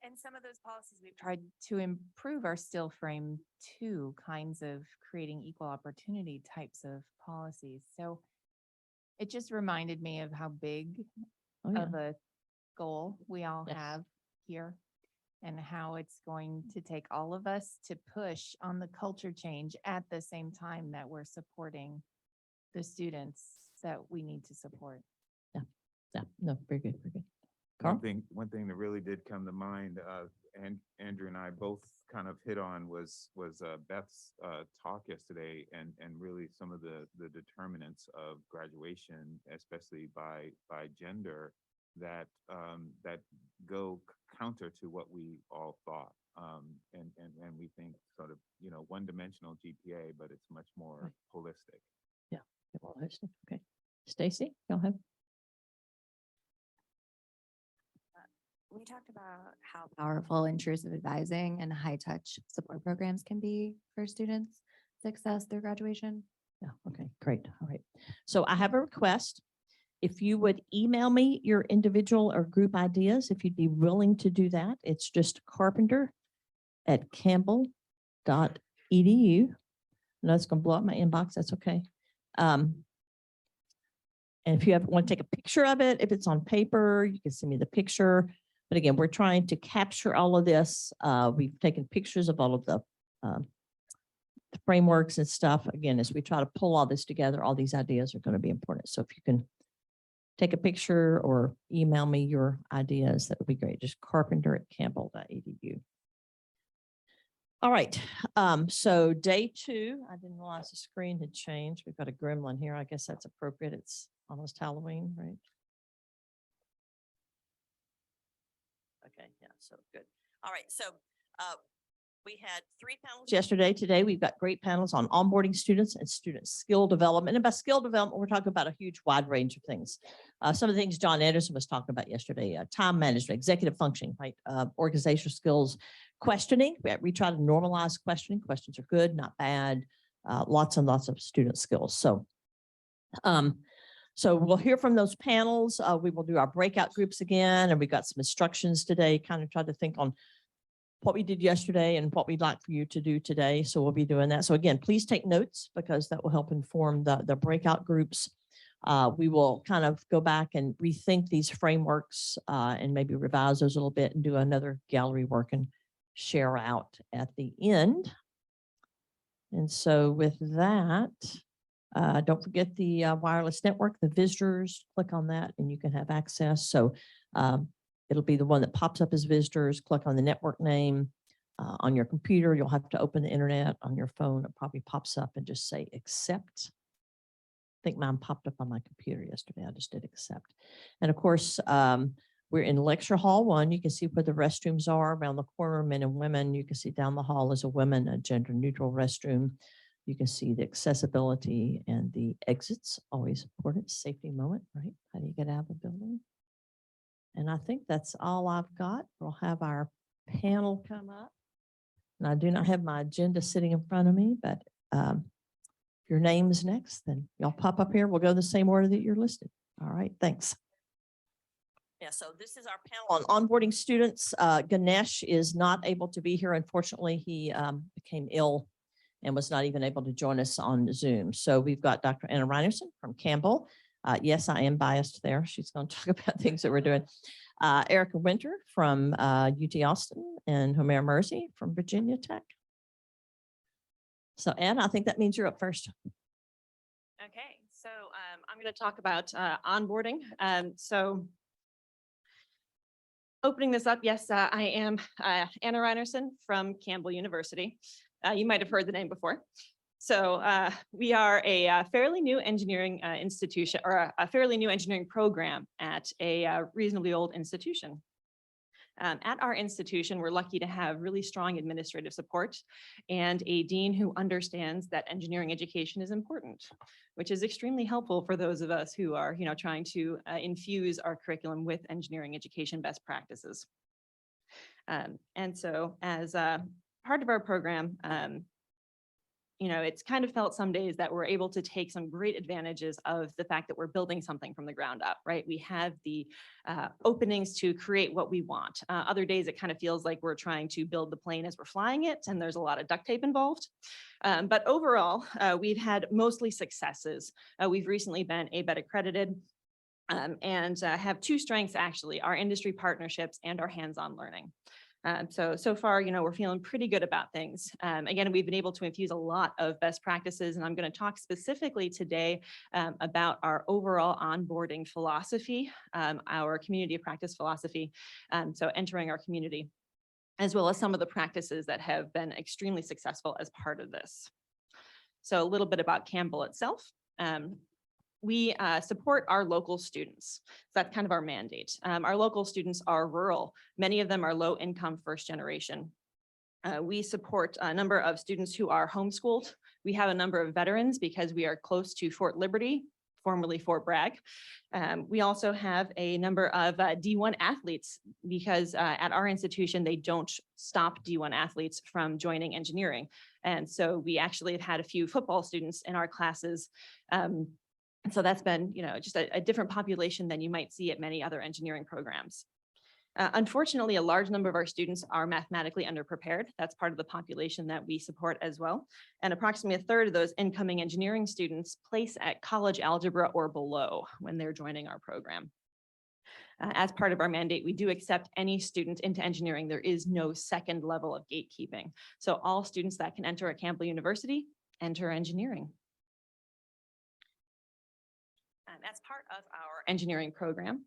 And some of those policies we've tried to improve are still frame two kinds of creating equal opportunity types of policies. So it just reminded me of how big Oh, yeah. of a goal we all Yes. have here and how it's going to take all of us to push on the culture change at the same time that we're supporting the students that we need to support. Yeah, no, very good, very good. Carl? One thing that really did come to mind, and Andrew and I both kind of hit on was Beth's talk yesterday, and really some of the determinants of graduation, especially by gender, that that go counter to what we all thought, and we think sort of one-dimensional GPA, but it's much more holistic. Yeah, well, okay. Stacy, go ahead. We talked about how powerful intrusive advising and high touch support programs can be for students' success through graduation. Yeah, okay, great. All right. So I have a request. If you would email me your individual or group ideas, if you'd be willing to do that, it's just carpenter@campbell.edu. No, it's going to blow up my inbox. That's okay. And if you want to take a picture of it, if it's on paper, you can send me the picture. But again, we're trying to capture all of this. We've taken pictures of all of the frameworks and stuff. Again, as we try to pull all this together, all these ideas are going to be important. So if you can take a picture or email me your ideas, that would be great. Just carpenter@campbell.edu. All right. So day 2, I didn't realize the screen had changed. We've got a gremlin here. I guess that's appropriate. It's almost Halloween, right? Okay, yeah, so good. All right, so we had 3 panels yesterday. Today, we've got great panels on onboarding students and student skill development. And by skill development, we're talking about a huge wide range of things. Some of the things John Anderson was talking about yesterday, time management, executive functioning, right? Organizational skills, questioning. We try to normalize questioning. Questions are good, not bad. Lots and lots of student skills. So we'll hear from those panels. We will do our breakout groups again, and we've got some instructions today, kind of try to think on what we did yesterday and what we'd like for you to do today. So we'll be doing that. So again, please take notes because that will help inform the breakout groups. We will kind of go back and rethink these frameworks and maybe revise those a little bit and do another gallery work and share out at the end. And so with that, don't forget the wireless network, the visitors, click on that and you can have access. So it'll be the one that pops up as visitors. Click on the network name on your computer. You'll have to open the internet on your phone. It probably pops up and just say accept. I think mine popped up on my computer yesterday. I just did accept. And of course, we're in lecture hall 1. You can see where the restrooms are around the corner, men and women. You can see down the hall is a women, a gender neutral restroom. You can see the accessibility and the exits, always important, safety moment, right? How do you get out of the building? And I think that's all I've got. We'll have our panel come up. And I do not have my agenda sitting in front of me, but if your name is next, then y'all pop up here. We'll go the same order that you're listed. All right, thanks. Yeah, so this is our panel on onboarding students. Ganesh is not able to be here. Unfortunately, he became ill and was not even able to join us on Zoom. So we've got Dr. Anna Reinerson from Campbell. Yes, I am biased there. She's going to talk about things that we're doing. Erica Winter from UT Austin and Homer Mersey from Virginia Tech. So Anna, I think that means you're up first. Okay, so I'm going to talk about onboarding. So opening this up, yes, I am Anna Reinerson from Campbell University. You might have heard the name before. So we are a fairly new engineering institution, or a fairly new engineering program at a reasonably old institution. At our institution, we're lucky to have really strong administrative support and a dean who understands that engineering education is important, which is extremely helpful for those of us who are, trying to infuse our curriculum with engineering education best practices. And so as part of our program, it's kind of felt some days that we're able to take some great advantages of the fact that we're building something from the ground up, right? We have the openings to create what we want. Other days, it kind of feels like we're trying to build the plane as we're flying it, and there's a lot of duct tape involved. But overall, we've had mostly successes. We've recently been ABET accredited, and have two strengths, actually, our industry partnerships and our hands-on learning. So far, we're feeling pretty good about things. Again, we've been able to infuse a lot of best practices, and I'm going to talk specifically today about our overall onboarding philosophy, our community of practice philosophy, so entering our community, as well as some of the practices that have been extremely successful as part of this. So a little bit about Campbell itself. We support our local students. So that's kind of our mandate. Our local students are rural. Many of them are low income first generation. We support a number of students who are homeschooled. We have a number of veterans because we are close to Fort Liberty, formerly Fort Bragg. We also have a number of D1 athletes because at our institution, they don't stop D1 athletes from joining engineering. And so we actually have had a few football students in our classes. So that's been, just a different population than you might see at many other engineering programs. Unfortunately, a large number of our students are mathematically underprepared. That's part of the population that we support as well. And approximately a third of those incoming engineering students place at college algebra or below when they're joining our program. As part of our mandate, we do accept any student into engineering. There is no second level of gatekeeping. So all students that can enter at Campbell University enter engineering. As part of our engineering program,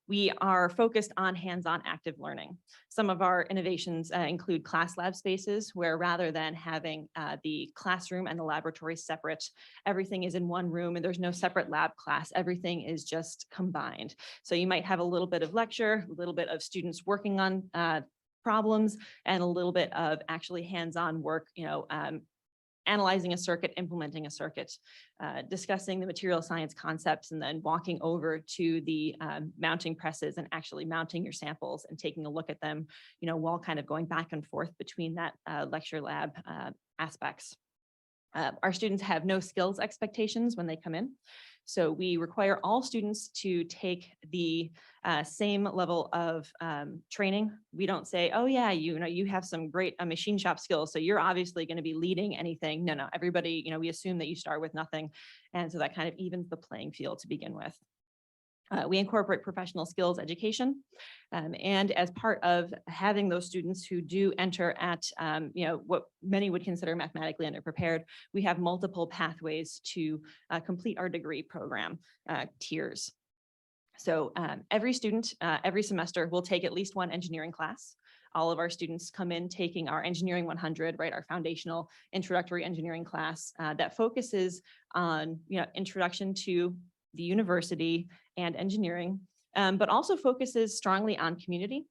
we are focused on hands-on active learning. Some of our innovations include class lab spaces where rather than having the classroom and the laboratory separate, everything is in one room and there's no separate lab class. Everything is just combined. So you might have a little bit of lecture, a little bit of students working on problems, and a little bit of actually hands-on work, analyzing a circuit, implementing a circuit, discussing the material science concepts, and then walking over to the mounting presses and actually mounting your samples and taking a look at them, while kind of going back and forth between that lecture lab aspects. Our students have no skills expectations when they come in. So we require all students to take the same level of training. We don't say, oh yeah, you have some great machine shop skills, so you're obviously going to be leading anything. No, everybody, we assume that you start with nothing. And so that kind of evens the playing field to begin with. We incorporate professional skills education. And as part of having those students who do enter at, what many would consider mathematically underprepared, we have multiple pathways to complete our degree program tiers. So every student, every semester will take at least one engineering class. All of our students come in taking our Engineering 100, right, our foundational introductory engineering class that focuses on, introduction to the university and engineering, but also focuses strongly on community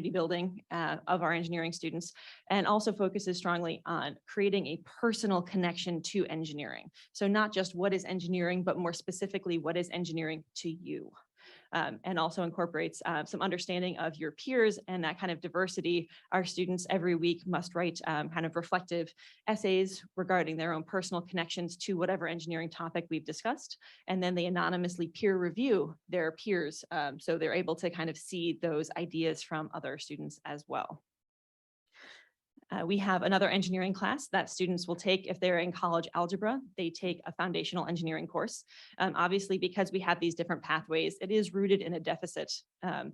building of our engineering students, and also focuses strongly on creating a personal connection to engineering. So not just what is engineering, but more specifically, what is engineering to you? And also incorporates some understanding of your peers and that kind of diversity. Our students every week must write kind of reflective essays regarding their own personal connections to whatever engineering topic we've discussed. And then they anonymously peer review their peers. So they're able to kind of see those ideas from other students as well. We have another engineering class that students will take if they're in college algebra. They take a foundational engineering course. Obviously, because we have these different pathways, it is rooted in a deficit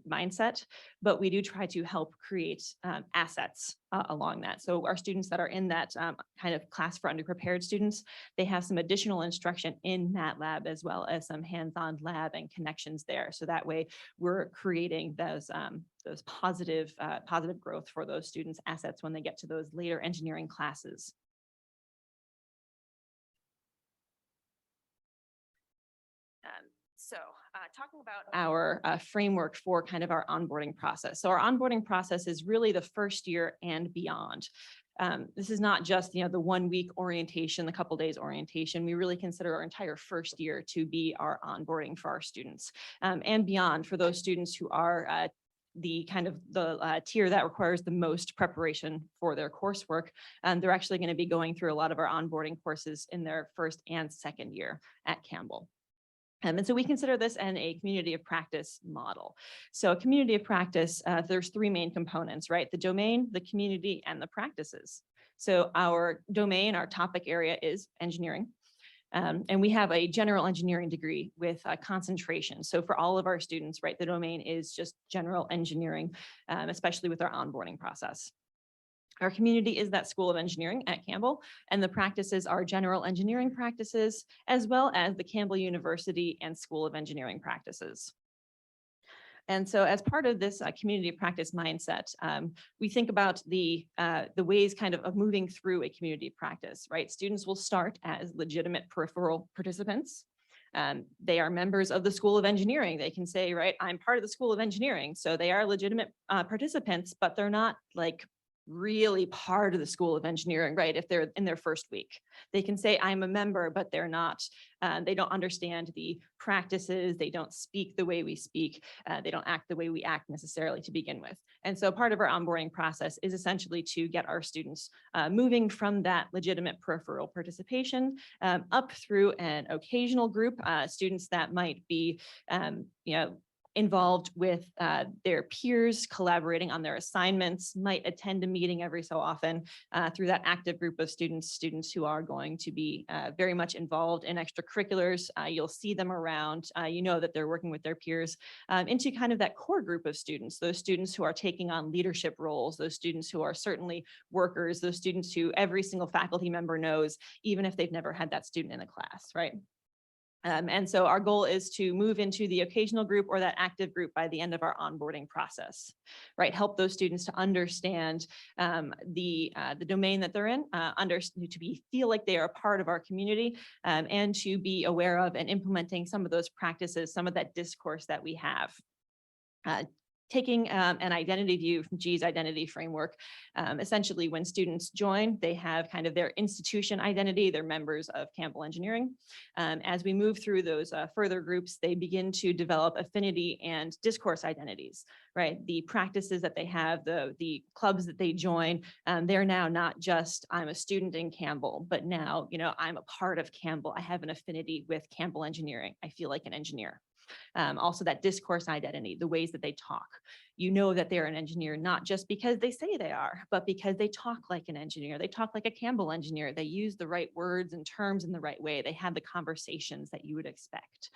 mindset, but we do try to help create assets along that. So our students that are in that kind of class for underprepared students, they have some additional instruction in MATLAB as well as some hands-on lab and connections there. So that way we're creating those positive growth for those students' assets when they get to those later engineering classes. So talking about our framework for kind of our onboarding process. So our onboarding process is really the first year and beyond. This is not just, the 1 week orientation, the couple days orientation. We really consider our entire first year to be our onboarding for our students and beyond for those students who are the kind of the tier that requires the most preparation for their coursework. And they're actually going to be going through a lot of our onboarding courses in their first and second year at Campbell. And so we consider this a community of practice model. So a community of practice, there's three main components, right? The domain, the community, and the practices. So our domain, our topic area is engineering. And we have a general engineering degree with a concentration. So for all of our students, right, the domain is just general engineering, especially with our onboarding process. Our community is that School of Engineering at Campbell, and the practices are general engineering practices, as well as the Campbell University and School of Engineering practices. And so as part of this community of practice mindset, we think about the ways kind of moving through a community of practice, right? Students will start as legitimate peripheral participants. They are members of the School of Engineering. They can say, right, I'm part of the School of Engineering. So they are legitimate participants, but they're not like really part of the School of Engineering, right? If they're in their first week, they can say I'm a member, but they're not, they don't understand the practices. They don't speak the way we speak. They don't act the way we act necessarily to begin with. And so part of our onboarding process is essentially to get our students moving from that legitimate peripheral participation up through an occasional group, students that might be, involved with their peers, collaborating on their assignments, might attend a meeting every so often through that active group of students who are going to be very much involved in extracurriculars. You'll see them around, you know that they're working with their peers, into kind of that core group of students, those students who are taking on leadership roles, those students who are certainly workers, those students who every single faculty member knows, even if they've never had that student in a class, right? And so our goal is to move into the occasional group or that active group by the end of our onboarding process, right? Help those students to understand the domain that they're in, feel like they are a part of our community, and to be aware of and implementing some of those practices, some of that discourse that we have. Taking an identity view from G's identity framework, essentially when students join, they have kind of their institution identity, they're members of Campbell Engineering. As we move through those further groups, they begin to develop affinity and discourse identities, right? The practices that they have, the clubs that they join, they're now not just I'm a student in Campbell, but now, I'm a part of Campbell. I have an affinity with Campbell Engineering. I feel like an engineer. Also that discourse identity, the ways that they talk. You know that they're an engineer, not just because they say they are, but because they talk like an engineer. They talk like a Campbell engineer. They use the right words and terms in the right way. They have the conversations that you would expect.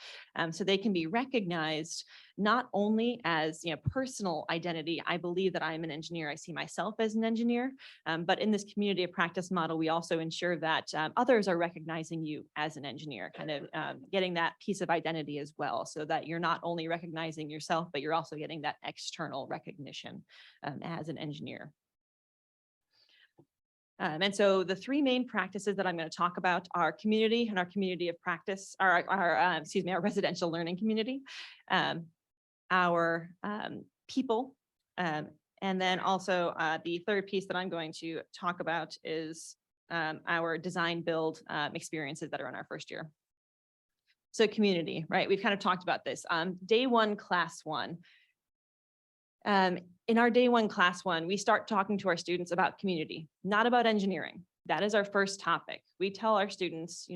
So they can be recognized not only as personal identity. I believe that I'm an engineer. I see myself as an engineer. But in this community of practice model, we also ensure that others are recognizing you as an engineer, kind of getting that piece of identity as well, so that you're not only recognizing yourself, but you're also getting that external recognition as an engineer. And so the three main practices that I'm going to talk about are community and our community of practice, our residential learning community, our people, and then also the third piece that I'm going to talk about is our design build experiences that are in our first year. So community, right? We've kind of talked about this. Day one, class one. In our day one, class one, we start talking to our students about community, not about engineering. That is our first topic. We tell our students,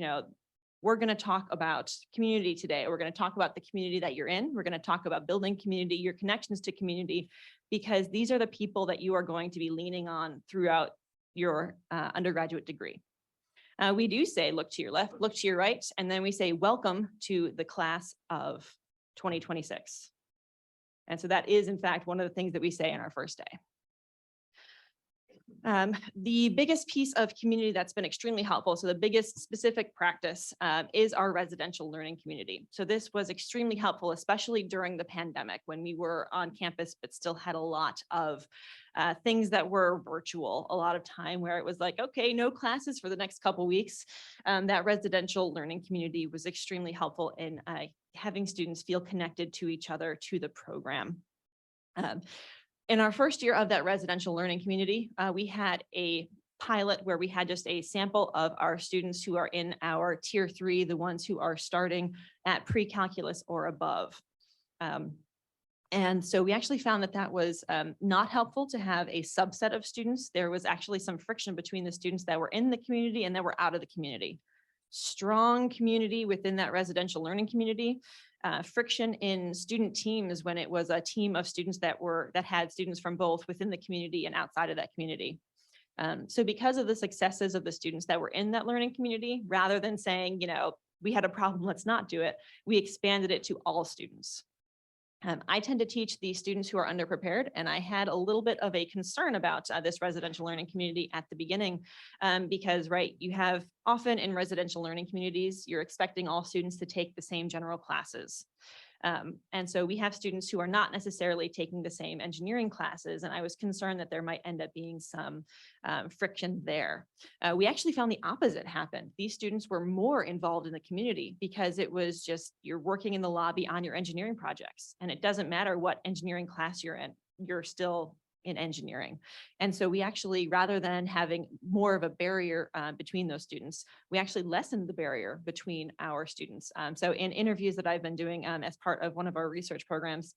we're going to talk about community today. We're going to talk about the community that you're in. We're going to talk about building community, your connections to community, because these are the people that you are going to be leaning on throughout your undergraduate degree. We do say, look to your left, look to your right, and then we say, welcome to the class of 2026. And so that is, in fact, one of the things that we say in our first day. The biggest piece of community that's been extremely helpful, so the biggest specific practice is our residential learning community. So this was extremely helpful, especially during the pandemic when we were on campus, but still had a lot of things that were virtual, a lot of time where it was like, okay, no classes for the next couple weeks. That residential learning community was extremely helpful in having students feel connected to each other, to the program. In our first year of that residential learning community, we had a pilot where we had just a sample of our students who are in our tier 3, the ones who are starting at pre-calculus or above. And so we actually found that that was not helpful to have a subset of students. There was actually some friction between the students that were in the community and that were out of the community. Strong community within that residential learning community, friction in student teams when it was a team of students that had students from both within the community and outside of that community. So because of the successes of the students that were in that learning community, rather than saying, we had a problem, let's not do it, we expanded it to all students. I tend to teach the students who are underprepared, and I had a little bit of a concern about this residential learning community at the beginning, because, right, you have often in residential learning communities, you're expecting all students to take the same general classes. And so we have students who are not necessarily taking the same engineering classes, and I was concerned that there might end up being some friction there. We actually found the opposite happen. These students were more involved in the community because it was just, you're working in the lobby on your engineering projects, and it doesn't matter what engineering class you're in, you're still in engineering. And so we actually, rather than having more of a barrier between those students, we actually lessened the barrier between our students. So in interviews that I've been doing as part of one of our research programs,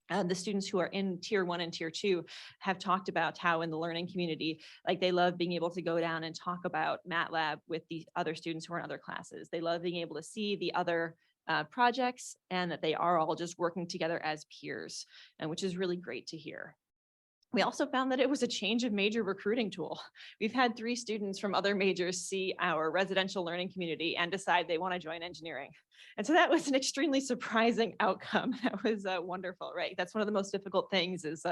the students who are in tier 1 and tier 2 have talked about how in the learning community, like they love being able to go down and talk about MATLAB with the other students who are in other classes. They love being able to see the other projects and that they are all just working together as peers, and which is really great to hear. We also found that it was a change of major recruiting tool. We've had 3 students from other majors see our residential learning community and decide they want to join engineering. And so that was an extremely surprising outcome. That was wonderful, right? That's one of the most difficult things, is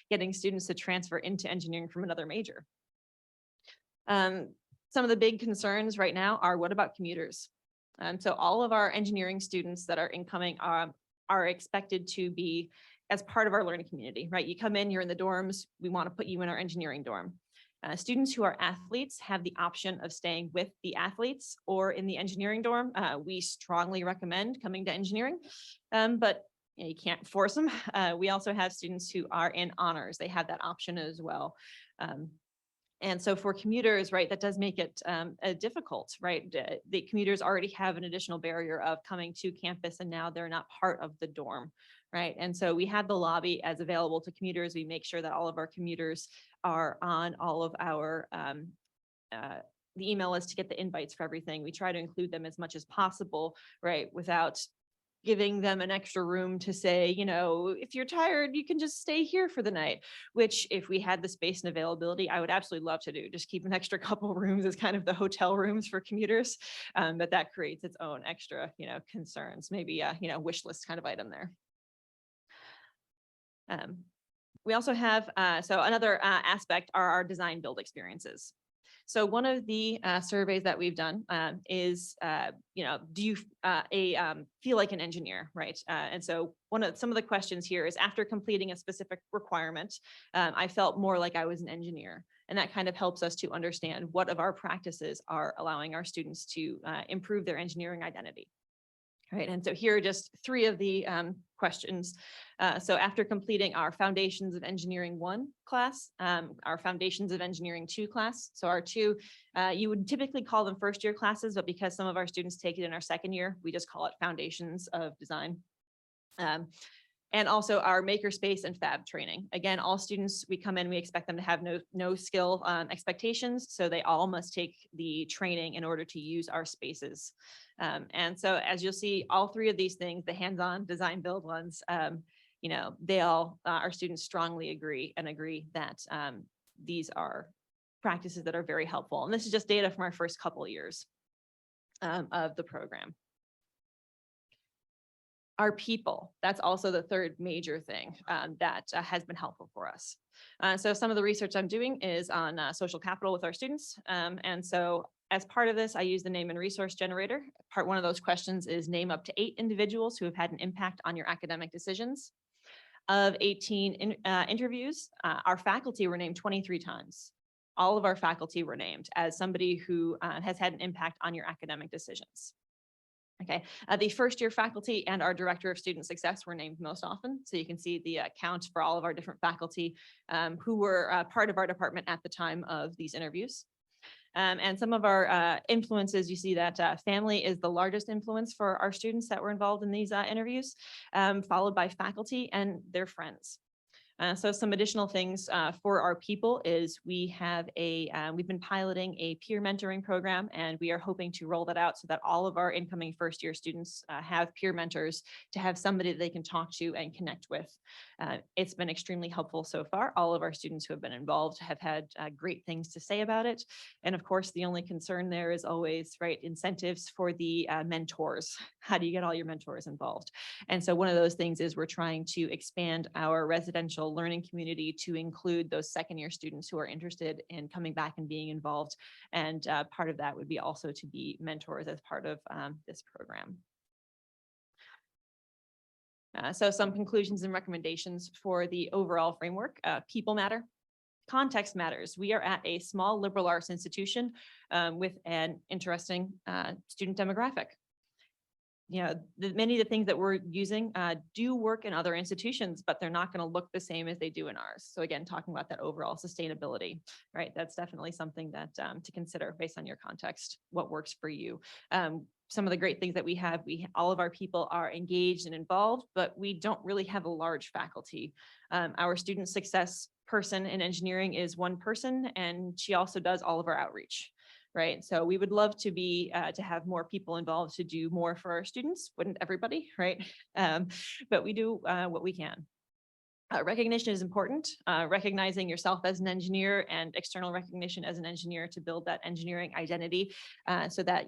getting students to transfer into engineering from another major. Some of the big concerns right now are, what about commuters? So all of our engineering students that are incoming are expected to be as part of our learning community, right? You come in, you're in the dorms, we want to put you in our engineering dorm. Students who are athletes have the option of staying with the athletes or in the engineering dorm. We strongly recommend coming to engineering, but you can't force them. We also have students who are in honors. They have that option as well. And so for commuters, right, that does make it difficult, right? The commuters already have an additional barrier of coming to campus, and now they're not part of the dorm, right? And so we have the lobby as available to commuters. We make sure that all of our commuters are on all of our, the email list to get the invites for everything. We try to include them as much as possible, right? Without giving them an extra room to say, if you're tired, you can just stay here for the night, which if we had the space and availability, I would absolutely love to do. Just keep an extra couple rooms as kind of the hotel rooms for commuters. But that creates its own extra, concerns, maybe a, wish list kind of item there. We also have, so another aspect are our design build experiences. So one of the surveys that we've done is, do you feel like an engineer, right? And so some of the questions here is, after completing a specific requirement, I felt more like I was an engineer. And that kind of helps us to understand what of our practices are allowing our students to improve their engineering identity. Right, and so here are just 3 of the questions. So after completing our Foundations of Engineering 1 class, our Foundations of Engineering 2 class. So our 2, you would typically call them first-year classes, but because some of our students take it in our second year, we just call it Foundations of Design. And also our makerspace and fab training. Again, all students, we come in, we expect them to have no skill expectations, so they all must take the training in order to use our spaces. And so as you'll see, all 3 of these things, the hands-on design build ones, they all, our students strongly agree that these are practices that are very helpful. And this is just data from our first couple of years of the program. Our people, that's also the 3rd major thing that has been helpful for us. So some of the research I'm doing is on social capital with our students. And so as part of this, I use the name and resource generator. Part 1 of those questions is name up to 8 individuals who have had an impact on your academic decisions. Of 18 interviews, our faculty were named 23 times. All of our faculty were named as somebody who has had an impact on your academic decisions. Okay, the first-year faculty and our director of student success were named most often. So you can see the count for all of our different faculty who were part of our department at the time of these interviews. And some of our influences, you see that family is the largest influence for our students that were involved in these interviews, followed by faculty and their friends. So some additional things for our people is we've been piloting a peer mentoring program, and we are hoping to roll that out so that all of our incoming first year students have peer mentors to have somebody that they can talk to and connect with. It's been extremely helpful so far. All of our students who have been involved have had great things to say about it. And of course, the only concern there is always, right, incentives for the mentors. How do you get all your mentors involved? And so one of those things is we're trying to expand our residential learning community to include those second year students who are interested in coming back and being involved. And part of that would be also to be mentors as part of this program. So some conclusions and recommendations for the overall framework. People matter. Context matters. We are at a small liberal arts institution with an interesting student demographic. Many of the things that we're using do work in other institutions, but they're not going to look the same as they do in ours. So again, talking about that overall sustainability, right? That's definitely something that to consider based on your context, what works for you. Some of the great things that we have, all of our people are engaged and involved, but we don't really have a large faculty. Our student success person in engineering is one person, and she also does all of our outreach. Right. So we would love to be to have more people involved to do more for our students. Wouldn't everybody, right? But we do what we can. Recognition is important. Recognizing yourself as an engineer and external recognition as an engineer to build that engineering identity so that,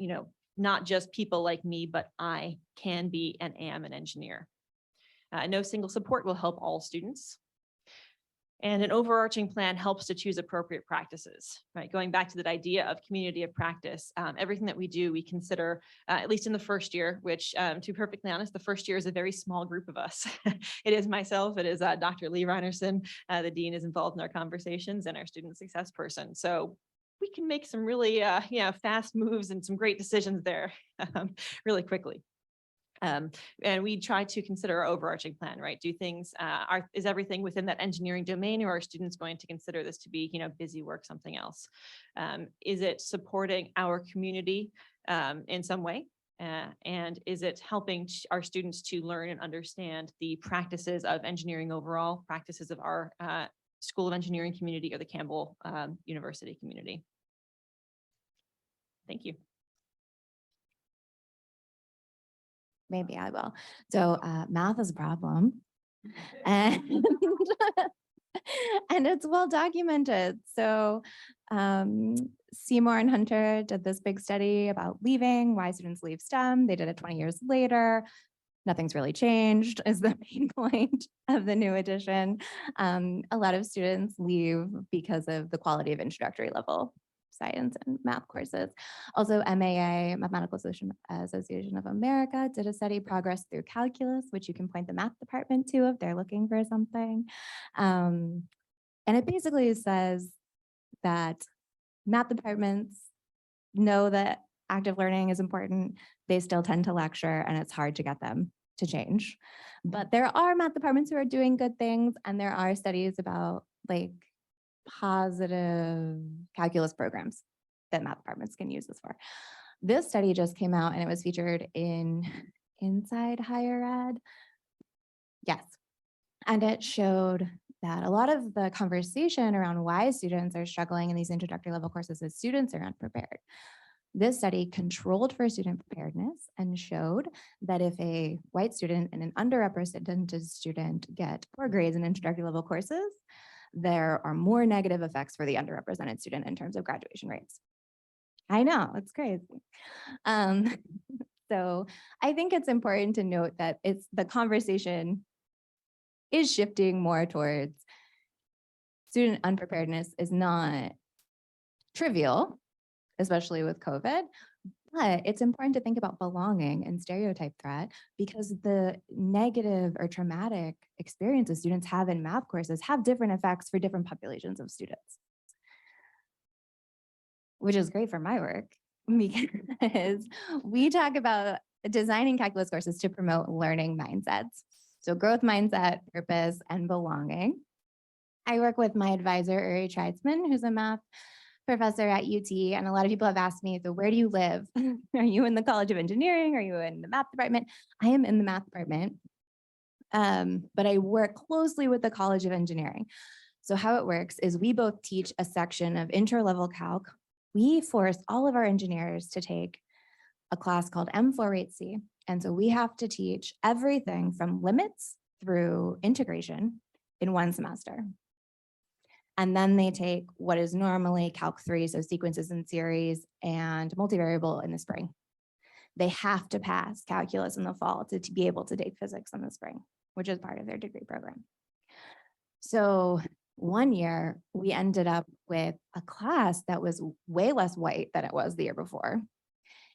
not just people like me, but I can be and am an engineer. No single support will help all students. And an overarching plan helps to choose appropriate practices, right? Going back to that idea of community of practice, everything that we do, we consider, at least in the first year, which to be perfectly honest, the first year is a very small group of us. It is myself, it is Dr. Lee Reinerson, the dean is involved in our conversations, and our student success person. So we can make some really fast moves and some great decisions there really quickly. And we try to consider our overarching plan, right? Do things, is everything within that engineering domain, or are students going to consider this to be, busy work, something else? Is it supporting our community in some way? And is it helping our students to learn and understand the practices of engineering overall, practices of our School of Engineering community or the Campbell University community? Thank you. Maybe I will. So math is a problem. And, and it's well documented. So Seymour and Hunter did this big study about leaving, why students leave STEM. They did it 20 years later. Nothing's really changed is the main point of the new edition. A lot of students leave because of the quality of introductory level science and math courses. Also, MAA, Mathematical Association of America, did a study, Progress Through Calculus, which you can point the math department to if they're looking for something. And it basically says that math departments know that active learning is important. They still tend to lecture, and it's hard to get them to change. But there are math departments who are doing good things, and there are studies about positive calculus programs that math departments can use this for. This study just came out and it was featured in Inside Higher Ed. Yes. And it showed that a lot of the conversation around why students are struggling in these introductory level courses is students are unprepared. This study controlled for student preparedness and showed that if a white student and an underrepresented student get poor grades in introductory level courses, there are more negative effects for the underrepresented student in terms of graduation rates. I know, it's crazy. So I think it's important to note that the conversation is shifting more towards student unpreparedness is not trivial, especially with COVID, but it's important to think about belonging and stereotype threat because the negative or traumatic experiences students have in math courses have different effects for different populations of students, which is great for my work because we talk about designing calculus courses to promote learning mindsets. So growth mindset, purpose, and belonging. I work with my advisor, Uri Treitzman, who's a math professor at UT, and a lot of people have asked me, so where do you live? Are you in the College of Engineering? Are you in the math department? I am in the math department, but I work closely with the College of Engineering. So how it works is we both teach a section of intro-level calc. We force all of our engineers to take a class called M4-8C. And so we have to teach everything from limits through integration in one semester. And then they take what is normally Calc 3, so sequences and series, and multivariable in the spring. They have to pass calculus in the fall to be able to take physics in the spring, which is part of their degree program. So one year we ended up with a class that was way less white than it was the year before.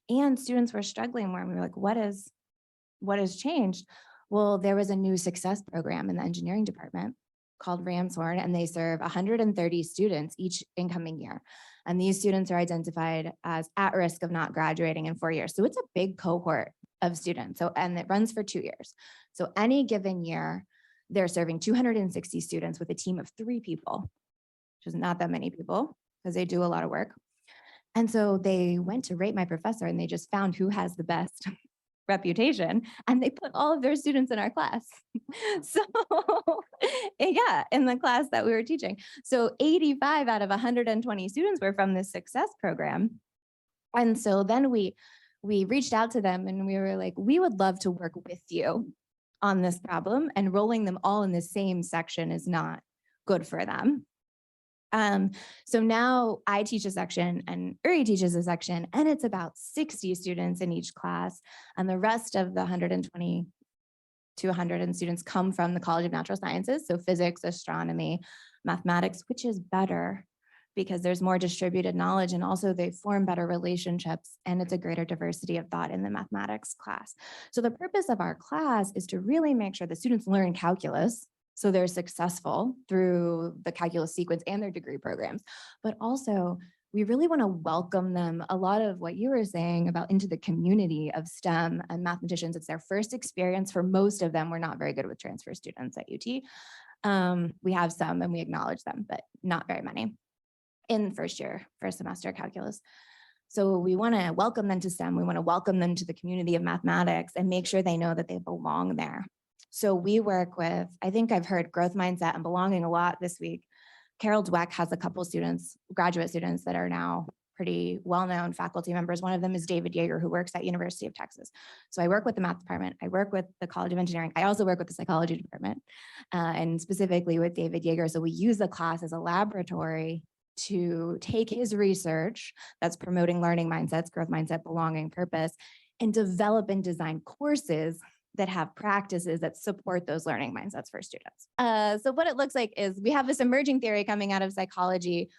And students were struggling more. And we were like, what has changed? Well, there was a new success program in the engineering department called Ramshorn, and they serve 130 students each incoming year. And these students are identified as at risk of not graduating in 4 years. So it's a big cohort of students. So, and it runs for 2 years. So any given year, they're serving 260 students with a team of 3 people, which is not that many people because they do a lot of work. And so they went to rate my professor and they just found who has the best reputation, and they put all of their students in our class. So yeah, in the class that we were teaching. So 85 out of 120 students were from this success program. And so then we reached out to them and we were like, we would love to work with you on this problem, and rolling them all in the same section is not good for them. So now I teach a section and Uri teaches a section, and it's about 60 students in each class. And the rest of the 120 to 100 students come from the College of Natural Sciences. So physics, astronomy, mathematics, which is better because there's more distributed knowledge, and also they form better relationships, and it's a greater diversity of thought in the mathematics class. So the purpose of our class is to really make sure the students learn calculus, so they're successful through the calculus sequence and their degree programs. But also, we really want to welcome them. A lot of what you were saying about into the community of STEM and mathematicians, it's their first experience. For most of them, we're not very good with transfer students at UT. We have some and we acknowledge them, but not very many in first semester calculus. So we want to welcome them to STEM. We want to welcome them to the community of mathematics and make sure they know that they belong there. So we work with, I think I've heard growth mindset and belonging a lot this week. Carol Dweck has a couple students, graduate students that are now pretty well-known faculty members. One of them is David Yeager, who works at University of Texas. So I work with the math department. I work with the College of Engineering. I also work with the psychology department, and specifically with David Yeager. So we use the class as a laboratory to take his research that's promoting learning mindsets, growth mindset, belonging, purpose, and develop and design courses that have practices that support those learning mindsets for students. So what it looks like is we have this emerging theory coming out of psychology.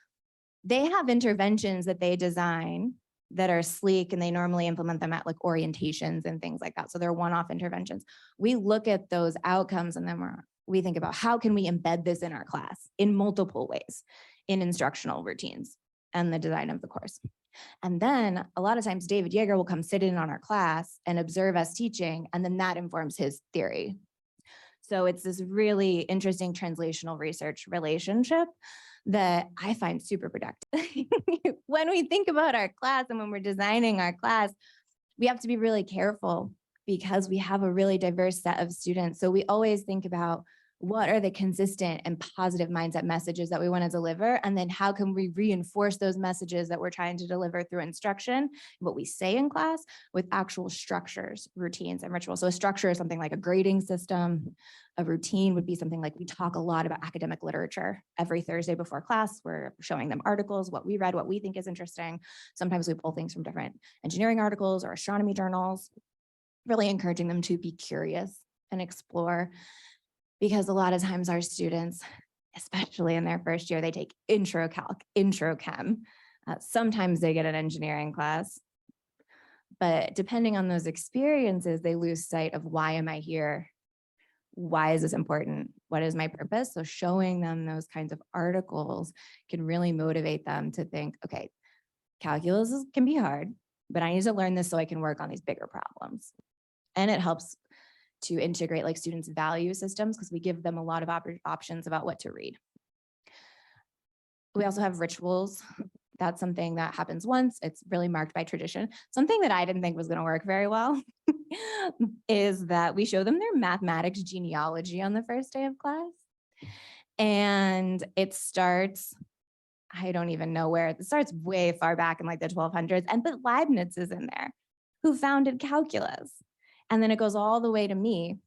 They have interventions that they design that are sleek, and they normally implement them at like orientations and things like that. So they're one-off interventions. We look at those outcomes and then we think about how can we embed this in our class in multiple ways in instructional routines and the design of the course. And then a lot of times David Yeager will come sit in on our class and observe us teaching, and then that informs his theory. So it's this really interesting translational research relationship that I find super productive. When we think about our class and when we're designing our class, we have to be really careful because we have a really diverse set of students. So we always think about what are the consistent and positive mindset messages that we want to deliver? And then how can we reinforce those messages that we're trying to deliver through instruction, what we say in class, with actual structures, routines, and rituals. So a structure is something like a grading system. A routine would be something like we talk a lot about academic literature. Every Thursday before class, we're showing them articles, what we read, what we think is interesting. Sometimes we pull things from different engineering articles or astronomy journals, really encouraging them to be curious and explore. Because a lot of times our students, especially in their first year, they take intro calc, intro chem. Sometimes they get an engineering class, but depending on those experiences, they lose sight of why am I here? Why is this important? What is my purpose? So showing them those kinds of articles can really motivate them to think, okay, calculus can be hard, but I need to learn this so I can work on these bigger problems. And it helps to integrate like students' value systems because we give them a lot of options about what to read. We also have rituals That's something that happens once. It's really marked by tradition. Something that I didn't think was going to work very well is that we show them their mathematics genealogy on the first day of class. And it starts, I don't even know where, it starts way far back in like the 1200s. And but Leibniz is in there, who founded calculus. And then it goes all the way to me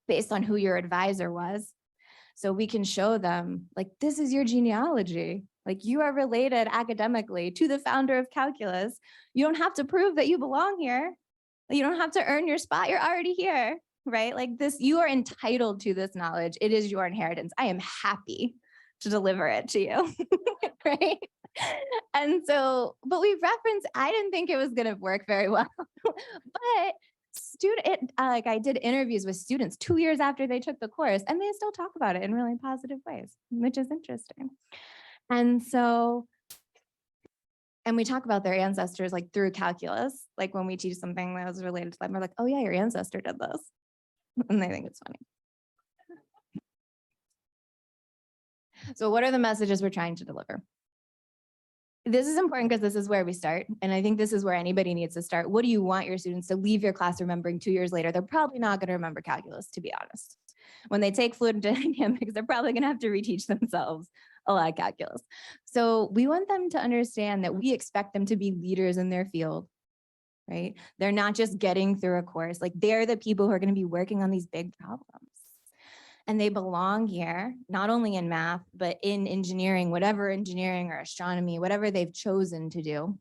based on who your advisor was. So we can show them like, this is your genealogy. Like you are related academically to the founder of calculus. You don't have to prove that you belong here. You don't have to earn your spot. You're already here, right? Like this, you are entitled to this knowledge. It is your inheritance. I am happy to deliver it to you, right? And so, but we referenced, I didn't think it was going to work very well, but like I did interviews with students 2 years after they took the course, and they still talk about it in really positive ways, which is interesting. And so, and we talk about their ancestors like through calculus, like when we teach something that was related to them, we're like, oh yeah, your ancestor did this. And they think it's funny. So what are the messages we're trying to deliver? This is important because this is where we start. And I think this is where anybody needs to start. What do you want your students to leave your class remembering 2 years later? They're probably not going to remember calculus, to be honest. When they take fluid dynamics, they're probably going to have to reteach themselves a lot of calculus. So we want them to understand that we expect them to be leaders in their field, right? They're not just getting through a course. Like they're the people who are going to be working on these big problems. And they belong here, not only in math, but in engineering, whatever engineering or astronomy, whatever they've chosen to do.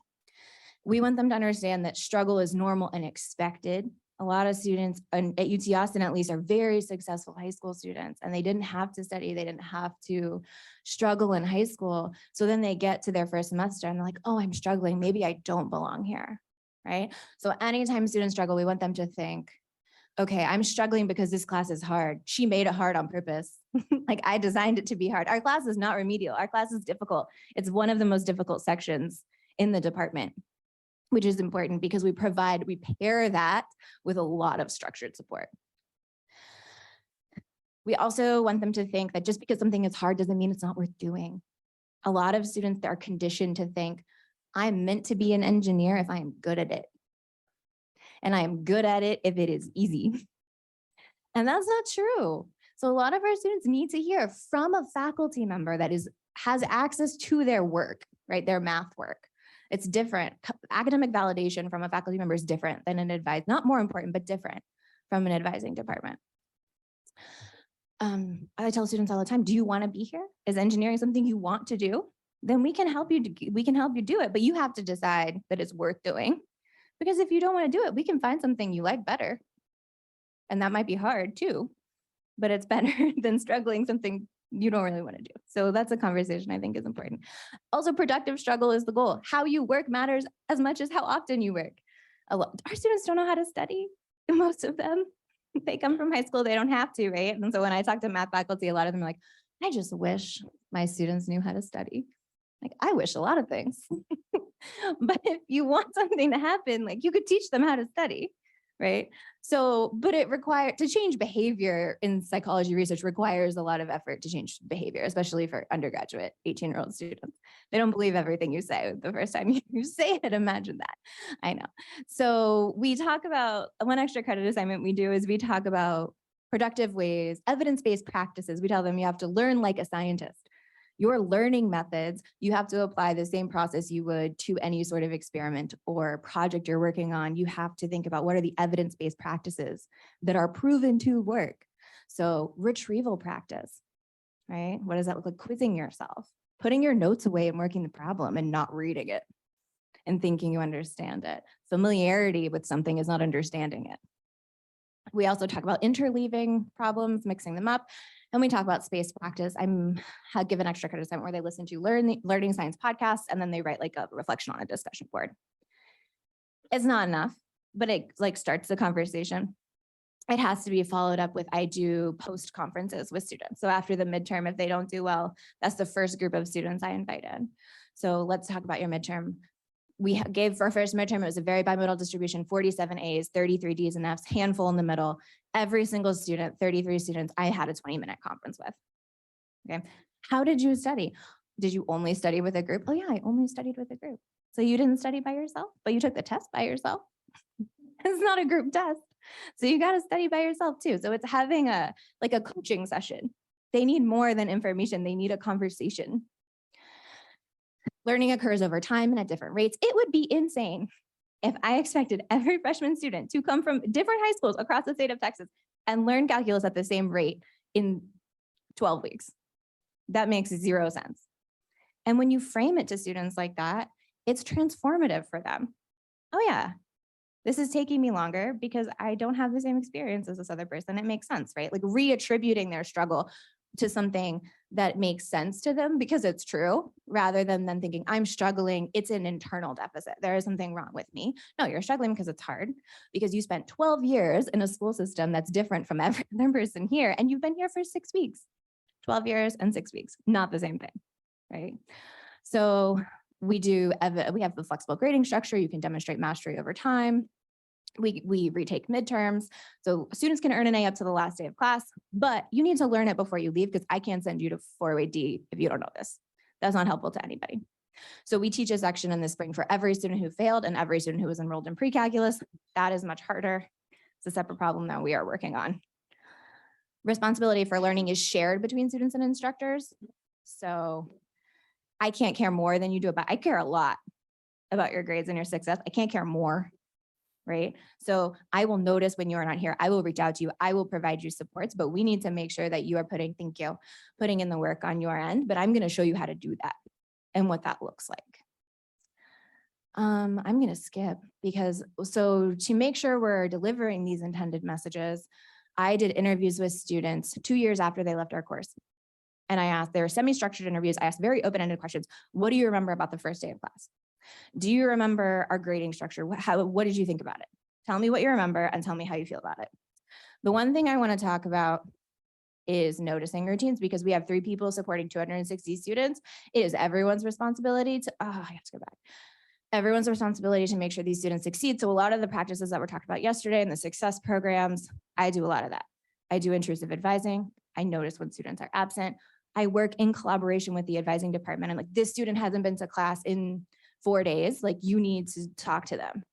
We want them to understand that struggle is normal and expected. A lot of students at UT Austin, at least, are very successful high school students, and they didn't have to study. They didn't have to struggle in high school. So then they get to their first semester and they're like, oh, I'm struggling. Maybe I don't belong here, right? So anytime students struggle, we want them to think, okay, I'm struggling because this class is hard. She made it hard on purpose. Like I designed it to be hard. Our class is not remedial. Our class is difficult. It's one of the most difficult sections in the department, which is important because we pair that with a lot of structured support. We also want them to think that just because something is hard doesn't mean it's not worth doing. A lot of students are conditioned to think, I'm meant to be an engineer if I'm good at it. And I am good at it if it is easy. And that's not true. So a lot of our students need to hear from a faculty member that has access to their work, right? Their math work. It's different. Academic validation from a faculty member is different than an advice, not more important, but different from an advising department. I tell students all the time, do you want to be here? Is engineering something you want to do? Then we can help you do it, but you have to decide that it's worth doing. Because if you don't want to do it, we can find something you like better. And that might be hard too, but it's better than struggling something you don't really want to do. So that's a conversation I think is important. Also, productive struggle is the goal. How you work matters as much as how often you work. Our students don't know how to study, most of them. They come from high school, they don't have to, right? And so when I talk to math faculty, a lot of them are like, I just wish my students knew how to study. Like, I wish a lot of things. But if you want something to happen, like you could teach them how to study, right? So, but to change behavior in psychology research requires a lot of effort to change behavior, especially for undergraduate 18-year-old students. They don't believe everything you say the first time you say it. Imagine that. I know. So we talk about, one extra credit assignment we do is we talk about productive ways, evidence-based practices. We tell them you have to learn like a scientist. Your learning methods, you have to apply the same process you would to any sort of experiment or project you're working on. You have to think about what are the evidence-based practices that are proven to work. So retrieval practice, right? What does that look like? Quizzing yourself, putting your notes away and working the problem and not reading it and thinking you understand it. Familiarity with something is not understanding it. We also talk about interleaving problems, mixing them up. And we talk about space practice. I'm given extra credit assignment where they listen to learning science podcasts, and then they write like a reflection on a discussion board. It's not enough, but it like starts the conversation. It has to be followed up with, I do post conferences with students. So after the midterm, if they don't do well, that's the first group of students I invite in. So let's talk about your midterm. We gave for our first midterm, it was a very bimodal distribution, 47 A's, 33 D's and F's, handful in the middle. Every single student, 33 students, I had a 20-minute conference with. Okay, how did you study? Did you only study with a group? Oh yeah, I only studied with a group. So you didn't study by yourself, but you took the test by yourself. It's not a group test. So you got to study by yourself too. So it's having a coaching session. They need more than information. They need a conversation. Learning occurs over time and at different rates. It would be insane if I expected every freshman student to come from different high schools across the state of Texas and learn calculus at the same rate in 12 weeks. That makes zero sense. And when you frame it to students like that, it's transformative for them. Oh yeah, this is taking me longer because I don't have the same experience as this other person. It makes sense, right? Like reattributing their struggle to something that makes sense to them because it's true, rather than them thinking I'm struggling, it's an internal deficit. There is something wrong with me. No, you're struggling because it's hard, because you spent 12 years in a school system that's different from every other person here, and you've been here for 6 weeks. 12 years and 6 weeks, not the same thing, right? So we have the flexible grading structure. You can demonstrate mastery over time. We retake midterms. So students can earn an A up to the last day of class, but you need to learn it before you leave, because I can't send you to 408 D if you don't know this. That's not helpful to anybody. So we teach a section in the spring for every student who failed and every student who was enrolled in pre-calculus. That is much harder. It's a separate problem that we are working on. Responsibility for learning is shared between students and instructors. So I can't care more than you do about, I care a lot about your grades and your success. I can't care more, right? So I will notice when you're not here. I will reach out to you. I will provide you supports, but we need to make sure that you are putting in the work on your end, but I'm going to show you how to do that and what that looks like. I'm going to skip so to make sure we're delivering these intended messages, I did interviews with students 2 years after they left our course. And I asked, they were semi-structured interviews. I asked very open-ended questions. What do you remember about the first day of class? Do you remember our grading structure? What did you think about it? Tell me what you remember and tell me how you feel about it. The one thing I want to talk about is noticing routines, because we have 3 people supporting 260 students. It is everyone's responsibility to, I have to go back. Everyone's responsibility to make sure these students succeed. So a lot of the practices that were talked about yesterday in the success programs, I do a lot of that. I do intrusive advising. I notice when students are absent. I work in collaboration with the advising department. I'm like, this student hasn't been to class in 4 days. Like, you need to talk to them.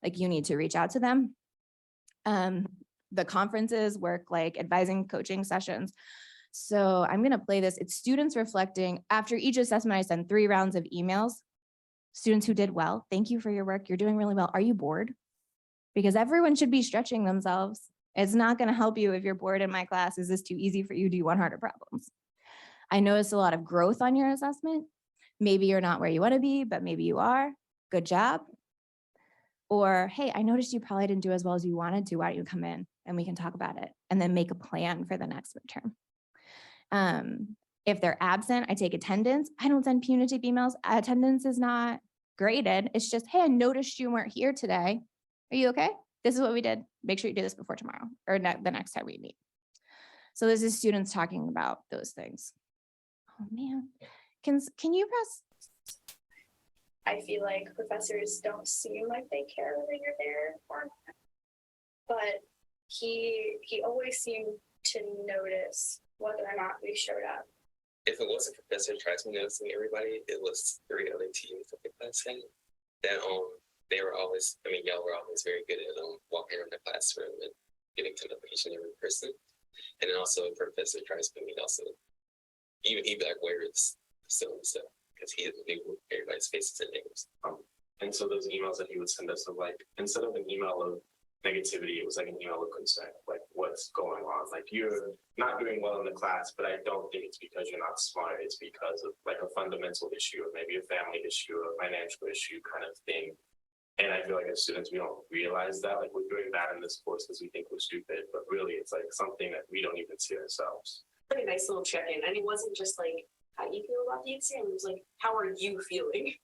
Like, you need to reach out to them. The conferences work like advising coaching sessions. So I'm going to play this. It's students reflecting. After each assessment, I send 3 rounds of emails. Students who did well, thank you for your work. You're doing really well. Are you bored? Because everyone should be stretching themselves. It's not going to help you if you're bored in my class. Is this too easy for you? Do you want harder problems? I noticed a lot of growth on your assessment. Maybe you're not where you want to be, but maybe you are. Good job. Or, hey, I noticed you probably didn't do as well as you wanted to. Why don't you come in and we can talk about it and then make a plan for the next midterm. If they're absent, I take attendance. I don't send punitive emails. Attendance is not graded. It's just, hey, I noticed you weren't here today. Are you okay? This is what we did. Make sure you do this before tomorrow or the next time we meet. So this is students talking about those things. Oh man, can you press? I feel like professors don't seem like they care whether you're there or not. But he always seemed to notice whether or not we showed up. If it wasn't Professor Triceman noticing everybody, it was 3 other teams of the class that they were always, y'all were always very good at walking around the classroom and getting to know each and every person. And then also Professor Triceman, he'd be like, where is so and so? Because he knew everybody's faces and names. And so those emails that he would send us of like, instead of an email of negativity, it was like an email of concern, like what's going on? Like, you're not doing well in the class, but I don't think it's because you're not smart. It's because of like a fundamental issue or maybe a family issue or a financial issue kind of thing. And I feel like as students, we don't realize that, like, we're doing bad in this course because we think we're stupid, but really it's like something that we don't even see ourselves. Pretty nice little check-in. And it wasn't just like, how do you feel about the exam? It was like, how are you feeling?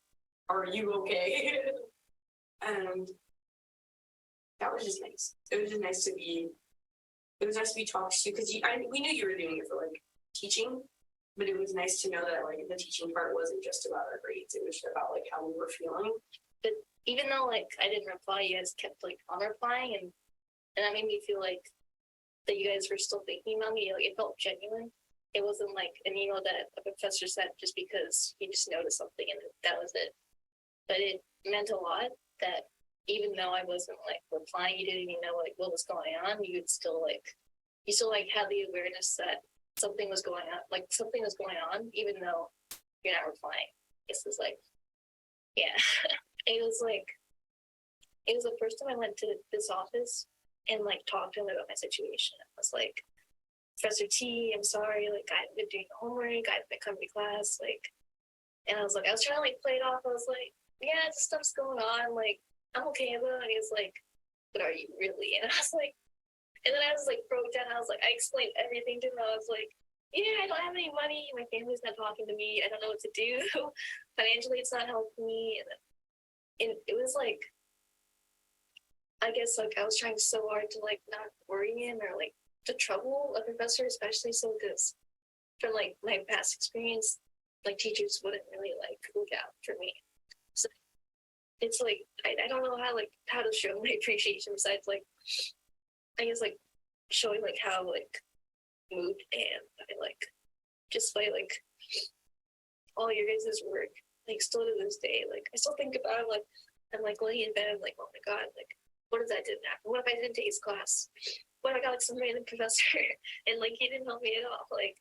Are you okay? And that was just nice. It was just nice to be talked to, because we knew you were doing it for like teaching, but it was nice to know that like the teaching part wasn't just about our grades. It was about like how we were feeling. But even though like I didn't reply, you guys kept like on replying, and that made me feel like that you guys were still thinking about me. Like, it felt genuine. it wasn't like an email that a professor sent just because he just noticed something and that was it. But it meant a lot that even though I wasn't like replying, you didn't even know like what was going on, you would still like, you still like had the awareness that something was going on, like something was going on, even though you're not replying. This is like, yeah, it was the first time I went to this office and like talked to him about my situation. I was like, Professor T, I'm sorry, like I've been doing homework, I've been coming to class, like, and I was trying to like play it off. I was like, yeah, this stuff's going on, like, I'm okay with it. And he was like, but are you really? And I was like, and then I was like broke down. I was like, I explained everything to him. I was like, yeah, I don't have any money. My family's not talking to me. I don't know what to do. Financially, it's not helping me. And it was like, I guess like I was trying so hard to like not worry him or like to trouble a professor, especially so because from like my past experience, like teachers wouldn't really like look out for me. So it's like I don't know how to show my appreciation besides like I guess like showing like how like moved and I like just by like all your guys' work, like still to this day, like I still think about it, like I'm like laying in bed, I'm like, oh my god, like what if that didn't happen? What if I didn't take his class? What if I got like some random professor and like he didn't help me at all? Like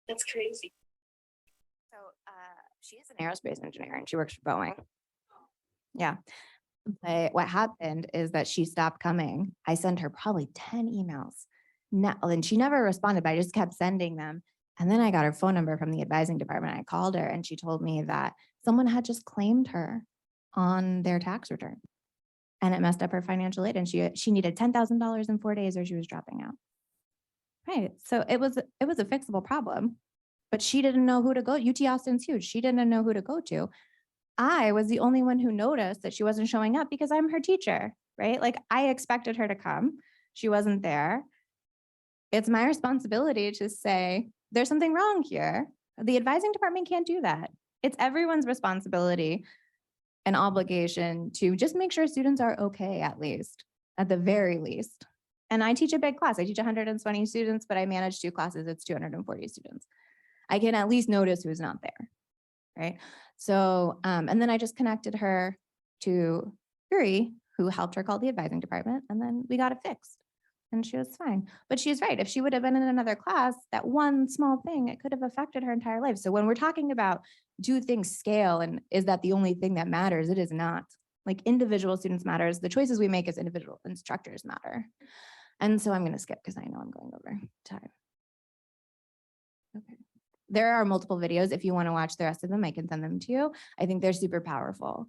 that's crazy. So she's an aerospace engineer and she works for Boeing. Yeah. But what happened is that she stopped coming. I sent her probably 10 emails. No, and she never responded, but I just kept sending them. And then I got her phone number from the advising department. I called her and she told me that someone had just claimed her on their tax return. And it messed up her financial aid. And she needed $10,000 in 4 days or she was dropping out. Right. So it was a fixable problem, but she didn't know who to go. UT Austin's huge. She didn't know who to go to. I was the only one who noticed that she wasn't showing up because I'm her teacher, right? Like I expected her to come. She wasn't there. It's my responsibility to say, there's something wrong here. The advising department can't do that. It's everyone's responsibility and obligation to just make sure students are okay, at the very least. And I teach a big class. I teach 120 students, but I manage 2 classes. It's 240 students. I can at least notice who's not there, right? So, and then I just connected her to Yuri, who helped her call the advising department, and then we got it fixed. And she was fine. But she's right. If she would have been in another class, that one small thing, it could have affected her entire life. So when we're talking about do things scale and is that the only thing that matters, it is not. Like individual students matters. The choices we make as individual instructors matter. And so I'm going to skip because I know I'm going over time. Okay. There are multiple videos. If you want to watch the rest of them, I can send them to you. I think they're super powerful.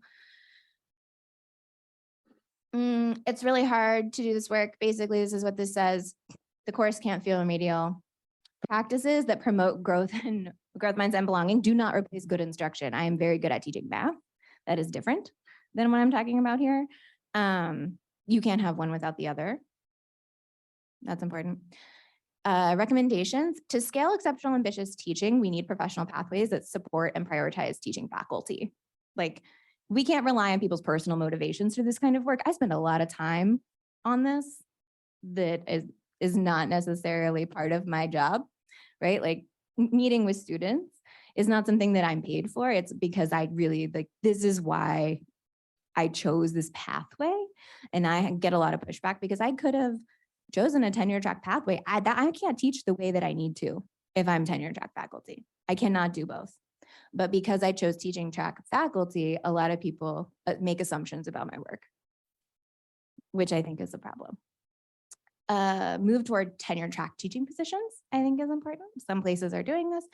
It's really hard to do this work. Basically, this is what this says. The course can't feel remedial. Practices that promote growth mindset and belonging do not replace good instruction. I am very good at teaching math. That is different than what I'm talking about here. You can't have one without the other. That's important. Recommendations. To scale exceptional ambitious teaching, we need professional pathways that support and prioritize teaching faculty. Like, we can't rely on people's personal motivations for this kind of work. I spend a lot of time on this that is not necessarily part of my job, right? Like meeting with students is not something that I'm paid for. It's because I really like, this is why I chose this pathway. And I get a lot of pushback because I could have chosen a tenure track pathway. I can't teach the way that I need to if I'm tenure track faculty. I cannot do both. But because I chose teaching track faculty, a lot of people make assumptions about my work, which I think is a problem. Move toward tenure track teaching positions, I think is important. Some places are doing this.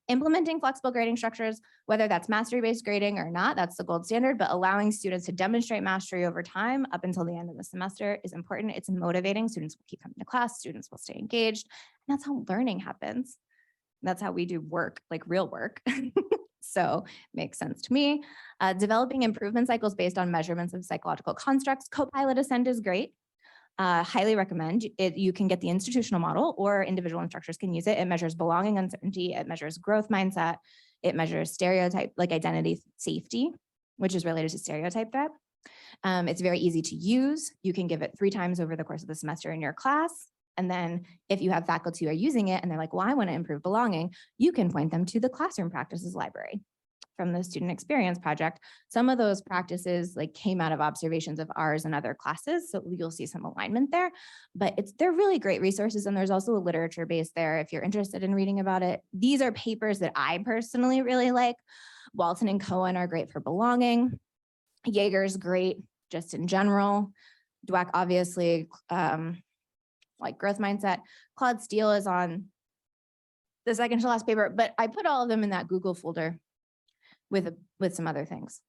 Implementing flexible grading structures, whether that's mastery-based grading or not, that's the gold standard, but allowing students to demonstrate mastery over time up until the end of the semester is important. It's motivating. Students will keep coming to class, students will stay engaged. And that's how learning happens. That's how we do work, like real work. So makes sense to me. Developing improvement cycles based on measurements of psychological constructs. Copilot Ascend is great. Highly recommend it. You can get the institutional model or individual instructors can use it. It measures belonging uncertainty. It measures growth mindset. It measures stereotype, like identity safety, which is related to stereotype threat. It's very easy to use. You can give it 3 times over the course of the semester in your class. And then if you have faculty who are using it and they're like, well, I want to improve belonging, you can point them to the classroom practices library from the student experience project. Some of those practices like came out of observations of ours and other classes. So you'll see some alignment there, but they're really great resources. And there's also a literature base there if you're interested in reading about it. These are papers that I personally really like. Walton and Cohen are great for belonging. Jaeger's great just in general. Dweck, obviously, like growth mindset. Claude Steele is on the second to last paper, but I put all of them in that Google folder with some other things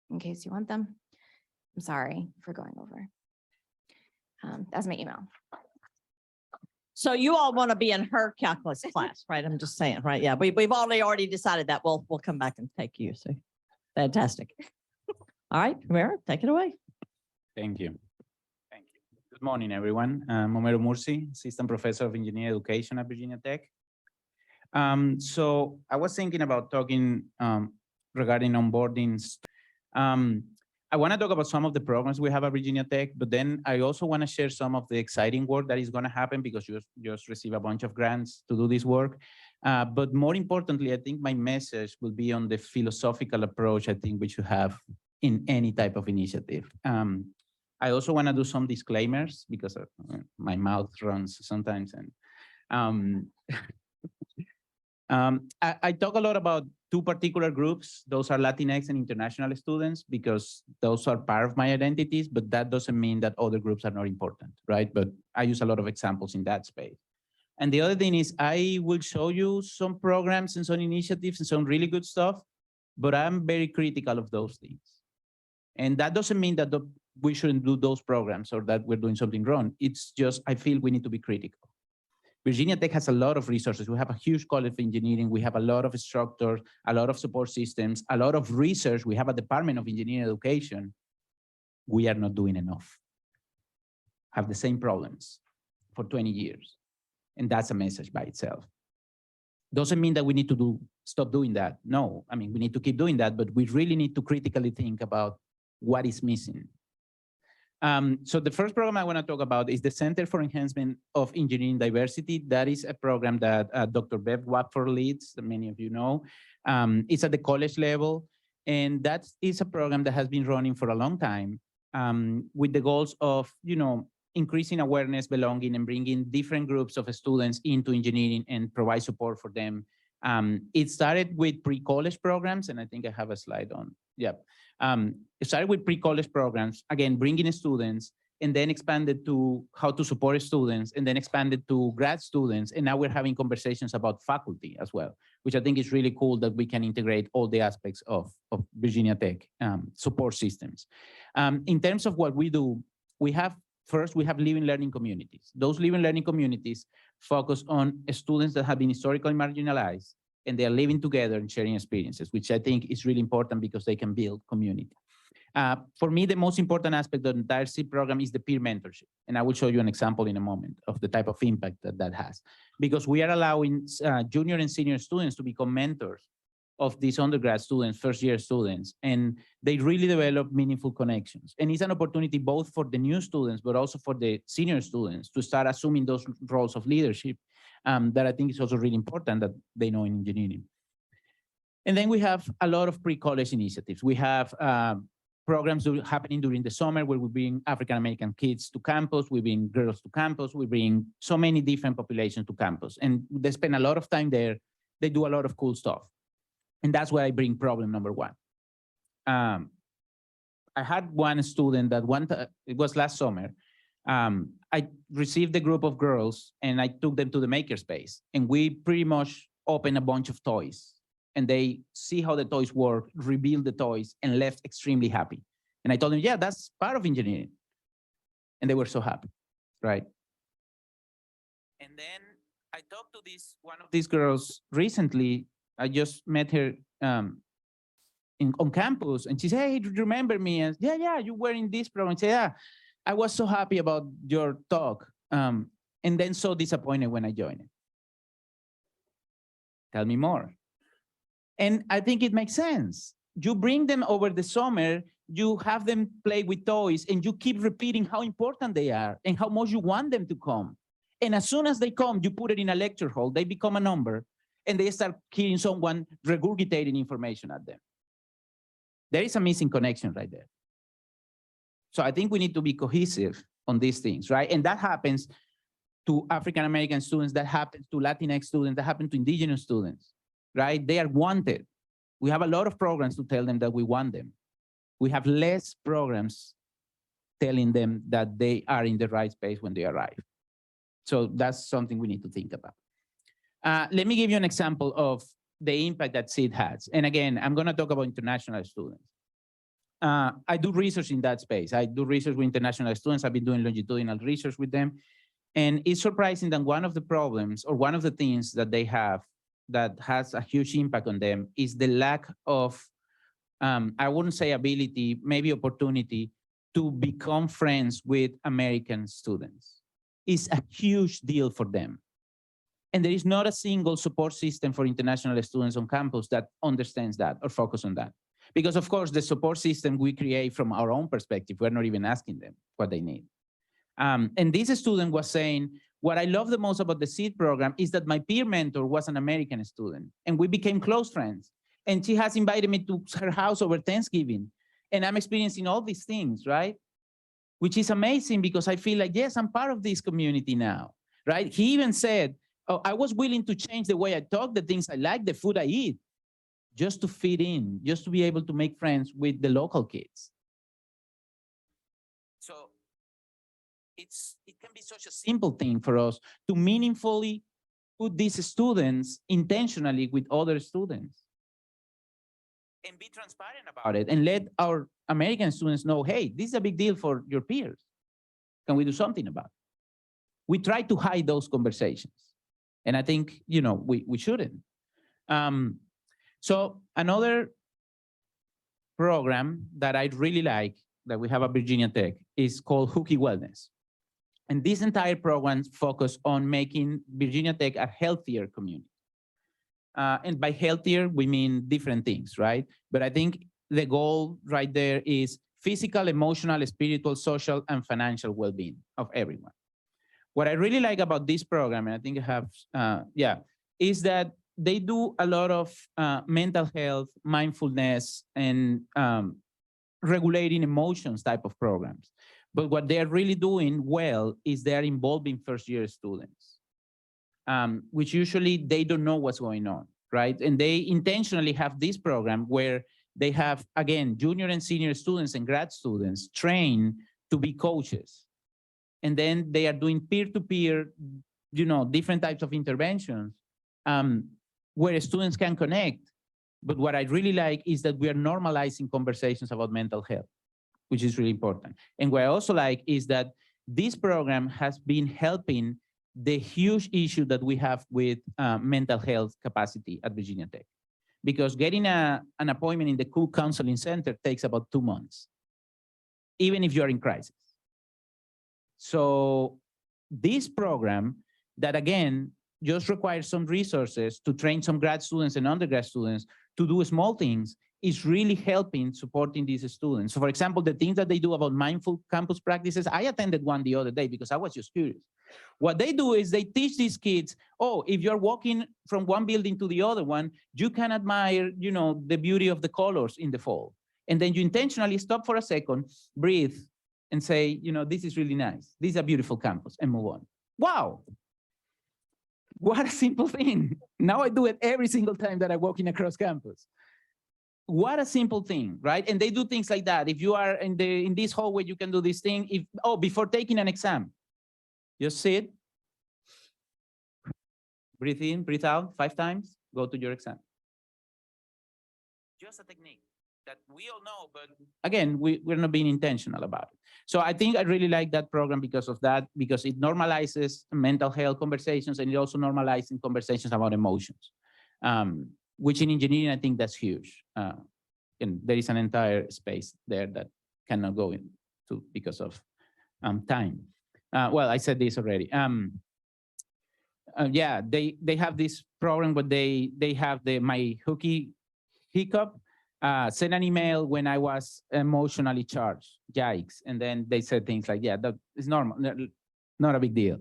in case you want them. I'm sorry for going over. That's my email. So you all want to be in her calculus class, right? I'm just saying, right? Yeah, we've already decided that. We'll come back and take you. So fantastic. All right, Homero, take it away. Thank you. Thank you. Good morning, everyone. I'm Homero Mursi, Assistant Professor of Engineering Education at Virginia Tech. So I was thinking about talking regarding onboarding. I want to talk about some of the programs we have at Virginia Tech, but then I also want to share some of the exciting work that is going to happen because you just receive a bunch of grants to do this work. But more importantly, I think my message will be on the philosophical approach I think we should have in any type of initiative. I also want to do some disclaimers because my mouth runs sometimes. And I talk a lot about two particular groups. Those are Latinx and international students because those are part of my identities, but that doesn't mean that other groups are not important, right? But I use a lot of examples in that space. And the other thing is I will show you some programs and some initiatives and some really good stuff, but I'm very critical of those things. And that doesn't mean that we shouldn't do those programs or that we're doing something wrong. It's just, I feel we need to be critical. Virginia Tech has a lot of resources. We have a huge college of engineering. We have a lot of instructors, a lot of support systems, a lot of research. We have a Department of Engineering Education. We are not doing enough. Have the same problems for 20 years. And that's a message by itself. Doesn't mean that we need to stop doing that. No, I mean, we need to keep doing that, but we really need to critically think about what is missing. So the first program I want to talk about is the Center for Enhancement of Engineering Diversity. That is a program that Dr. Bev Wapford leads, that many of you know. It's at the college level, and that is a program that has been running for a long time with the goals of, increasing awareness, belonging, and bringing different groups of students into engineering and provide support for them. It started with pre-college programs, and I think I have a slide on. Yeah. It started with pre-college programs, again, bringing students, and then expanded to how to support students, and then expanded to grad students. And now we're having conversations about faculty as well, which I think is really cool that we can integrate all the aspects of Virginia Tech support systems. In terms of what we do, we have living learning communities. Those living learning communities focus on students that have been historically marginalized, and they are living together and sharing experiences, which I think is really important because they can build community. For me, the most important aspect of the entire SIP program is the peer mentorship. And I will show you an example in a moment of the type of impact that has. Because we are allowing junior and senior students to become mentors of these undergrad students, first-year students, and they really develop meaningful connections. And it's an opportunity both for the new students, but also for the senior students to start assuming those roles of leadership that I think is also really important that they know in engineering. And then we have a lot of pre-college initiatives. We have programs happening during the summer where we bring African-American kids to campus, we bring girls to campus, we bring so many different populations to campus. And they spend a lot of time there. They do a lot of cool stuff. And that's why I bring problem number one. I had one student that it was last summer. I received a group of girls and I took them to the makerspace, and we pretty much opened a bunch of toys, and they see how the toys work, revealed the toys, and left extremely happy. And I told them, yeah, that's part of engineering. And they were so happy, right? And then I talked to one of these girls recently. I just met her on campus, and she said, hey, do you remember me? And yeah, you were in this program. I said, yeah, I was so happy about your talk, and then so disappointed when I joined it. Tell me more. And I think it makes sense. You bring them over the summer, you have them play with toys, and you keep repeating how important they are and how much you want them to come. And as soon as they come, you put it in a lecture hall, they become a number, and they start hearing someone regurgitating information at them. There is a missing connection right there. So I think we need to be cohesive on these things, right? And that happens to African-American students, that happens to Latinx students, that happens to indigenous students, right? They are wanted. We have a lot of programs to tell them that we want them. We have less programs telling them that they are in the right space when they arrive. So that's something we need to think about. Let me give you an example of the impact that SEED has. And again, I'm going to talk about international students. I do research in that space. I do research with international students. I've been doing longitudinal research with them. And it's surprising that one of the problems or one of the things that they have that has a huge impact on them is the lack of, I wouldn't say ability, maybe opportunity to become friends with American students. It's a huge deal for them. And there is not a single support system for international students on campus that understands that or focus on that. Because of course, the support system we create from our own perspective, we're not even asking them what they need. And this student was saying, what I love the most about the SEED program is that my peer mentor was an American student and we became close friends. And she has invited me to her house over Thanksgiving. And I'm experiencing all these things, right? Which is amazing because I feel like, yes, I'm part of this community now, right? He even said, oh, I was willing to change the way I talk, the things I like, the food I eat, just to fit in, just to be able to make friends with the local kids. So it can be such a simple thing for us to meaningfully put these students intentionally with other students and be transparent about it and let our American students know, hey, this is a big deal for your peers. Can we do something about it? We try to hide those conversations. And I think, you know, we shouldn't. So another program that I really like that we have at Virginia Tech is called Hooky Wellness. And this entire program focuses on making Virginia Tech a healthier community. And by healthier, we mean different things, right? But I think the goal right there is physical, emotional, spiritual, social, and financial well-being of everyone. What I really like about this program, and I think I have, is that they do a lot of mental health, mindfulness, and regulating emotions type of programs. But what they're really doing well is they're involving first-year students, which usually they don't know what's going on, right? And they intentionally have this program where they have, again, junior and senior students and grad students trained to be coaches. And then they are doing peer-to-peer, you know, different types of interventions where students can connect. But what I really like is that we are normalizing conversations about mental health, which is really important. And what I also like is that this program has been helping the huge issue that we have with mental health capacity at Virginia Tech. Because getting an appointment in the Cook Counseling Center takes about 2 months, even if you're in crisis. So this program that, again, just requires some resources to train some grad students and undergrad students to do small things is really helping supporting these students. So for example, the things that they do about mindful campus practices, I attended one the other day because I was just curious. What they do is they teach these kids, oh, if you're walking from one building to the other one, you can admire, you know, the beauty of the colors in the fall. And then you intentionally stop for a second, breathe, and say, you know, this is really nice. This is a beautiful campus, and move on. Wow. What a simple thing. Now I do it every single time that I walk in across campus. What a simple thing, right? And they do things like that. If you are in this hallway, you can do this thing. If, oh, before taking an exam, just sit, breathe in, breathe out 5 times, go to your exam. Just a technique that we all know, but again, we're not being intentional about it. So I think I really like that program because of that, because it normalizes mental health conversations and it also normalizes conversations about emotions, which in engineering, I think that's huge. And there is an entire space there that cannot go into because of time. Well, I said this already. Yeah, they have this program, but they have my Hooky Hiccup. Send an email when I was emotionally charged. Yikes. And then they said things like, yeah, that is normal, not a big deal.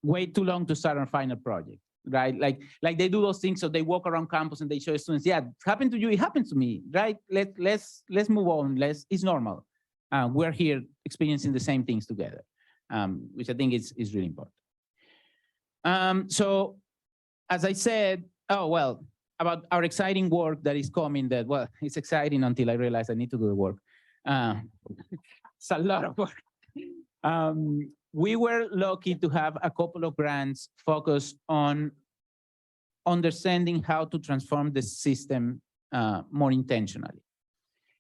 wait too long to start our final project, right? Like they do those things, so they walk around campus and they show students, yeah, it happened to you, it happened to me, right? Let's move on. It's normal. We're here experiencing the same things together, which I think is really important. So as I said, oh, well, about our exciting work that is coming that, well, it's exciting until I realize I need to do the work. It's a lot of work. We were lucky to have a couple of grants focused on understanding how to transform the system more intentionally.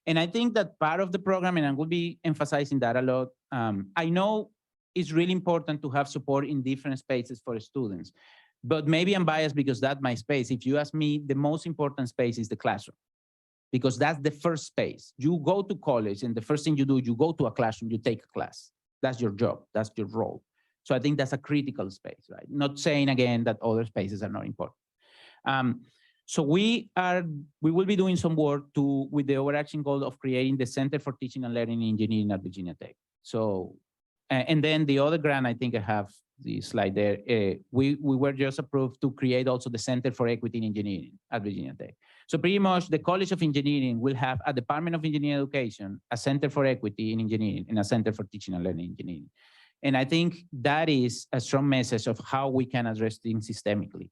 And I think that part of the program, and I will be emphasizing that a lot, I know it's really important to have support in different spaces for students, but maybe I'm biased because that's my space. If you ask me, the most important space is the classroom, because that's the first space. You go to college and the first thing you do, you go to a classroom, you take a class. That's your job, that's your role. So I think that's a critical space, right? Not saying again that other spaces are not important. So we will be doing some work with the overarching goal of creating the Center for Teaching and Learning Engineering at Virginia Tech. So, and then the other grant, I think I have the slide there. We were just approved to create also the Center for Equity in Engineering at Virginia Tech. So pretty much the College of Engineering will have a Department of Engineering Education, a Center for Equity in Engineering, and a Center for Teaching and Learning Engineering. And I think that is a strong message of how we can address things systemically.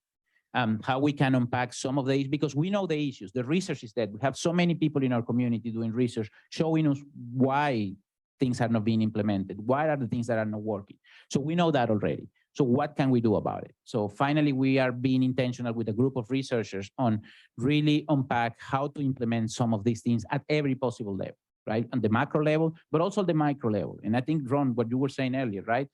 How we can unpack some of these, because we know the issues. The research is that we have so many people in our community doing research, showing us why things are not being implemented. What are the things that are not working? So we know that already. So what can we do about it? So finally, we are being intentional with a group of researchers on really unpack how to implement some of these things at every possible level, right? On the macro level, but also the micro level. And I think, Ron, what you were saying earlier, right?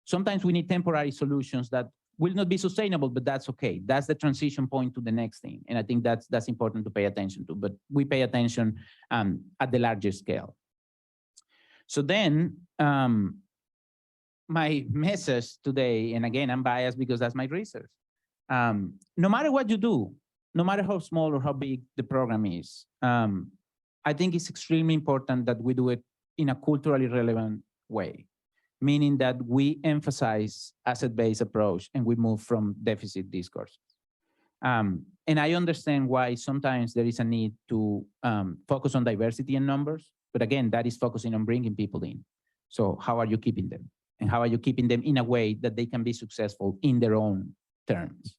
Sometimes we need temporary solutions that will not be sustainable, but that's okay. That's the transition point to the next thing. And I think that's important to pay attention to, but we pay attention at the larger scale. So then my message today, and again, I'm biased because that's my research. No matter what you do, no matter how small or how big the program is, I think it's extremely important that we do it in a culturally relevant way, meaning that we emphasize asset-based approach and we move from deficit discourse. And I understand why sometimes there is a need to focus on diversity and numbers, but again, that is focusing on bringing people in. So how are you keeping them? And how are you keeping them in a way that they can be successful in their own terms,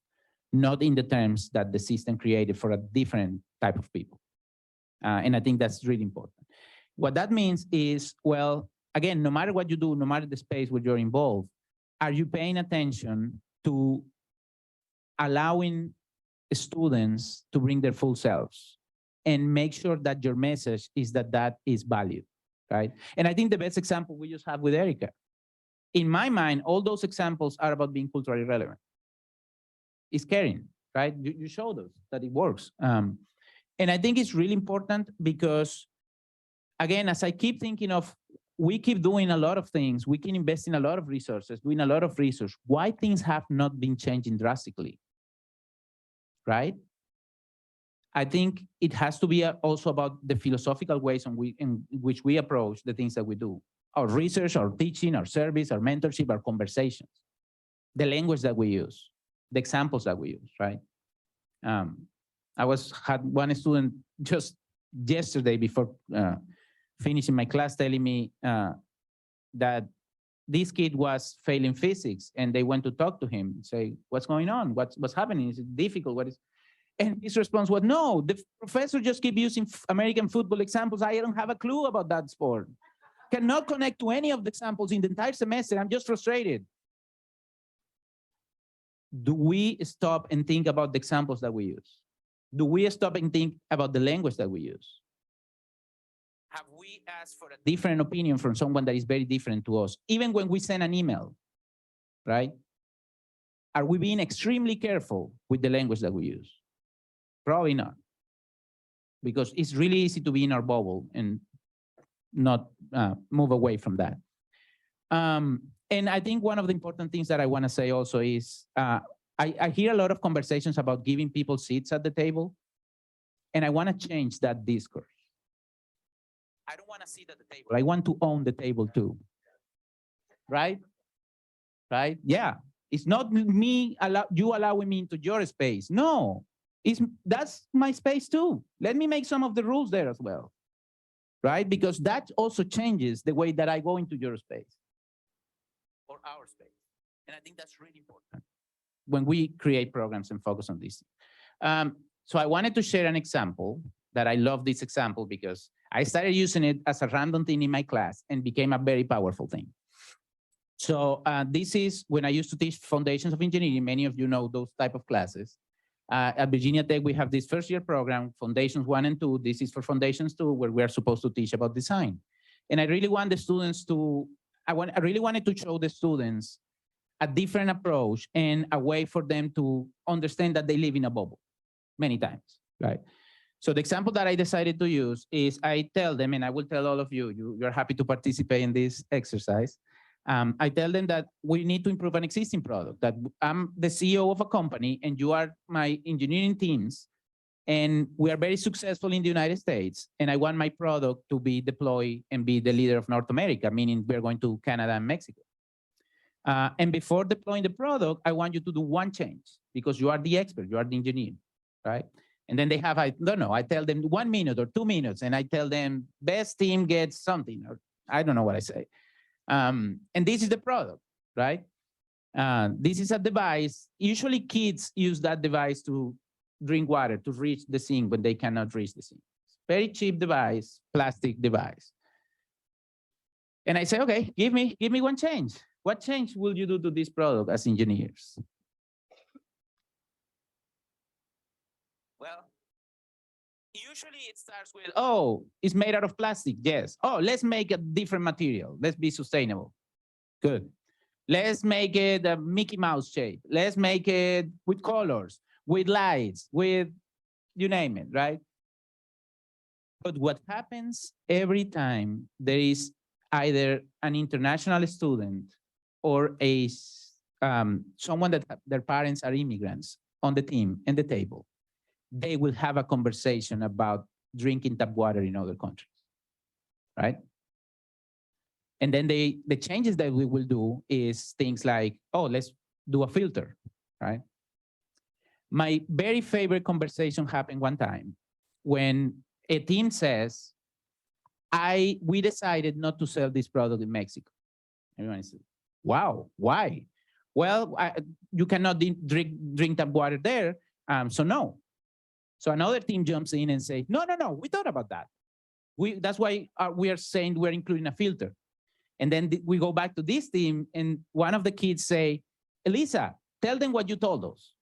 not in the terms that the system created for a different type of people. And I think that's really important. What that means is, well, again, no matter what you do, no matter the space where you're involved, are you paying attention to allowing students to bring their full selves and make sure that your message is that is valued, right? And I think the best example we just have with Erica. In my mind, all those examples are about being culturally relevant. It's caring, right? You showed us that it works. And I think it's really important because, again, as I keep thinking of, we keep doing a lot of things, we can invest in a lot of resources, doing a lot of research, why things have not been changing drastically, right? I think it has to be also about the philosophical ways in which we approach the things that we do. Our research, our teaching, our service, our mentorship, our conversations, the language that we use, the examples that we use, right? I had one student just yesterday before finishing my class telling me that this kid was failing physics, and they went to talk to him and say, what's going on? What's happening? Is it difficult? What is? And his response was, no, the professor just keep using American football examples. I don't have a clue about that sport. Cannot connect to any of the examples in the entire semester. I'm just frustrated. Do we stop and think about the examples that we use? Do we stop and think about the language that we use? Have we asked for a different opinion from someone that is very different to us, even when we send an email, right? Are we being extremely careful with the language that we use? Probably not, because it's really easy to be in our bubble and not move away from that. And I think one of the important things that I want to say also is, I hear a lot of conversations about giving people seats at the table, and I want to change that discourse. I don't want to sit at the table. I want to own the table too, right? right? Yeah, it's not you allowing me into your space. No, that's my space too. Let me make some of the rules there as well, right? Because that also changes the way that I go into your space or our space. And I think that's really important when we create programs and focus on this. So I wanted to share an example that I love this example because I started using it as a random thing in my class and became a very powerful thing. So this is when I used to teach foundations of engineering. Many of you know those type of classes. At Virginia Tech, we have this first year program, Foundations 1 and 2. This is for Foundations 2, where we are supposed to teach about design. And I really want the students to, I really wanted to show the students a different approach and a way for them to understand that they live in a bubble many times, right? So the example that I decided to use is I tell them, and I will tell all of you, you're happy to participate in this exercise. I tell them that we need to improve an existing product, that I'm the CEO of a company and you are my engineering teams, and we are very successful in the United States, and I want my product to be deployed and be the leader of North America, meaning we're going to Canada and Mexico. And before deploying the product, I want you to do one change because you are the expert, you are the engineer, right? And then they have, I don't know, I tell them 1 minute or 2 minutes, and I tell them best team gets something, or I don't know what I say. And this is the product, right? This is a device. Usually kids use that device to drink water, to reach the sink when they cannot reach the sink. Very cheap device, plastic device. And I say, okay, give me one change. What change will you do to this product as engineers? Well, usually it starts with, oh, it's made out of plastic. Yes. Oh, let's make a different material. Let's be sustainable. Good. Let's make it a Mickey Mouse shape. Let's make it with colors, with lights, with you name it, right? But what happens every time there is either an international student or a someone that their parents are immigrants on the team and the table, they will have a conversation about drinking tap water in other countries, right? And then the changes that we will do is things like, oh, let's do a filter, right? My very favorite conversation happened one time when a team says, we decided not to sell this product in Mexico. Everyone says, wow, why? Well, you cannot drink tap water there, so no. So another team jumps in and say, no, we thought about that. That's why we are saying we're including a filter. And then we go back to this team, and one of the kids say, Elisa, tell them what you told us,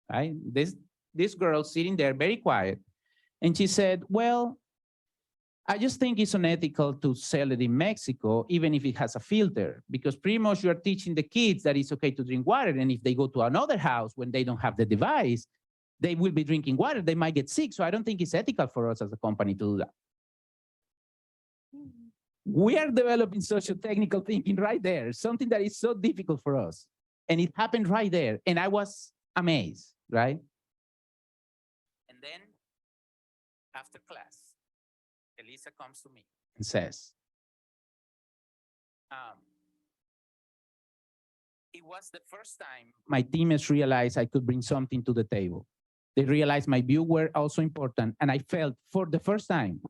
right? This girl sitting there very quiet, and she said, well, I just think it's unethical to sell it in Mexico, even if it has a filter, because pretty much you're teaching the kids that it's okay to drink water. And if they go to another house when they don't have the device, they will be drinking water, they might get sick. So I don't think it's ethical for us as a company to do that. We are developing social technical thinking right there, something that is so difficult for us. And it happened right there. And I was amazed, right? And then after class, Elisa comes to me and says, it was the first time my teammates realized I could bring something to the table. They realized my views were also important. And I felt for the first time,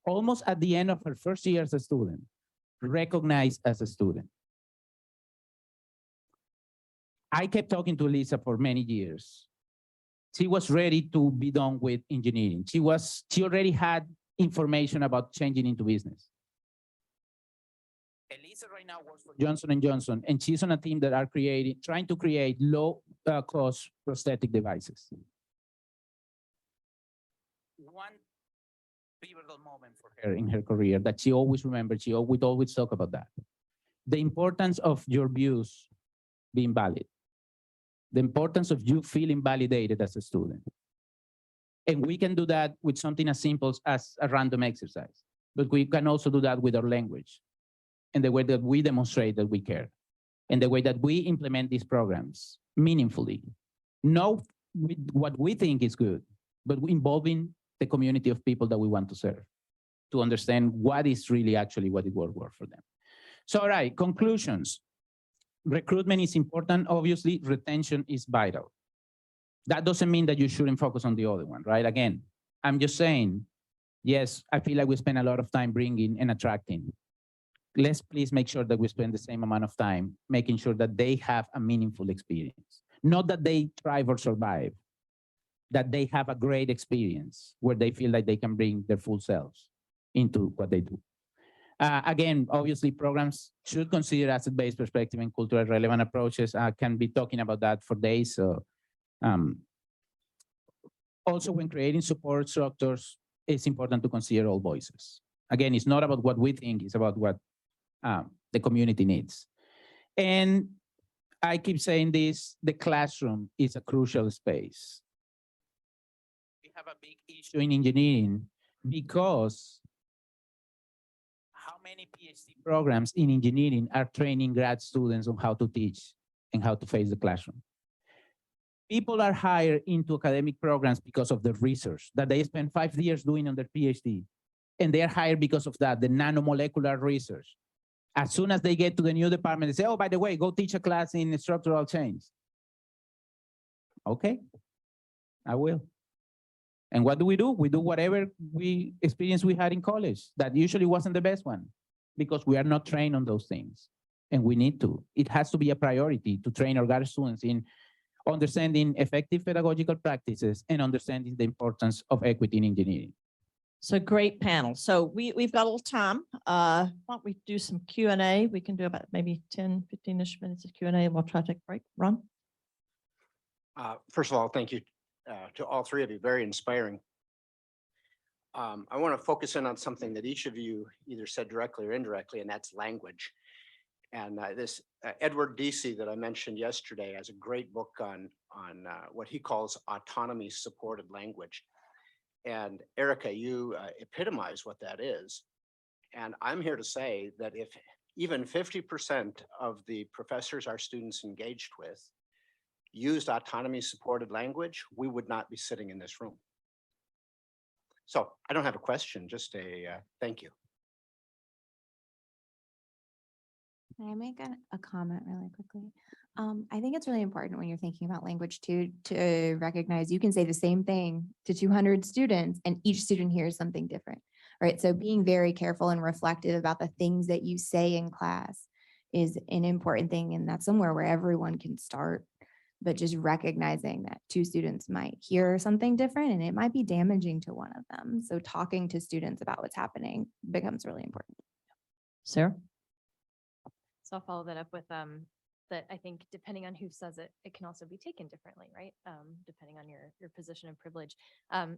almost at the end of her first year as a student, recognized as a student. I kept talking to Elisa for many years. She was ready to be done with engineering. She already had information about changing into business. Elisa right now works for Johnson & Johnson, and she's on a team that are trying to create low-cost prosthetic devices. One pivotal moment for her in her career that she always remembered, she would always talk about that. The importance of your views being valid. The importance of you feeling validated as a student. And we can do that with something as simple as a random exercise, but we can also do that with our language and the way that we demonstrate that we care and the way that we implement these programs meaningfully. Not with what we think is good, but involving the community of people that we want to serve to understand what is really actually what it will work for them. So, all right, conclusions. recruitment is important. Obviously, retention is vital. That doesn't mean that you shouldn't focus on the other one, right? Again, I'm just saying, yes, I feel like we spend a lot of time bringing and attracting. Let's please make sure that we spend the same amount of time making sure that they have a meaningful experience. Not that they thrive or survive, that they have a great experience where they feel like they can bring their full selves into what they do. Again, obviously, programs should consider asset-based perspective and cultural relevant approaches. I can be talking about that for days. So, also, when creating support structures, it's important to consider all voices. Again, it's not about what we think, it's about what the community needs. And I keep saying this, the classroom is a crucial space. We have a big issue in engineering because how many PhD programs in engineering are training grad students on how to teach and how to face the classroom? People are hired into academic programs because of the research that they spend 5 years doing on their PhD. And they are hired because of that, the nanomolecular research. As soon as they get to the new department, they say, oh, by the way, go teach a class in structural change. Okay, I will. And what do? We do whatever experience we had in college. That usually wasn't the best one because we are not trained on those things. And we need to. It has to be a priority to train our grad students in understanding effective pedagogical practices and understanding the importance of equity in engineering. So great panel. So we've got a little time. Why don't we do some Q&A? We can do about maybe 10, 15-ish minutes of Q&A. We'll try to take a break. Ron? First of all, thank you to all three of you. Very inspiring. I want to focus in on something that each of you either said directly or indirectly, and that's language. And this Edward Deci that I mentioned yesterday has a great book on what he calls autonomy supported language. And Erica, you epitomize what that is. And I'm here to say that if even 50% of the professors our students engaged with used autonomy supported language, we would not be sitting in this room. So I don't have a question, just a thank you. Can I make a comment really quickly? I think it's really important when you're thinking about language too, to recognize you can say the same thing to 200 students and each student hears something different, right? So being very careful and reflective about the things that you say in class is an important thing. And that's somewhere where everyone can start, but just recognizing that 2 students might hear something different and it might be damaging to one of them. So talking to students about what's happening becomes really important. Sarah? So I'll follow that up with that I think depending on who says it, it can also be taken differently, right? Depending on your position of privilege.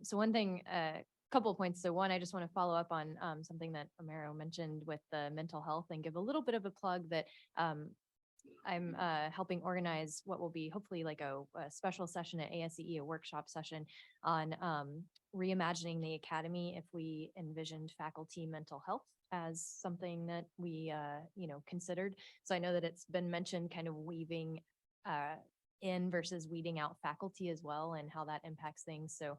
So one thing, a couple of points. So one, I just want to follow up on something that Omero mentioned with the mental health and give a little bit of a plug that I'm helping organize what will be hopefully like a special session at ASCE, a workshop session on reimagining the academy if we envisioned faculty mental health as something that we, considered. So I know that it's been mentioned kind of weaving in versus weeding out faculty as well and how that impacts things. So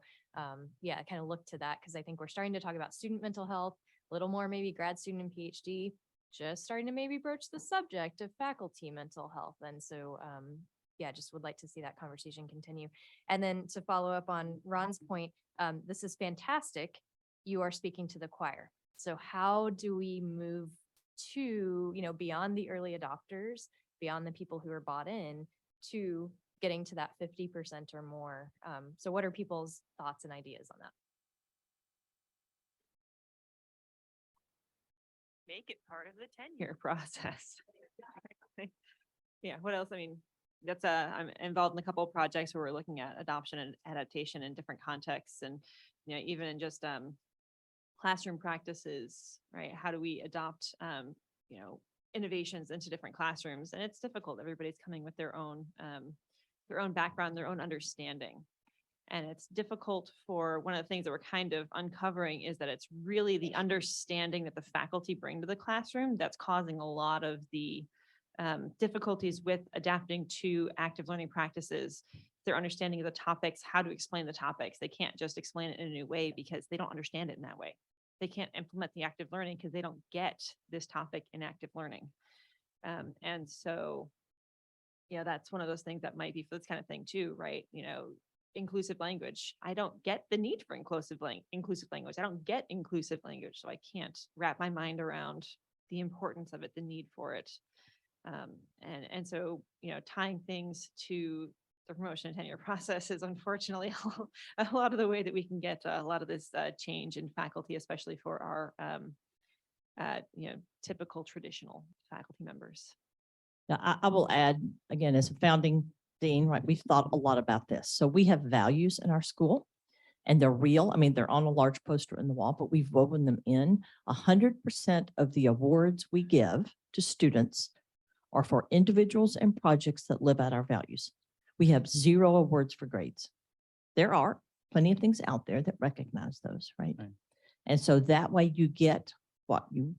yeah, I kind of look to that because I think we're starting to talk about student mental health, a little more maybe grad student and PhD, just starting to maybe broach the subject of faculty mental health. And so yeah, just would like to see that conversation continue. And then to follow up on Ron's point, this is fantastic. You are speaking to the choir. So how do we move to, beyond the early adopters, beyond the people who are bought in, to getting to that 50% or more? So what are people's thoughts and ideas on that? Make it part of the tenure process. Yeah, what else? I mean, that's I'm involved in a couple of projects where we're looking at adoption and adaptation in different contexts, and even in just classroom practices, right? How do we adopt innovations into different classrooms? And it's difficult. Everybody's coming with their own background, their own understanding. And it's difficult for one of the things that we're kind of uncovering is that it's really the understanding that the faculty bring to the classroom that's causing a lot of the difficulties with adapting to active learning practices. Their understanding of the topics, how to explain the topics. They can't just explain it in a new way because they don't understand it in that way. They can't implement the active learning because they don't get this topic in active learning. And so that's one of those things that might be for this kind of thing too, right? Inclusive language. I don't get the need for inclusive language. I don't get inclusive language, so I can't wrap my mind around the importance of it, the need for it. And so, tying things to the promotion and tenure process is unfortunately a lot of the way that we can get a lot of this change in faculty, especially for our, typical traditional faculty members. Now, I will add, again, as a founding dean, right, we've thought a lot about this. So we have values in our school and they're real. I mean, they're on a large poster in the wall, but we've woven them in. 100% of the awards we give to students are for individuals and projects that live out our values. We have 0 awards for grades. There are plenty of things out there that recognize those, right? Right. And so that way you get what you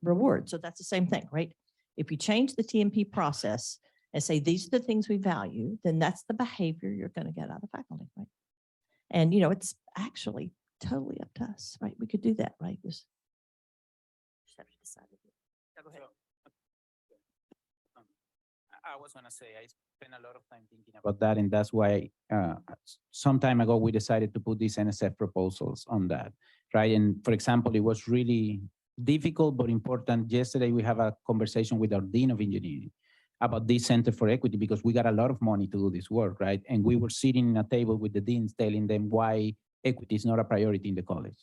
reward. So that's the same thing, right? If you change the TMP process and say, these are the things we value, then that's the behavior you're going to get out of faculty, right? And, it's actually totally up to us, right? We could do that, right? Just have to decide. Go ahead. I was gonna say, I spent a lot of time thinking about that, and that's why some time ago we decided to put these NSF proposals on that, right? And for example, it was really difficult but important. Yesterday we have a conversation with our Dean of Engineering about this Center for Equity because we got a lot of money to do this work, right? And we were sitting at a table with the deans telling them why equity is not a priority in the college.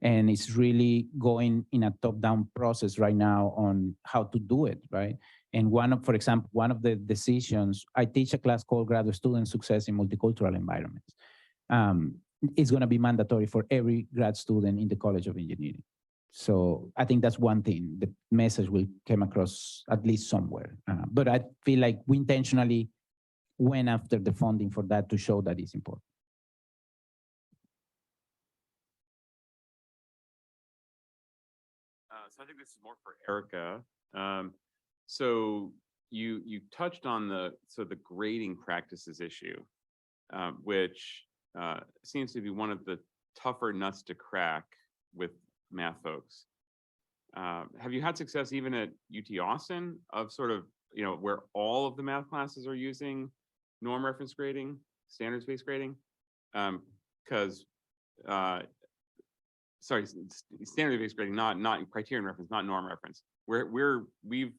And it's really going in a top-down process right now on how to do it, right? And for example, one of the decisions, I teach a class called Graduate Student Success in Multicultural Environments. It's going to be mandatory for every grad student in the College of Engineering. So I think that's one thing. The message will come across at least somewhere. But I feel like we intentionally went after the funding for that to show that it's important. So I think this is more for Erica. So you touched on the grading practices issue, which seems to be one of the tougher nuts to crack with math folks. Have you had success even at UT Austin of sort of, where all of the math classes are using norm reference grading, standards-based grading? Because sorry, standard-based grading, not criterion reference, not norm reference. We've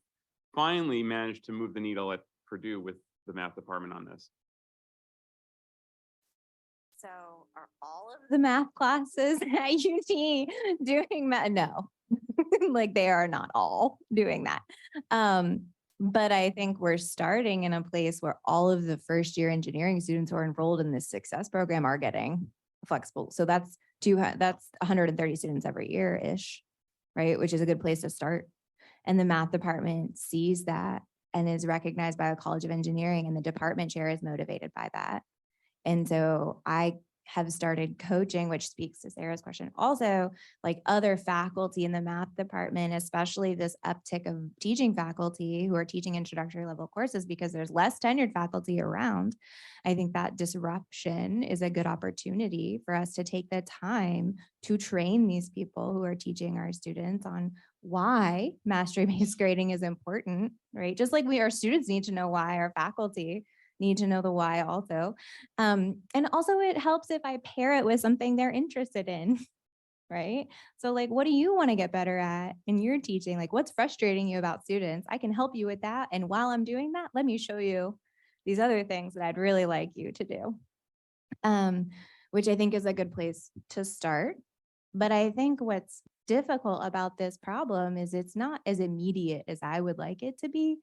finally managed to move the needle at Purdue with the math department on this. So are all of the math classes at UT doing math? No, like they are not all doing that. But I think we're starting in a place where all of the first year engineering students who are enrolled in this success program are getting flexible. So that's 130 students every year-ish, right? Which is a good place to start. And the math department sees that and is recognized by the College of Engineering, and the department chair is motivated by that. And so I have started coaching, which speaks to Sarah's question. Also, like other faculty in the math department, especially this uptick of teaching faculty who are teaching introductory level courses because there's less tenured faculty around. I think that disruption is a good opportunity for us to take the time to train these people who are teaching our students on why mastery-based grading is important, right? Just like our students need to know why, our faculty need to know the why also. And also it helps if I pair it with something they're interested in, right? So like, what do you want to get better at in your teaching? Like what's frustrating you about students? I can help you with that. And while I'm doing that, let me show you these other things that I'd really like you to do, which I think is a good place to start. But I think what's difficult about this problem is it's not as immediate as I would like it to be.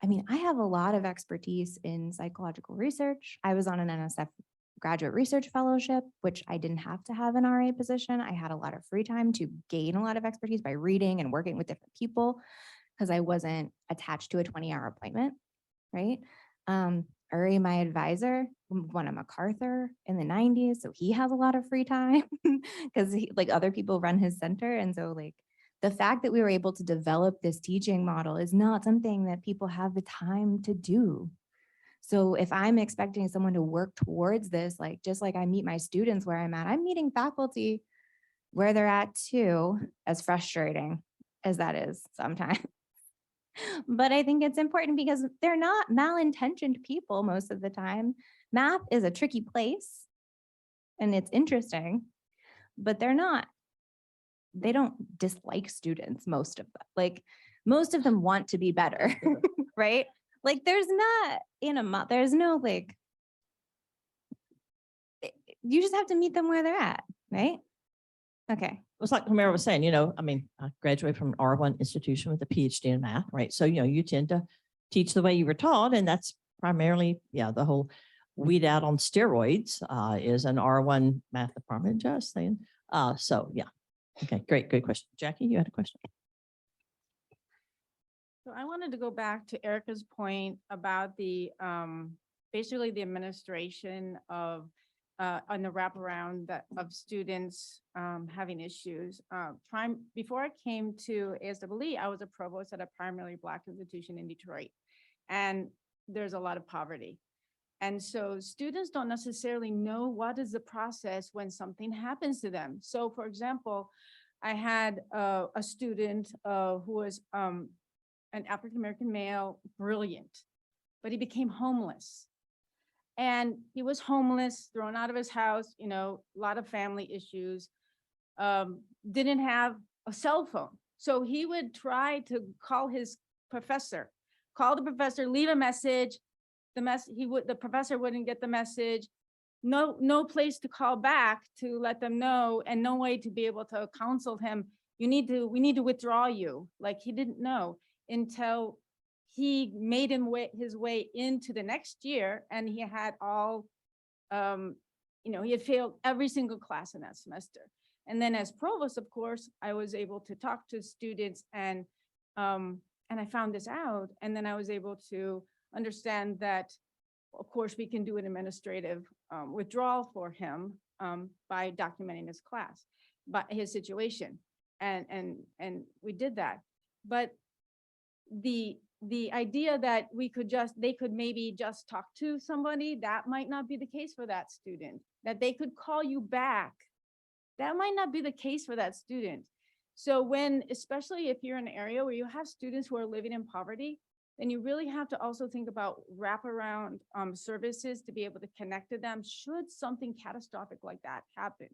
I mean, I have a lot of expertise in psychological research. I was on an NSF graduate research fellowship, which I didn't have to have an RA position. I had a lot of free time to gain a lot of expertise by reading and working with different people because I wasn't attached to a 20-hour appointment, right? Uri, my advisor, won a MacArthur in the 90s. So he has a lot of free time because like other people run his center. And so like, the fact that we were able to develop this teaching model is not something that people have the time to do. So if I'm expecting someone to work towards this, like just like I meet my students where I'm at, I'm meeting faculty where they're at too, as frustrating as that is sometimes. But I think it's important because they're not malintentioned people most of the time. Math is a tricky place and it's interesting, but they don't dislike students, most of them. Like, most of them want to be better, right? Like, there's no like, you just have to meet them where they're at, right? Okay. It's like Humera was saying, I mean, I graduated from an R1 institution with a PhD in math, right? So, you tend to teach the way you were taught, and that's primarily, the whole weed out on steroids is an R1 math department, just saying. So, yeah. Okay, great, good question. Jackie, you had a question? So I wanted to go back to Erica's point about the, basically the administration of, on the wraparound of students having issues. Before I came to ASWE, I was a provost at a primarily Black institution in Detroit. And there's a lot of poverty. And so students don't necessarily know what is the process when something happens to them. So for example, I had a student who was an African-American male, brilliant, but he became homeless. And he was homeless, thrown out of his house, a lot of family issues, didn't have a cell phone. So he would try to call his professor, leave a message. The professor wouldn't get the message. No place to call back to let them know, and no way to be able to counsel him. We need to withdraw you. Like, he didn't know until he made his way into the next year, and he had all, he had failed every single class in that semester. And then as provost, of course, I was able to talk to students, and I found this out, and then I was able to understand that, of course, we can do an administrative withdrawal for him by documenting his class, but his situation, and we did that. But the idea that they could maybe just talk to somebody, that might not be the case for that student. That they could call you back, that might not be the case for that student. So especially if you're in an area where you have students who are living in poverty, then you really have to also think about wraparound services to be able to connect to them should something catastrophic like that happen.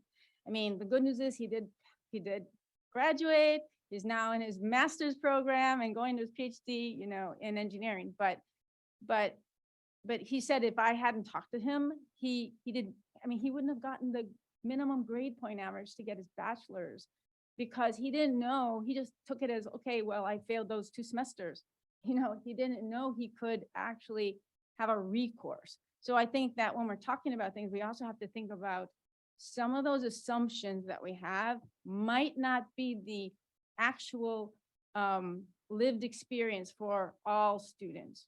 I mean, the good news is he did graduate. He's now in his master's program and going to his PhD, in engineering. But he said if I hadn't talked to him, he wouldn't have gotten the minimum grade point average to get his bachelor's, because he didn't know. He just took it as, okay, well, I failed those 2 semesters. He didn't know he could actually have a recourse. So I think that when we're talking about things, we also have to think about some of those assumptions that we have might not be the actual lived experience for all students.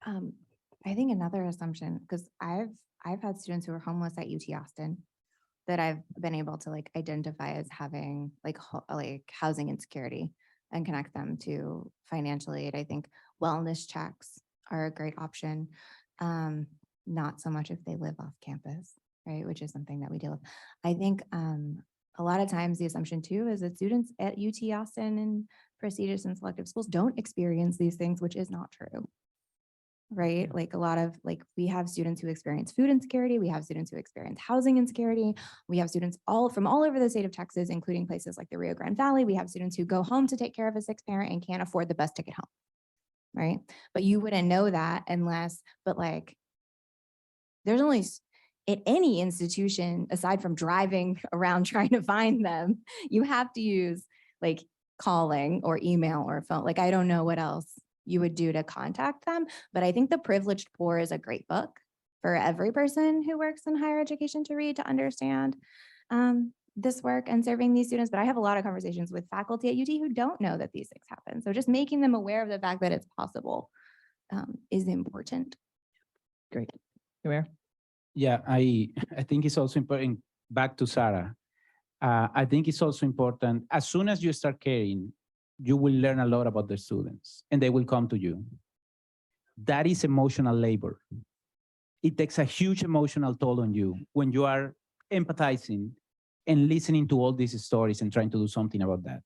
I think another assumption, because I've had students who are homeless at UT Austin that I've been able to identify as having like housing insecurity and connect them to financial aid. I think wellness checks are a great option. Not so much if they live off campus, right? Which is something that we deal with. I think a lot of times the assumption too is that students at UT Austin and prestigious and selective schools don't experience these things, which is not true, right? Like we have students who experience food insecurity. We have students who experience housing insecurity. We have students from all over the state of Texas, including places like the Rio Grande Valley. We have students who go home to take care of a sick parent and can't afford the bus ticket home, right? But you wouldn't know that there's only at any institution, aside from driving around trying to find them, you have to use calling or email or phone. I don't know what else you would do to contact them. But I think The Privileged Poor is a great book for every person who works in higher education to read, to understand this work and serving these students. But I have a lot of conversations with faculty at UT who don't know that these things happen. So just making them aware of the fact that it's possible is important. Great. Humera? Yeah, I think it's also important, back to Sarah, I think it's also important, as soon as you start caring, you will learn a lot about the students and they will come to you. That is emotional labor. It takes a huge emotional toll on you when you are empathizing and listening to all these stories and trying to do something about that.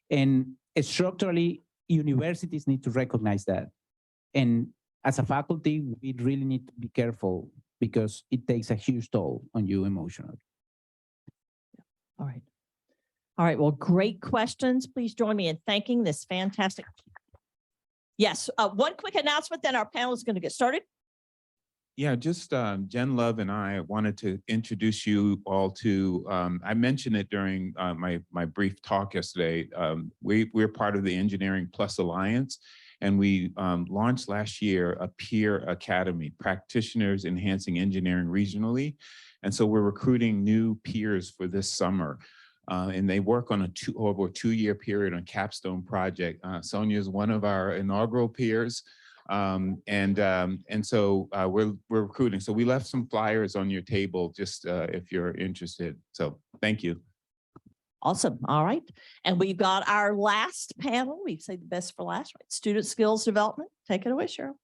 And structurally, universities need to recognize that. And as a faculty, we really need to be careful because it takes a huge toll on you emotionally. All right. All right, well, great questions. Please join me in thanking this fantastic. Yes, one quick announcement, then our panel is going to get started. Yeah, just Jen Love and I wanted to introduce you all to, I mentioned it during my brief talk yesterday. We're part of the Engineering Plus Alliance, and we launched last year a peer academy, practitioners enhancing engineering regionally. And so we're recruiting new peers for this summer. And they work on over a 2-year period on capstone project. Sonia is one of our inaugural peers. And so we're recruiting. So we left some flyers on your table just if you're interested. So thank you. Awesome. All right. And we've got our last panel. We've saved the best for last, right? Student skills development. Take it away, Cheryl.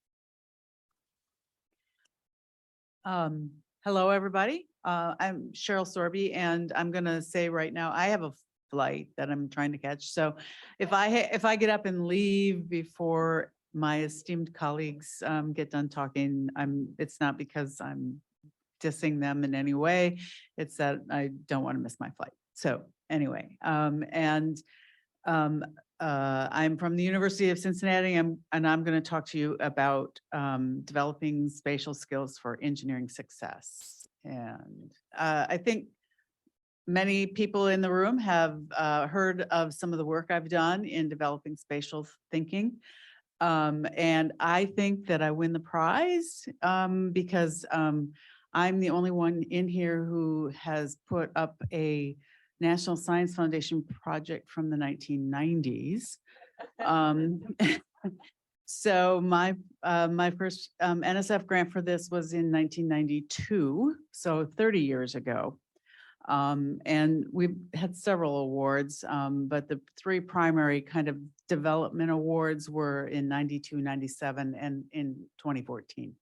Hello, everybody. I'm Cheryl Sorby, and I'm going to say right now, I have a flight that I'm trying to catch. So if I get up and leave before my esteemed colleagues get done talking, it's not because I'm dissing them in any way. It's that I don't want to miss my flight. So anyway, I'm from the University of Cincinnati, and I'm going to talk to you about developing spatial skills for engineering success. And I think many people in the room have heard of some of the work I've done in developing spatial thinking. And I think that I win the prize because I'm the only one in here who has put up a National Science Foundation project from the 1990s. So my first NSF grant for this was in 1992, so 30 years ago. And we've had several awards, but the 3 primary kind of development awards were in 92, 97, and in 2014.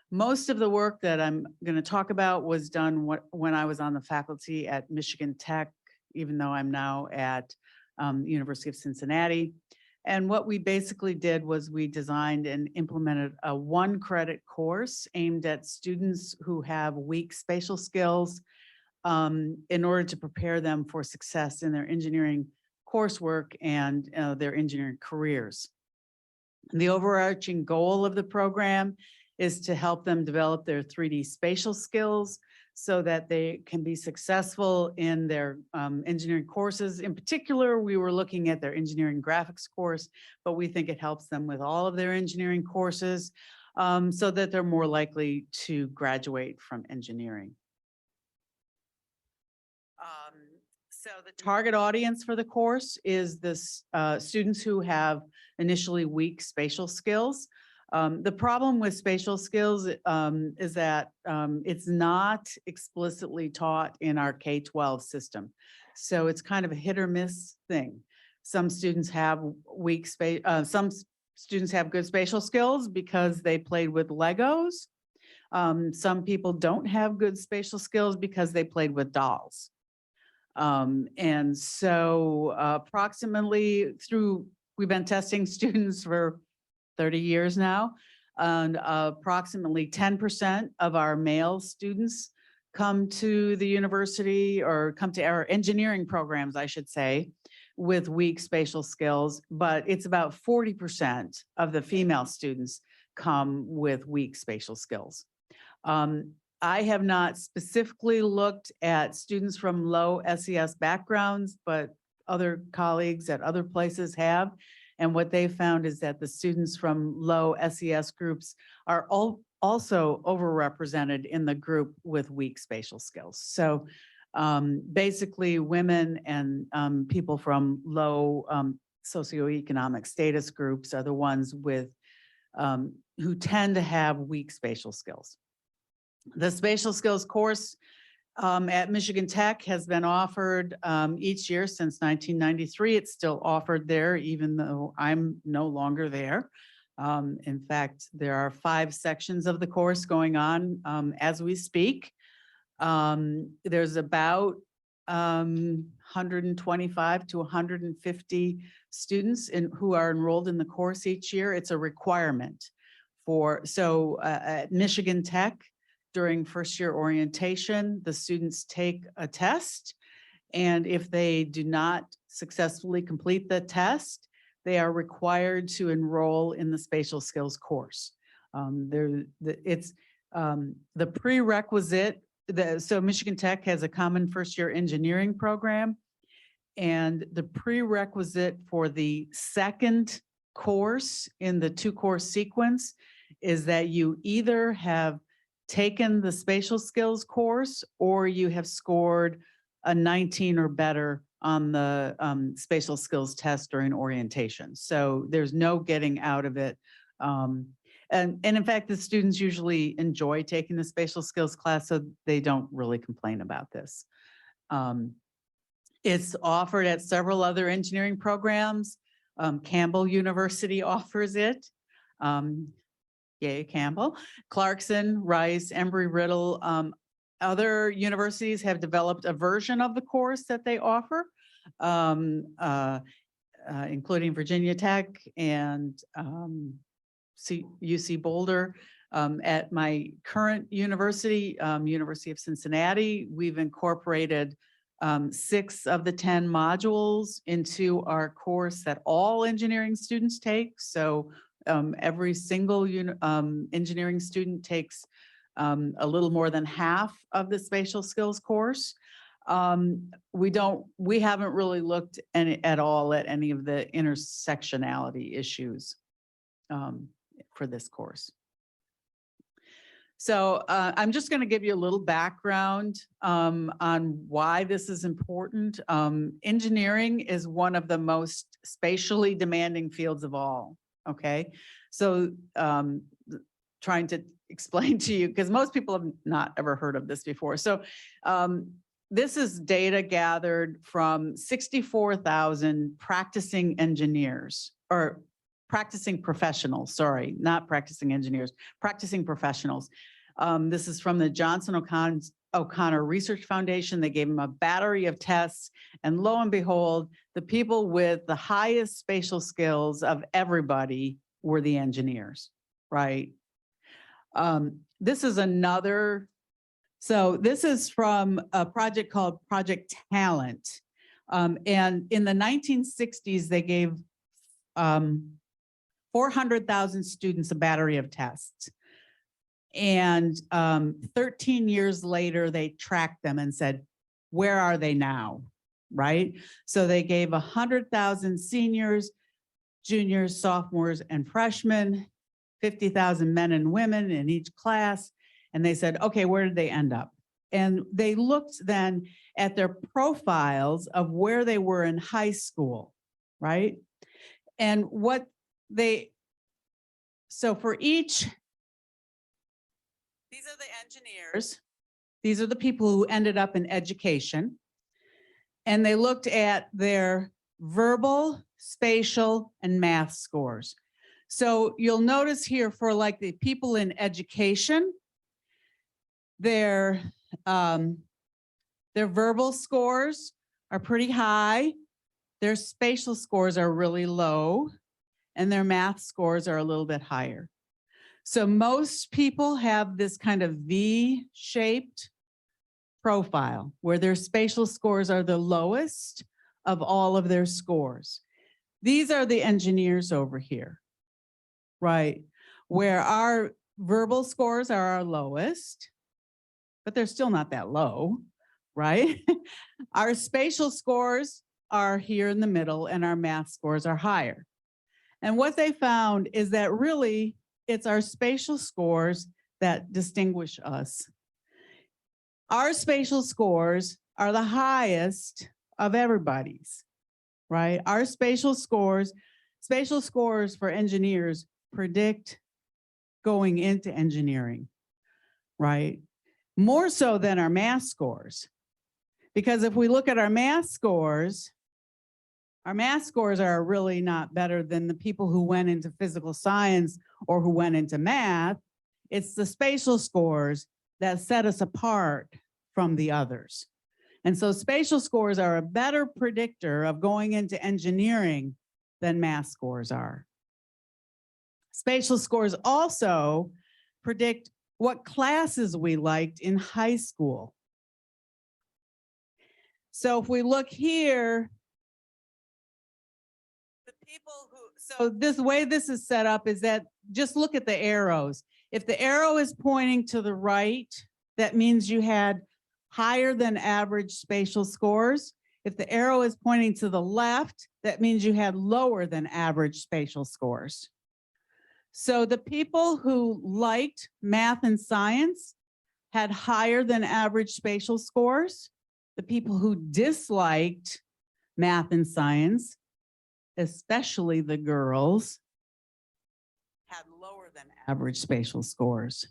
Most of the work that I'm going to talk about was done when I was on the faculty at Michigan Tech, even though I'm now at University of Cincinnati. And what we basically did was we designed and implemented a 1-credit course aimed at students who have weak spatial skills in order to prepare them for success in their engineering coursework and their engineering careers. And the overarching goal of the program is to help them develop their 3D spatial skills so that they can be successful in their engineering courses. In particular, we were looking at their engineering graphics course, but we think it helps them with all of their engineering courses so that they're more likely to graduate from engineering. So the target audience for the course is this students who have initially weak spatial skills. The problem with spatial skills is that it's not explicitly taught in our K-12 system. So it's kind of a hit or miss thing. Some students have weak some students have good spatial skills because they played with Legos. Some people don't have good spatial skills because they played with dolls. And so approximately we've been testing students for 30 years now, and approximately 10% of our male students come to the university or come to our engineering programs, I should say, with weak spatial skills, but it's about 40% of the female students come with weak spatial skills. I have not specifically looked at students from low SES backgrounds, but other colleagues at other places have. And what they found is that the students from low SES groups are also overrepresented in the group with weak spatial skills. So basically women and people from low socioeconomic status groups are the ones with who tend to have weak spatial skills. The spatial skills course at Michigan Tech has been offered each year since 1993. It's still offered there, even though I'm no longer there. In fact, there are 5 sections of the course going on as we speak. There's about 125 to 150 students who are enrolled in the course each year. It's a requirement at Michigan Tech, during first year orientation, the students take a test. And if they do not successfully complete the test, they are required to enroll in the spatial skills course. It's the prerequisite. So Michigan Tech has a common first year engineering program. And the prerequisite for the second course in the 2-course sequence is that you either have taken the spatial skills course or you have scored a 19 or better on the spatial skills test during orientation. So there's no getting out of it. And in fact, the students usually enjoy taking the spatial skills class, so they don't really complain about this. It's offered at several other engineering programs. Campbell University offers it. Yay, Campbell. Clarkson, Rice, Embry-Riddle. Other universities have developed a version of the course that they offer, including Virginia Tech and UC Boulder. At my current university, University of Cincinnati, we've incorporated 6 of the 10 modules into our course that all engineering students take. So every single engineering student takes a little more than half of the spatial skills course. We haven't really looked at all at any of the intersectionality issues for this course. So I'm just going to give you a little background on why this is important. Engineering is one of the most spatially demanding fields of all. Okay, so trying to explain to you, because most people have not ever heard of this before. So this is data gathered from 64,000 practicing engineers, or practicing professionals, sorry, not practicing engineers, practicing professionals. This is from the Johnson O'Connor Research Foundation. They gave them a battery of tests, and lo and behold, the people with the highest spatial skills of everybody were the engineers, right? This is another, so this is from a project called Project Talent. And in the 1960s, they gave 400,000 students a battery of tests. And 13 years later, they tracked them and said, where are they now, right? So they gave 100,000 seniors, juniors, sophomores, and freshmen, 50,000 men and women in each class. And they said, okay, where did they end up? And they looked then at their profiles of where they were in high school, right? And so for each, these are the engineers. These are the people who ended up in education. And they looked at their verbal, spatial, and math scores. So you'll notice here for like the people in education, their verbal scores are pretty high. Their spatial scores are really low, and their math scores are a little bit higher. So most people have this kind of V-shaped profile where their spatial scores are the lowest of all of their scores. These are the engineers over here, right? Where our verbal scores are our lowest, but they're still not that low, right? Our spatial scores are here in the middle, and our math scores are higher. And what they found is that really it's our spatial scores that distinguish us. Our spatial scores are the highest of everybody's, right? Our spatial scores for engineers predict going into engineering, right? More so than our math scores. Because if we look at our math scores are really not better than the people who went into physical science or who went into math. It's the spatial scores that set us apart from the others. And so spatial scores are a better predictor of going into engineering than math scores are. Spatial scores also predict what classes we liked in high school. So if we look here, the people who, so this way this is set up is that just look at the arrows. If the arrow is pointing to the right, that means you had higher than average spatial scores. If the arrow is pointing to the left, that means you had lower than average spatial scores. So the people who liked math and science had higher than average spatial scores. The people who disliked math and science, especially the girls, had lower than average spatial scores,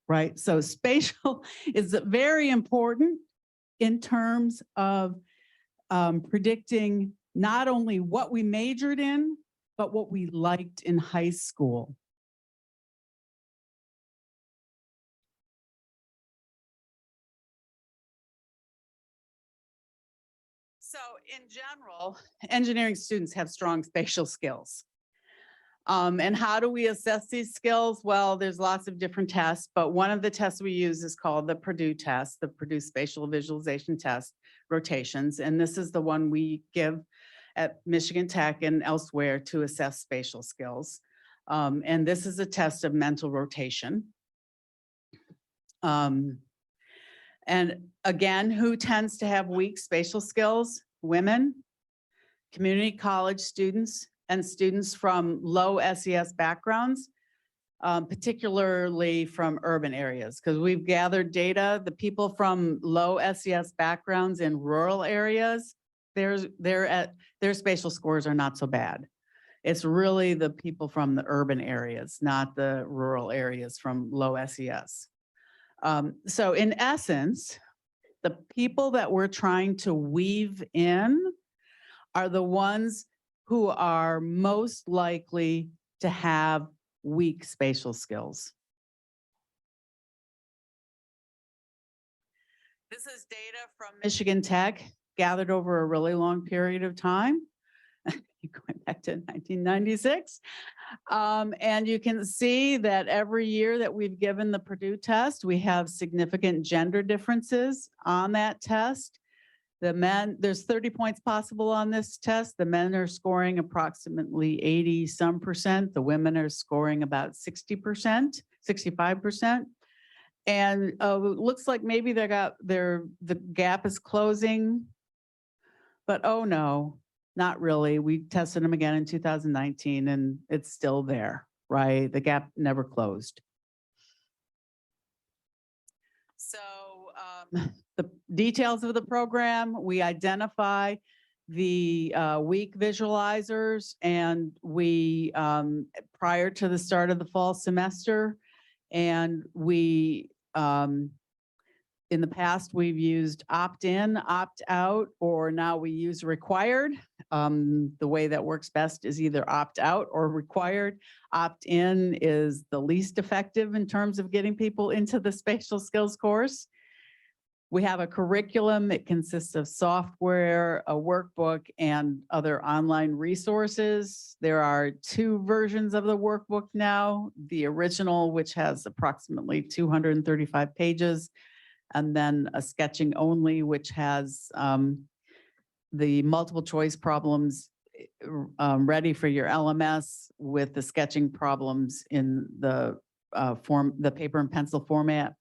right? So spatial is very important in terms of predicting not only what we majored in, but what we liked in high school. So in general, engineering students have strong spatial skills. And how do we assess these skills? Well, there's lots of different tests, but one of the tests we use is called the Purdue test, the Purdue Spatial Visualization Test, rotations. And this is the one we give at Michigan Tech and elsewhere to assess spatial skills. And this is a test of mental rotation. And again, who tends to have weak spatial skills? Women, community college students, and students from low SES backgrounds, particularly from urban areas, because we've gathered data, the people from low SES backgrounds in rural areas, their spatial scores are not so bad. It's really the people from the urban areas, not the rural areas from low SES. So in essence, the people that we're trying to weave in are the ones who are most likely to have weak spatial skills. This is data from Michigan Tech gathered over a really long period of time, going back to 1996. And you can see that every year that we've given the Purdue test, we have significant gender differences on that test. The men, there's 30 points possible on this test. The men are scoring approximately 80-some%. The women are scoring about 60%, 65%. And it looks like maybe the gap is closing, but oh no, not really. We tested them again in 2019 and it's still there, right? The gap never closed. So the details of the program, we identify the weak visualizers, and we, prior to the start of the fall semester, and we, in the past, we've used opt-in, opt-out, or now we use required. The way that works best is either opt-out or required. Opt-in is the least effective in terms of getting people into the spatial skills course. We have a curriculum. It consists of software, a workbook, and other online resources. There are 2 versions of the workbook now. The original, which has approximately 235 pages, and then a sketching only, which has the multiple choice problems ready for your LMS with the sketching problems in the paper and pencil format.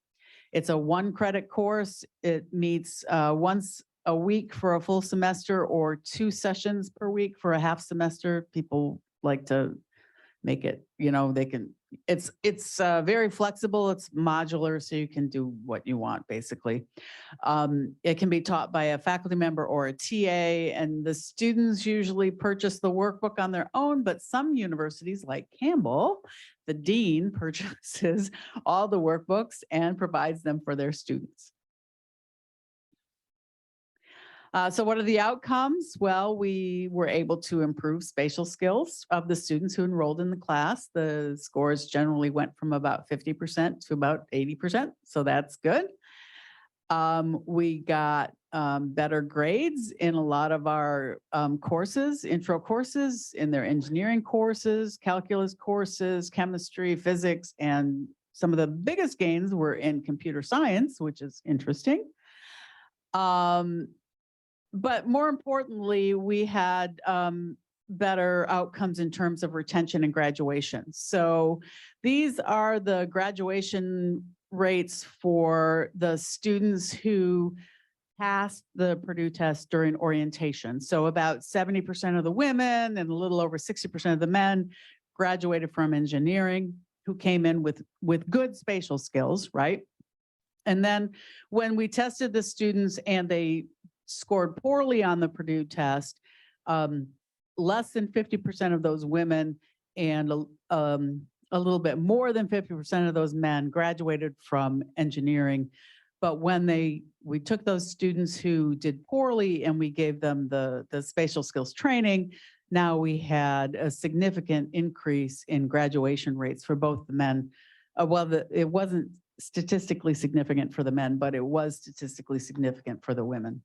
It's a 1-credit course. It meets once a week for a full semester or 2 sessions per week for a half semester. People like to make it, you know, they can, it's very flexible. It's modular, so you can do what you want, basically. It can be taught by a faculty member or a TA, and the students usually purchase the workbook on their own, but some universities like Campbell, the dean purchases all the workbooks and provides them for their students. So what are the outcomes? Well, we were able to improve spatial skills of the students who enrolled in the class. The scores generally went from about 50% to about 80%, so that's good. We got better grades in a lot of our courses, intro courses, in their engineering courses, calculus courses, chemistry, physics, and some of the biggest gains were in computer science, which is interesting. But more importantly, we had better outcomes in terms of retention and graduation. So these are the graduation rates for the students who passed the Purdue test during orientation. So about 70% of the women and a little over 60% of the men graduated from engineering who came in with good spatial skills, right? And then when we tested the students and they scored poorly on the Purdue test, less than 50% of those women and a little bit more than 50% of those men graduated from engineering. But when we took those students who did poorly and we gave them the spatial skills training, now we had a significant increase in graduation rates for both the men. It wasn't statistically significant for the men, but it was statistically significant for the women.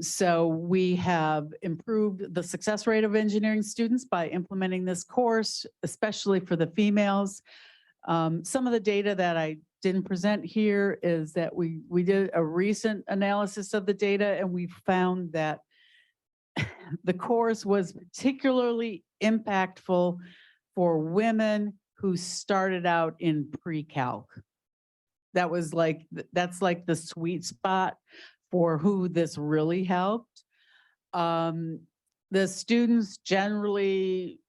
So we have improved the success rate of engineering students by implementing this course, especially for the females. Some of the data that I didn't present here is that we did a recent analysis of the data and we found that the course was particularly impactful for women who started out in pre-calc. That's like the sweet spot for who this really helped. The students generally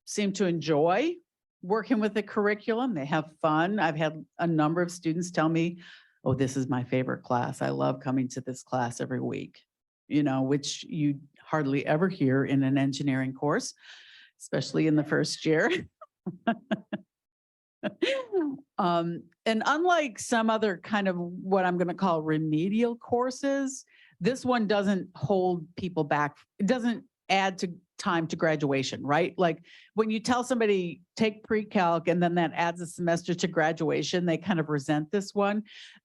seem to enjoy working with the curriculum. They have fun. I've had a number of students tell me, oh, this is my favorite class. I love coming to this class every week, you know, which you hardly ever hear in an engineering course, especially in the first year. And unlike some other kind of what I'm going to call remedial courses, this one doesn't hold people back. It doesn't add to time to graduation, right? Like when you tell somebody take pre-calc and then that adds a semester to graduation, they kind of resent this one.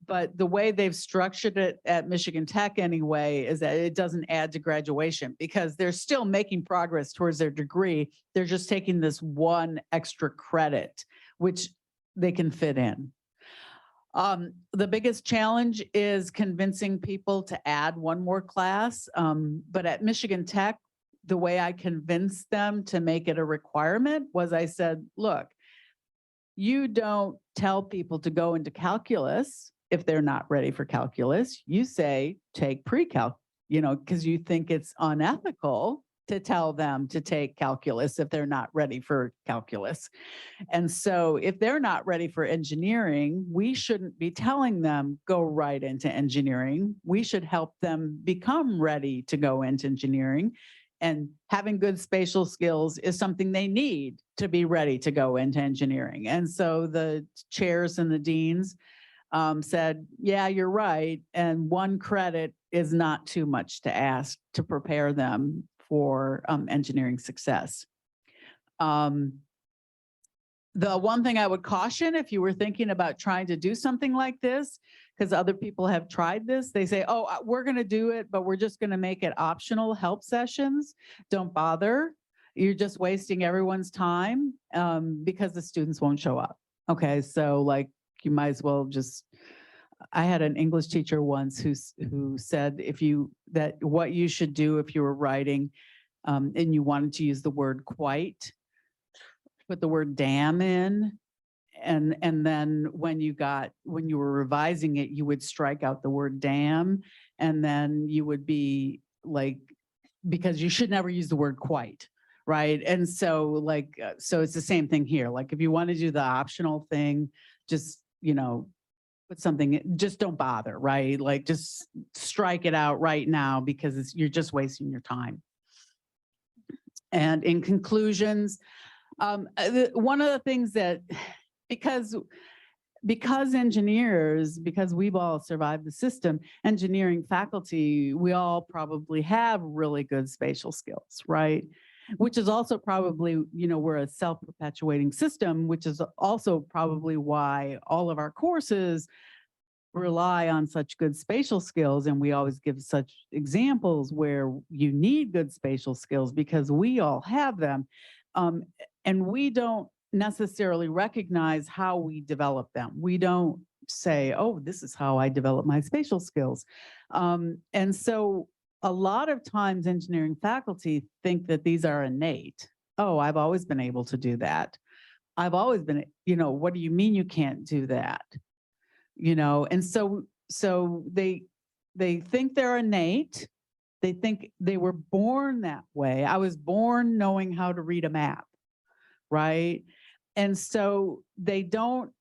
But the way they've structured it at Michigan Tech anyway is that it doesn't add to graduation because they're still making progress towards their degree. They're just taking this one extra credit, which they can fit in. The biggest challenge is convincing people to add one more class. But at Michigan Tech, the way I convinced them to make it a requirement was I said, look, you don't tell people to go into calculus if they're not ready for calculus. You say, take pre-calc, you know, because you think it's unethical to tell them to take calculus if they're not ready for calculus. And so if they're not ready for engineering, we shouldn't be telling them go right into engineering. We should help them become ready to go into engineering. And having good spatial skills is something they need to be ready to go into engineering. And so the chairs and the deans said, yeah, you're right. And one credit is not too much to ask to prepare them for engineering success. The one thing I would caution if you were thinking about trying to do something like this, because other people have tried this, they say, oh, we're going to do it, but we're just going to make it optional help sessions. Don't bother. You're just wasting everyone's time because the students won't show up. Okay, so like you might as well just, I had an English teacher once who said what you should do if you were writing and you wanted to use the word quite, put the word damn in, and then when you were revising it, you would strike out the word damn, and then you would be like, because you should never use the word quite, right? And so so it's the same thing here. Like if you want to do the optional thing, just, you know, put something, just don't bother, right? Like just strike it out right now because you're just wasting your time. And in conclusions, one of the things that, because engineers, because we've all survived the system, engineering faculty, we all probably have really good spatial skills, right? which is also probably, you know, we're a self-perpetuating system, which is also probably why all of our courses rely on such good spatial skills. And we always give such examples where you need good spatial skills because we all have them. And we don't necessarily recognize how we develop them. We don't say, oh, this is how I develop my spatial skills. And so a lot of times engineering faculty think that these are innate. Oh, I've always been able to do that. I've always been, you know, what do you mean you can't do that? You know, and so they think they're innate. They think they were born that way. I was born knowing how to read a map, right? And so they don't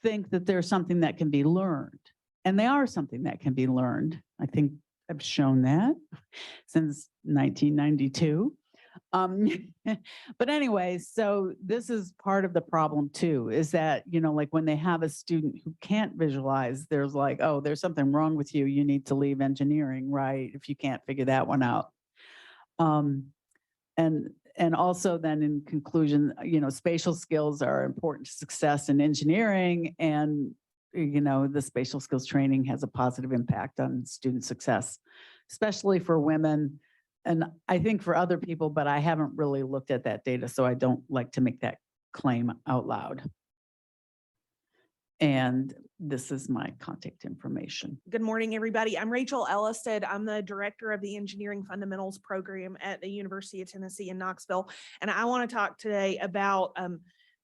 think that there's something that can be learned. And they are something that can be learned. I think I've shown that since 1992. But anyway, so this is part of the problem too, is that, you know, like when they have a student who can't visualize, there's like, oh, there's something wrong with you. You need to leave engineering, right? If you can't figure that one out. And also then in conclusion, you know, spatial skills are important to success in engineering, and, you know, the spatial skills training has a positive impact on student success, especially for women. And I think for other people, but I haven't really looked at that data, so I don't like to make that claim out loud. And this is my contact information. Good morning, everybody. I'm Rachel Ellisted. I'm the director of the Engineering Fundamentals program at the University of Tennessee in Knoxville. And I want to talk today about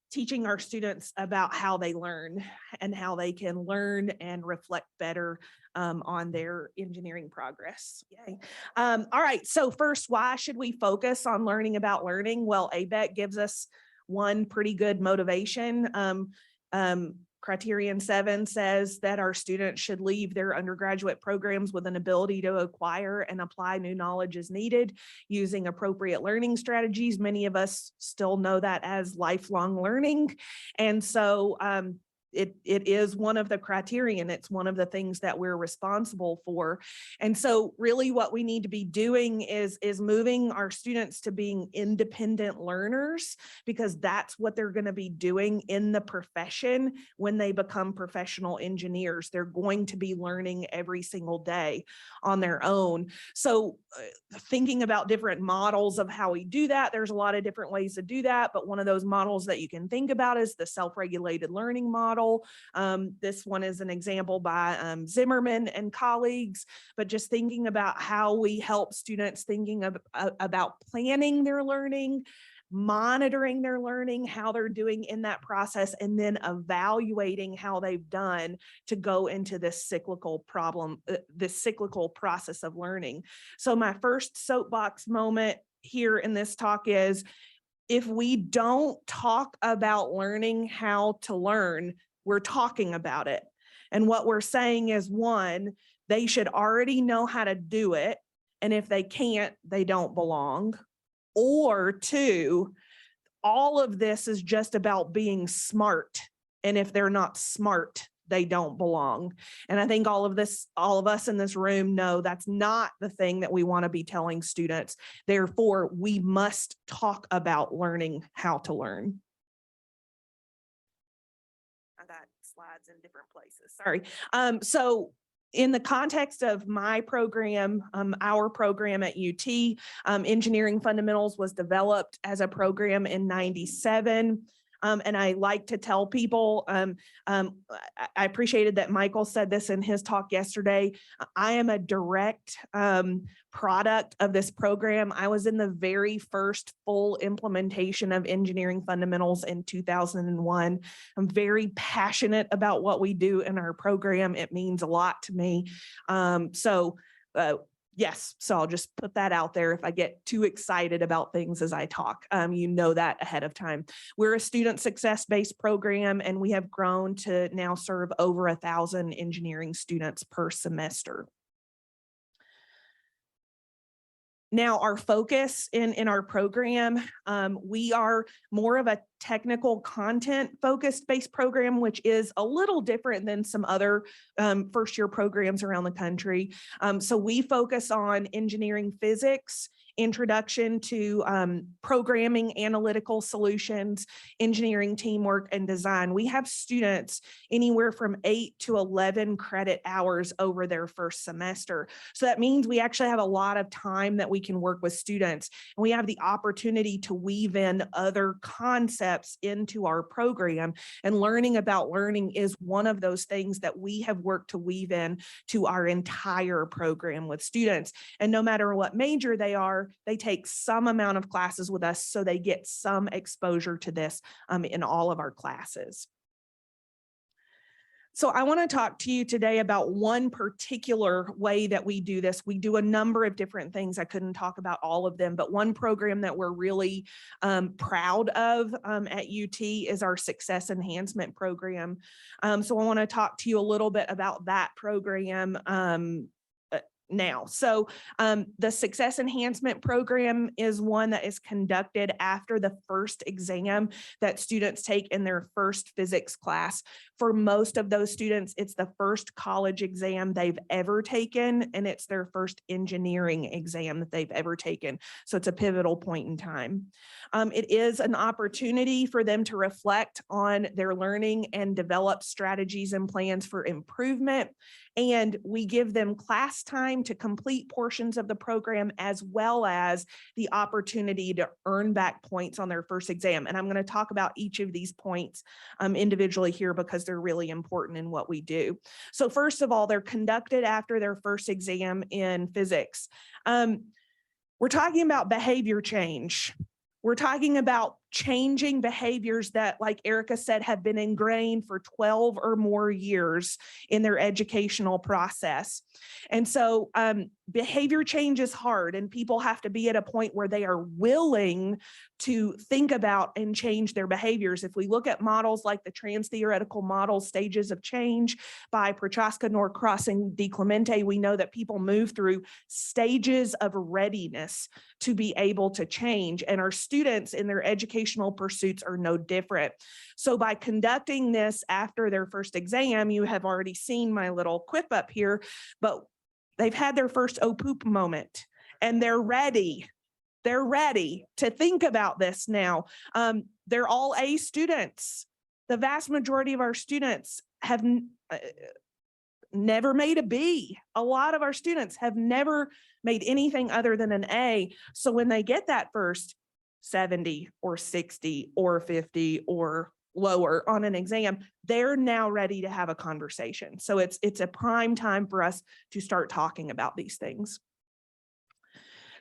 teaching our students about how they learn and how they can learn and reflect better on their engineering progress. Yay. All right, so first, why should we focus on learning about learning? Well, ABET gives us one pretty good motivation. Criterion 7 says that our students should leave their undergraduate programs with an ability to acquire and apply new knowledge as needed using appropriate learning strategies. Many of us still know that as lifelong learning. And so it is one of the criterion. It's one of the things that we're responsible for. And so really what we need to be doing is moving our students to being independent learners, because that's what they're going to be doing in the profession when they become professional engineers. They're going to be learning every single day on their own. So thinking about different models of how we do that, there's a lot of different ways to do that. But one of those models that you can think about is the self-regulated learning model. This one is an example by Zimmerman and colleagues, but just thinking about how we help students thinking about planning their learning, monitoring their learning, how they're doing in that process, and then evaluating how they've done to go into this cyclical process of learning. So my first soapbox moment here in this talk is, if we don't talk about learning how to learn, we're talking about it. And what we're saying is, one, they should already know how to do it. And if they can't, they don't belong. Or two, all of this is just about being smart. And if they're not smart, they don't belong. And I think all of us in this room know that's not the thing that we want to be telling students. Therefore, we must talk about learning how to learn. I got slides in different places, sorry. So in the context of my program, our program at UT, Engineering Fundamentals was developed as a program in '97. And I like to tell people, I appreciated that Michael said this in his talk yesterday. I am a direct product of this program. I was in the very first full implementation of Engineering Fundamentals in 2001. I'm very passionate about what we do in our program. It means a lot to me. Yes, so I'll just put that out there. If I get too excited about things as I talk, you know that ahead of time. We're a student success-based program, and we have grown to now serve over 1,000 engineering students per semester. Now, our focus in our program, we are more of a technical content focused based program, which is a little different than some other first year programs around the country. So we focus on engineering physics, introduction to programming, analytical solutions, engineering, teamwork, and design. We have students anywhere from 8 to 11 credit hours over their first semester. So that means we actually have a lot of time that we can work with students. And we have the opportunity to weave in other concepts into our program. And learning about learning is one of those things that we have worked to weave in to our entire program with students. And no matter what major they are, they take some amount of classes with us, so they get some exposure to this in all of our classes. So I want to talk to you today about one particular way that we do this. We do a number of different things. I couldn't talk about all of them, but one program that we're really proud of at UT is our Success Enhancement Program. So I want to talk to you a little bit about that program now. So the Success Enhancement Program is one that is conducted after the first exam that students take in their first physics class. For most of those students, it's the first college exam they've ever taken, and it's their first engineering exam that they've ever taken. So it's a pivotal point in time. It is an opportunity for them to reflect on their learning and develop strategies and plans for improvement. And we give them class time to complete portions of the program, as well as the opportunity to earn back points on their first exam. And I'm going to talk about each of these points individually here, because they're really important in what we do. So first of all, they're conducted after their first exam in physics. We're talking about behavior change. We're talking about changing behaviors that, like Erica said, have been ingrained for 12 or more years in their educational process. And so behavior change is hard, and people have to be at a point where they are willing to think about and change their behaviors. If we look at models like the trans-theoretical model Stages of Change by Prochaska, Norcross, and DiClemente, we know that people move through stages of readiness to be able to change, and our students in their educational pursuits are no different. So by conducting this after their first exam, you have already seen my little quip up here, but they've had their first oh poop moment, and they're ready. They're ready to think about this now. They're all A students. The vast majority of our students have never made a B. A lot of our students have never made anything other than an A. So when they get that first 70 or 60 or 50 or lower on an exam, they're now ready to have a conversation. So it's a prime time for us to start talking about these things.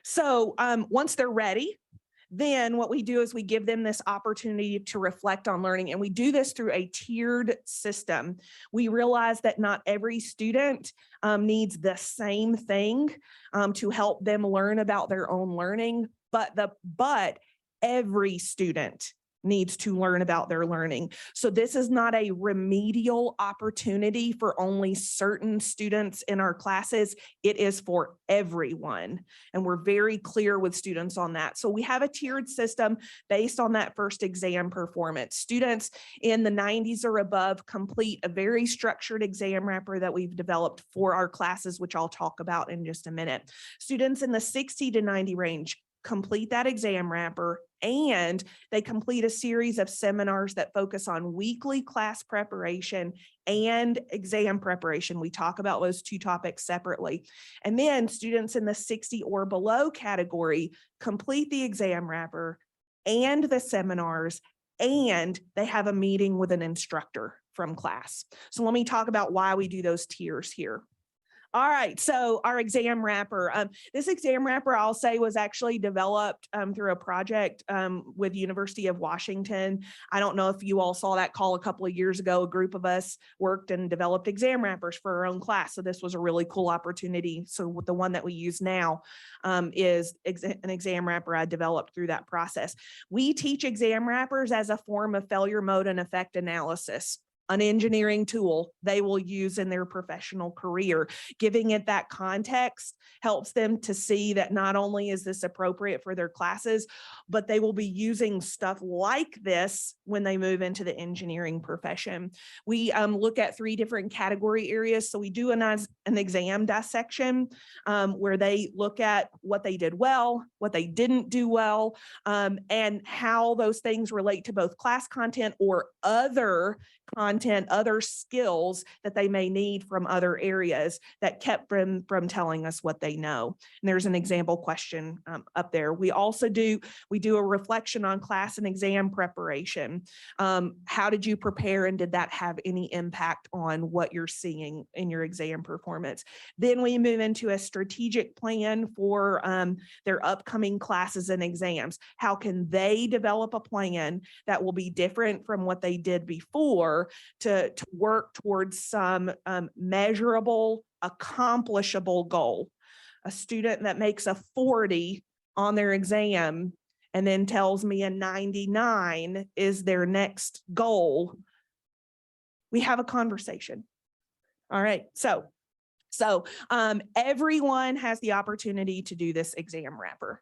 So once they're ready, then what we do is we give them this opportunity to reflect on learning, and we do this through a tiered system. We realize that not every student needs the same thing to help them learn about their own learning, but every student needs to learn about their learning. So this is not a remedial opportunity for only certain students in our classes. It is for everyone. And we're very clear with students on that. So we have a tiered system based on that first exam performance. Students in the 90s or above complete a very structured exam wrapper that we've developed for our classes, which I'll talk about in just a minute. Students in the 60 to 90 range complete that exam wrapper, and they complete a series of seminars that focus on weekly class preparation and exam preparation. We talk about those two topics separately. And then students in the 60 or below category complete the exam wrapper and the seminars, and they have a meeting with an instructor from class. So let me talk about why we do those tiers here. All right, so our exam wrapper. This exam wrapper, I'll say, was actually developed through a project with University of Washington. I don't know if you all saw that call a couple of years ago. A group of us worked and developed exam wrappers for our own class. So this was a really cool opportunity. So the one that we use now is an exam wrapper I developed through that process. We teach exam wrappers as a form of failure mode and effect analysis. an engineering tool they will use in their professional career. Giving it that context helps them to see that not only is this appropriate for their classes, but they will be using stuff like this when they move into the engineering profession. We look at 3 different category areas. So we do an exam dissection where they look at what they did well, what they didn't do well, and how those things relate to both class content or other content, other skills that they may need from other areas that kept them from telling us what they know. And there's an example question up there. We do a reflection on class and exam preparation. How did you prepare, and did that have any impact on what you're seeing in your exam performance? Then we move into a strategic plan for their upcoming classes and exams. How can they develop a plan that will be different from what they did before to work towards some measurable, accomplishable goal? A student that makes a 40 on their exam and then tells me a 99 is their next goal, we have a conversation. All right, so everyone has the opportunity to do this exam wrapper.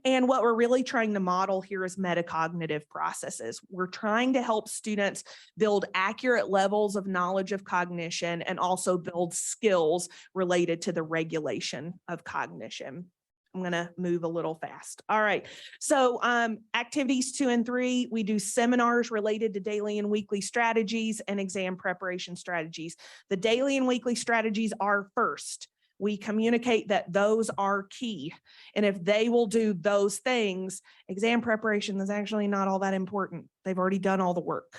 And what we're really trying to model here is metacognitive processes. We're trying to help students build accurate levels of knowledge of cognition and also build skills related to the regulation of cognition. I'm going to move a little fast. All right. So activities 2 and 3, we do seminars related to daily and weekly strategies and exam preparation strategies. The daily and weekly strategies are first. We communicate that those are key. And if they will do those things, exam preparation is actually not all that important. They've already done all the work.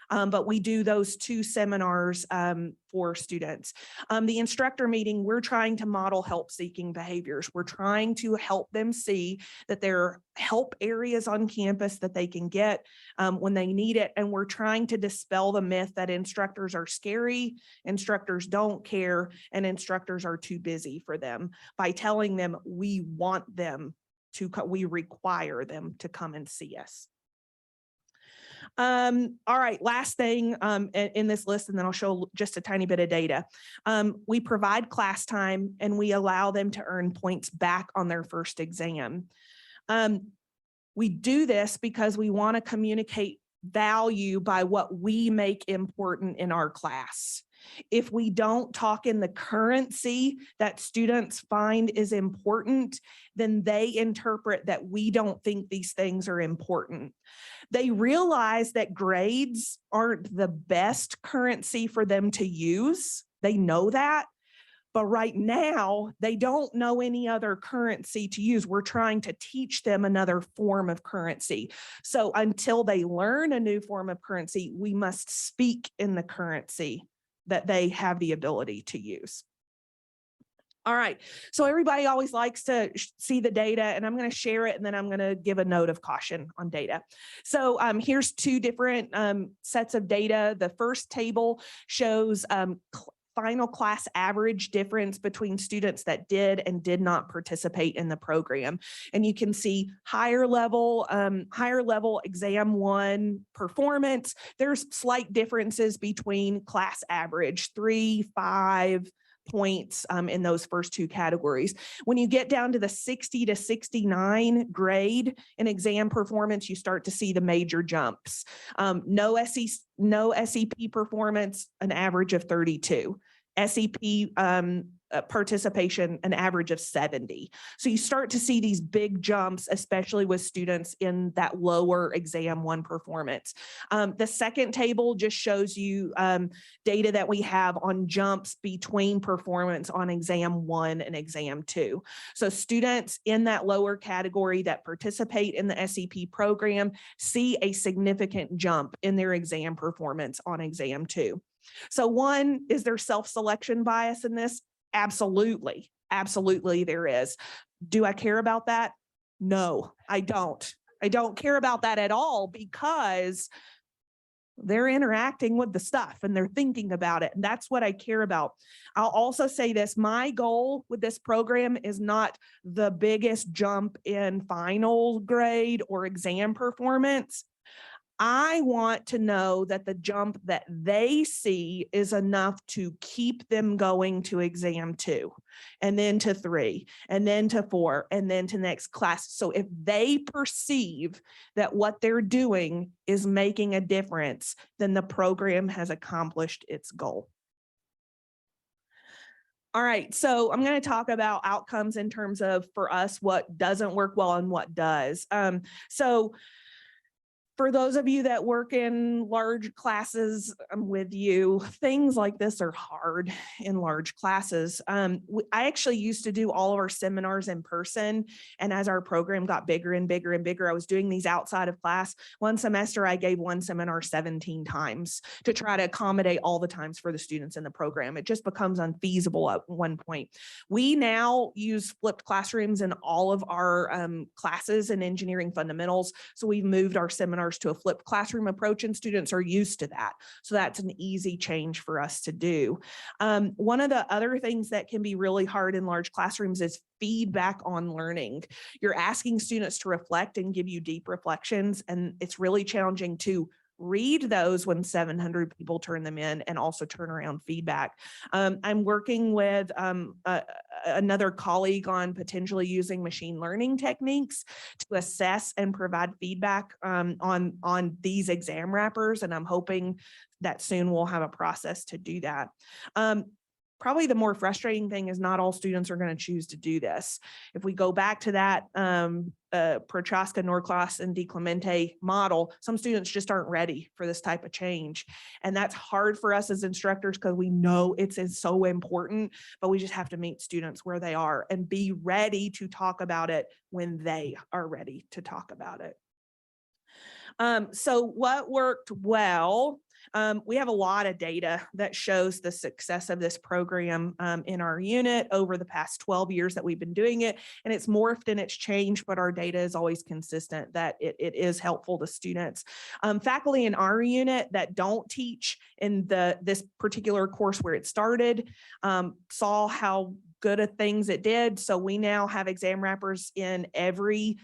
But we do those 2 seminars for students. The instructor meeting, we're trying to model help-seeking behaviors. We're trying to help them see that there are help areas on campus that they can get when they need it. And we're trying to dispel the myth that instructors are scary, instructors don't care, and instructors are too busy for them by telling them we want them to, we require them to come and see us. All right, last thing in this list, and then I'll show just a tiny bit of data. We provide class time and we allow them to earn points back on their first exam. We do this because we want to communicate value by what we make important in our class. If we don't talk in the currency that students find is important, then they interpret that we don't think these things are important. They realize that grades aren't the best currency for them to use. They know that. But right now, they don't know any other currency to use. We're trying to teach them another form of currency. So until they learn a new form of currency, we must speak in the currency that they have the ability to use. All right, so everybody always likes to see the data, and I'm going to share it, and then I'm going to give a note of caution on data. So here's 2 different sets of data. The first table shows final class average difference between students that did and did not participate in the program. And you can see higher level exam 1 performance. There's slight differences between class average, 3, 5 points in those first 2 categories. When you get down to the 60 to 69 grade in exam performance, you start to see the major jumps. No SEP performance, an average of 32. SEP participation, an average of 70. So you start to see these big jumps, especially with students in that lower exam 1 performance. The second table just shows you data that we have on jumps between performance on exam 1 and exam 2. So students in that lower category that participate in the SEP program see a significant jump in their exam performance on exam 2. So 1, is there self-selection bias in this? Absolutely. Absolutely there is. Do I care about that? No, I don't. I don't care about that at all because they're interacting with the stuff and they're thinking about it. And that's what I care about. I'll also say this, my goal with this program is not the biggest jump in final grade or exam performance. I want to know that the jump that they see is enough to keep them going to exam 2, and then to 3, and then to 4, and then to next class. So if they perceive that what they're doing is making a difference, then the program has accomplished its goal. All right, so I'm going to talk about outcomes in terms of, for us, what doesn't work well and what does. So for those of you that work in large classes, I'm with you. Things like this are hard in large classes. I actually used to do all of our seminars in person. And as our program got bigger and bigger and bigger, I was doing these outside of class. One semester, I gave one seminar 17 times to try to accommodate all the times for the students in the program. It just becomes unfeasible at one point. We now use flipped classrooms in all of our classes in engineering fundamentals. So we've moved our seminars to a flipped classroom approach, and students are used to that. So that's an easy change for us to do. One of the other things that can be really hard in large classrooms is feedback on learning. You're asking students to reflect and give you deep reflections, and it's really challenging to read those when 700 people turn them in and also turn around feedback. I'm working with another colleague on potentially using machine learning techniques to assess and provide feedback on these exam wrappers. And I'm hoping that soon we'll have a process to do that. Probably the more frustrating thing is not all students are going to choose to do this. If we go back to that Prochaska, Norcross, and DiClemente model, some students just aren't ready for this type of change. And that's hard for us as instructors because we know it's so important, but we just have to meet students where they are and be ready to talk about it when they are ready to talk about it. So what worked well? We have a lot of data that shows the success of this program in our unit over the past 12 years that we've been doing it. And it's morphed and it's changed, but our data is always consistent that it is helpful to students. Faculty in our unit that don't teach in this particular course where it started saw how good of things it did. So we now have exam wrappers in every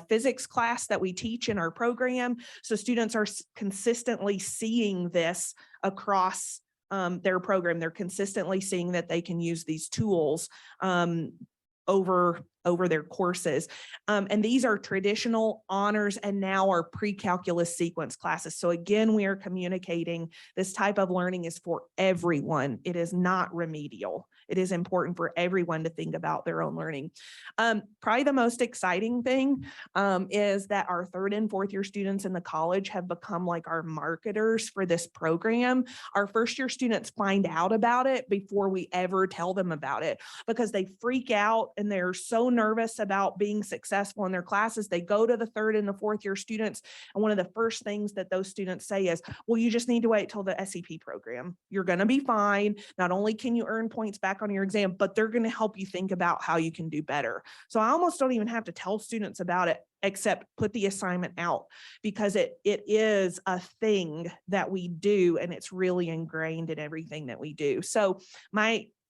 physics class that we teach in our program. So students are consistently seeing this across their program. They're consistently seeing that they can use these tools over their courses. And these are traditional honors and now are pre-calculus sequence classes. So again, we are communicating this type of learning is for everyone. It is not remedial. It is important for everyone to think about their own learning. Probably the most exciting thing is that our 3rd and 4th year students in the college have become like our marketers for this program. Our 1st year students find out about it before we ever tell them about it because they freak out and they're so nervous about being successful in their classes. They go to the 3rd and the 4th year students, and one of the first things that those students say is, well, you just need to wait till the SEP program. You're going to be fine. Not only can you earn points back on your exam, but they're going to help you think about how you can do better. So I almost don't even have to tell students about it, except put the assignment out because it is a thing that we do, and it's really ingrained in everything that we do. So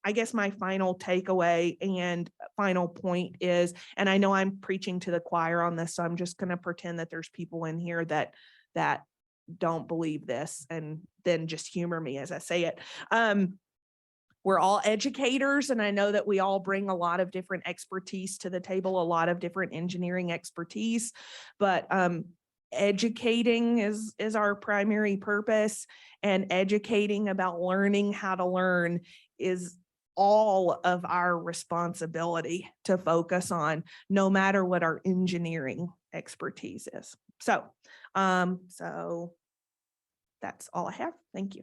I guess my final takeaway and final point is, and I know I'm preaching to the choir on this, so I'm just going to pretend that there's people in here that don't believe this and then just humor me as I say it. We're all educators, and I know that we all bring a lot of different expertise to the table, a lot of different engineering expertise, but educating is our primary purpose, and educating about learning how to learn is all of our responsibility to focus on, no matter what our engineering expertise is. So that's all I have. Thank you.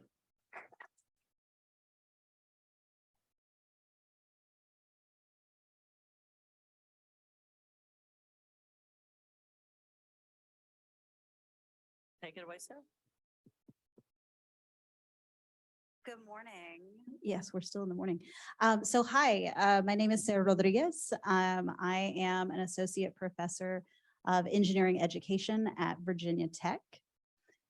Take it away, Sarah. Good morning. Yes, we're still in the morning. So hi, my name is Sarah Rodriguez. I am an associate professor of engineering education at Virginia Tech.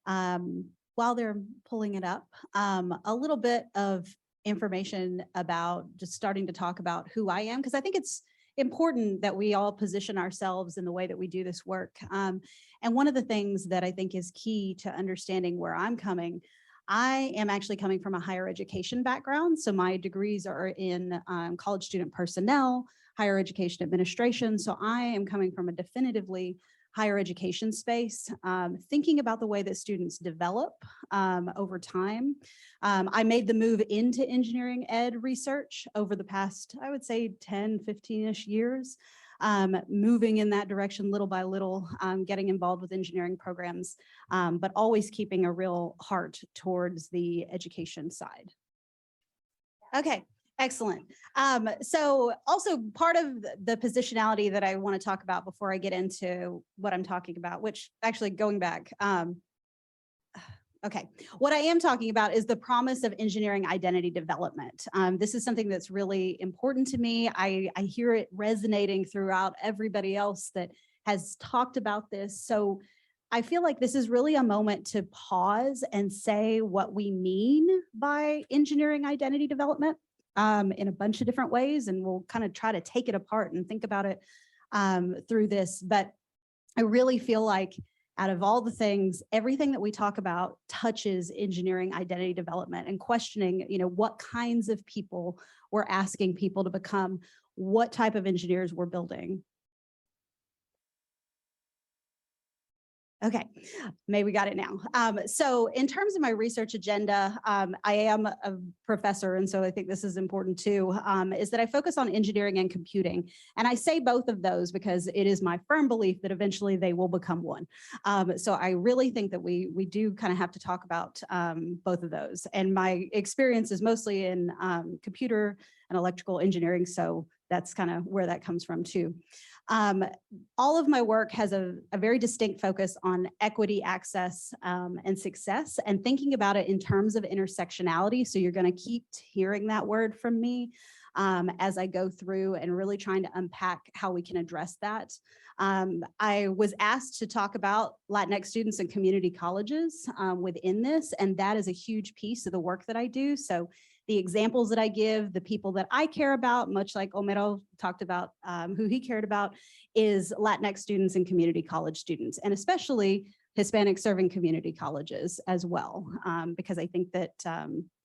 While they're pulling it up, a little bit of information about just starting to talk about who I am, because I think it's important that we all position ourselves in the way that we do this work. And one of the things that I think is key to understanding where I'm coming, I am actually coming from a higher education background. So my degrees are in college student personnel, higher education administration. So I am coming from a definitively higher education space, thinking about the way that students develop over time. I made the move into engineering ed research over the past, I would say 10, 15-ish years, moving in that direction little by little, getting involved with engineering programs, but always keeping a real heart towards the education side. Okay. Excellent. So also part of the positionality that I want to talk about before I get into what I'm talking about, which actually going back, okay, what I am talking about is the promise of engineering identity development. This is something that's really important to me. I hear it resonating throughout everybody else that has talked about this. So I feel like this is really a moment to pause and say what we mean by engineering identity development. In a bunch of different ways, and we'll kind of try to take it apart and think about it through this. But I really feel like out of all the things, everything that we talk about touches engineering identity development and questioning, what kinds of people we're asking people to become, what type of engineers we're building. Okay, maybe we got it now. So in terms of my research agenda, I am a professor, and so I think this is important too, is that I focus on engineering and computing. And I say both of those because it is my firm belief that eventually they will become one. So I really think that we do kind of have to talk about both of those. And my experience is mostly in computer and electrical engineering, so that's kind of where that comes from too. All of my work has a very distinct focus on equity, access, and success, and thinking about it in terms of intersectionality. So you're going to keep hearing that word from me as I go through and really trying to unpack how we can address that. I was asked to talk about Latinx students in community colleges within this, and that is a huge piece of the work that I do. So the examples that I give, the people that I care about, much like Homero talked about who he cared about, is Latinx students and community college students, and especially Hispanic serving community colleges as well, because I think that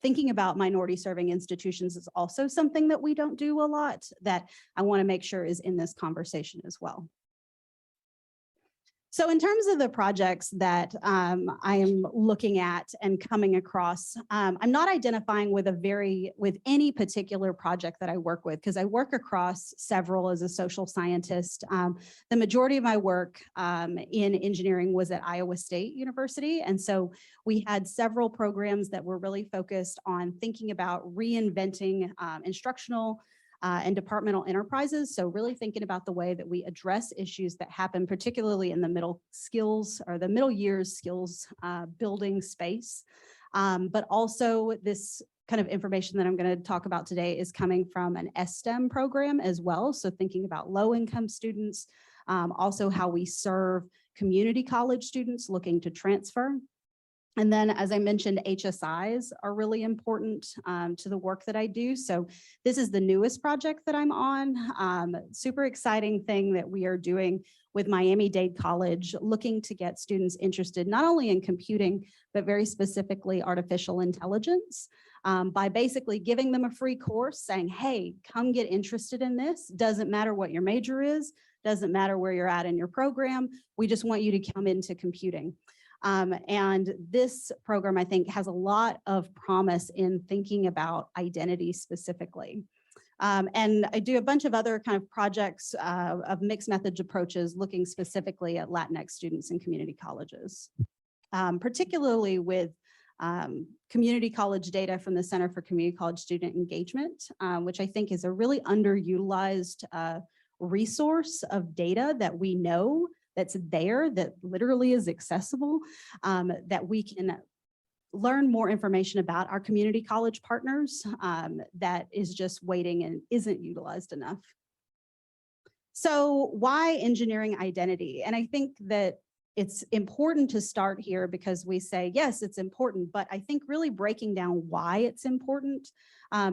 thinking about minority serving institutions is also something that we don't do a lot that I want to make sure is in this conversation as well. So in terms of the projects that I am looking at and coming across, I'm not identifying with any particular project that I work with, because I work across several as a social scientist. The majority of my work in engineering was at Iowa State University. And so we had several programs that were really focused on thinking about reinventing instructional and departmental enterprises. So really thinking about the way that we address issues that happen, particularly in the middle skills or the middle years skills building space. But also this kind of information that I'm going to talk about today is coming from an STEM program as well. So thinking about low-income students, also how we serve community college students looking to transfer. And then, as I mentioned, HSIs are really important to the work that I do. So this is the newest project that I'm on. Super exciting thing that we are doing with Miami-Dade College, looking to get students interested not only in computing, but very specifically artificial intelligence, by basically giving them a free course saying, hey, come get interested in this. Doesn't matter what your major is, doesn't matter where you're at in your program. We just want you to come into computing. And this program, I think, has a lot of promise in thinking about identity specifically. And I do a bunch of other kind of projects of mixed methods approaches looking specifically at Latinx students in community colleges, particularly with community college data from the Center for Community College Student Engagement, which I think is a really underutilized resource of data that we know that's there, that literally is accessible, that we can learn more information about our community college partners that is just waiting and isn't utilized enough. So why engineering identity? And I think that it's important to start here because we say, yes, it's important, but I think really breaking down why it's important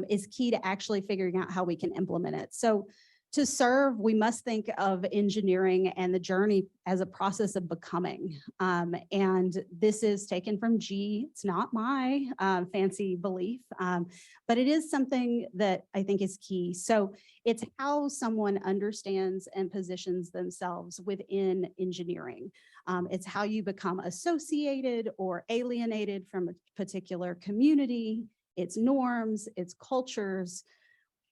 is key to actually figuring out how we can implement it. So To serve, we must think of engineering and the journey as a process of becoming. And this is taken from G. It's not my fancy belief, but it is something that I think is key. So it's how someone understands and positions themselves within engineering. It's how you become associated or alienated from a particular community, its norms, its cultures.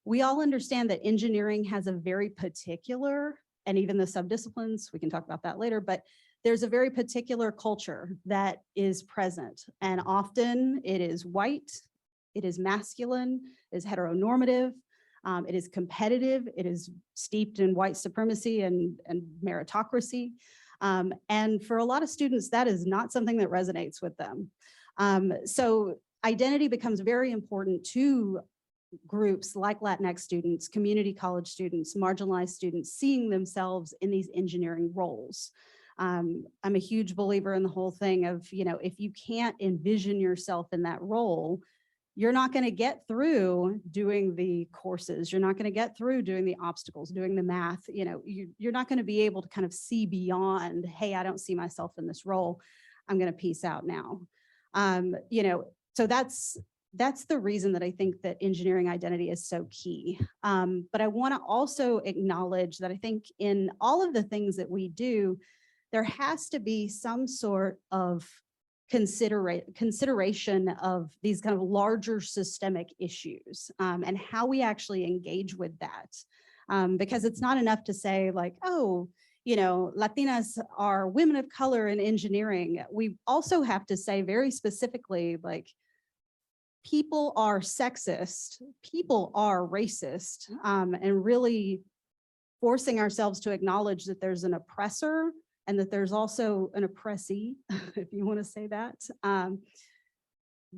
We all understand that engineering has a very particular, and even the subdisciplines, we can talk about that later, but there's a very particular culture that is present. And often it is white, it is masculine, it is heteronormative, it is competitive, it is steeped in white supremacy and meritocracy. And for a lot of students, that is not something that resonates with them. So identity becomes very important to groups like Latinx students, community college students, marginalized students, seeing themselves in these engineering roles. I'm a huge believer in the whole thing of, if you can't envision yourself in that role, you're not going to get through doing the courses. You're not going to get through doing the obstacles, doing the math. You're not going to be able to kind of see beyond, hey, I don't see myself in this role. I'm going to peace out now. So that's the reason that I think that engineering identity is so key. But I want to also acknowledge that I think in all of the things that we do, there has to be some sort of consideration of these kind of larger systemic issues and how we actually engage with that. Because it's not enough to say like, oh, Latinas are women of color in engineering. We also have to say very specifically, like, people are sexist, people are racist, and really forcing ourselves to acknowledge that there's an oppressor and that there's also an oppressee, if you want to say that.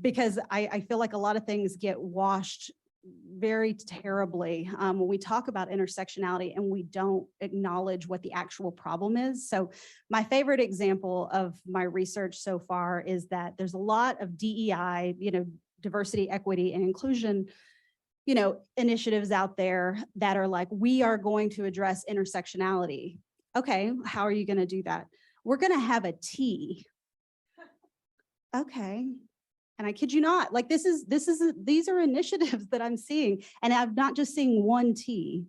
Because I feel like a lot of things get washed very terribly when we talk about intersectionality and we don't acknowledge what the actual problem is. So my favorite example of my research so far is that there's a lot of DEI, diversity, equity, and inclusion, initiatives out there that are like, we are going to address intersectionality. Okay, how are you going to do that? We're going to have a T. Okay. And I kid you not, like these are initiatives that I'm seeing, and I'm not just seeing one T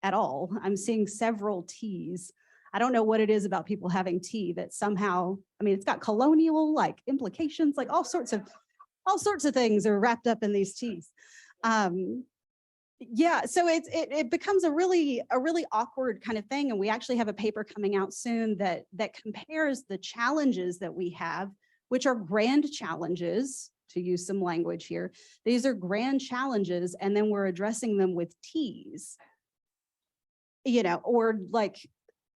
at all. I'm seeing several Ts. I don't know what it is about people having T that somehow, it's got colonial like implications, like all sorts of things are wrapped up in these T's. Yeah, so it becomes a really awkward kind of thing. And we actually have a paper coming out soon that compares the challenges that we have, which are grand challenges, to use some language here. These are grand challenges, and then we're addressing them with T's, or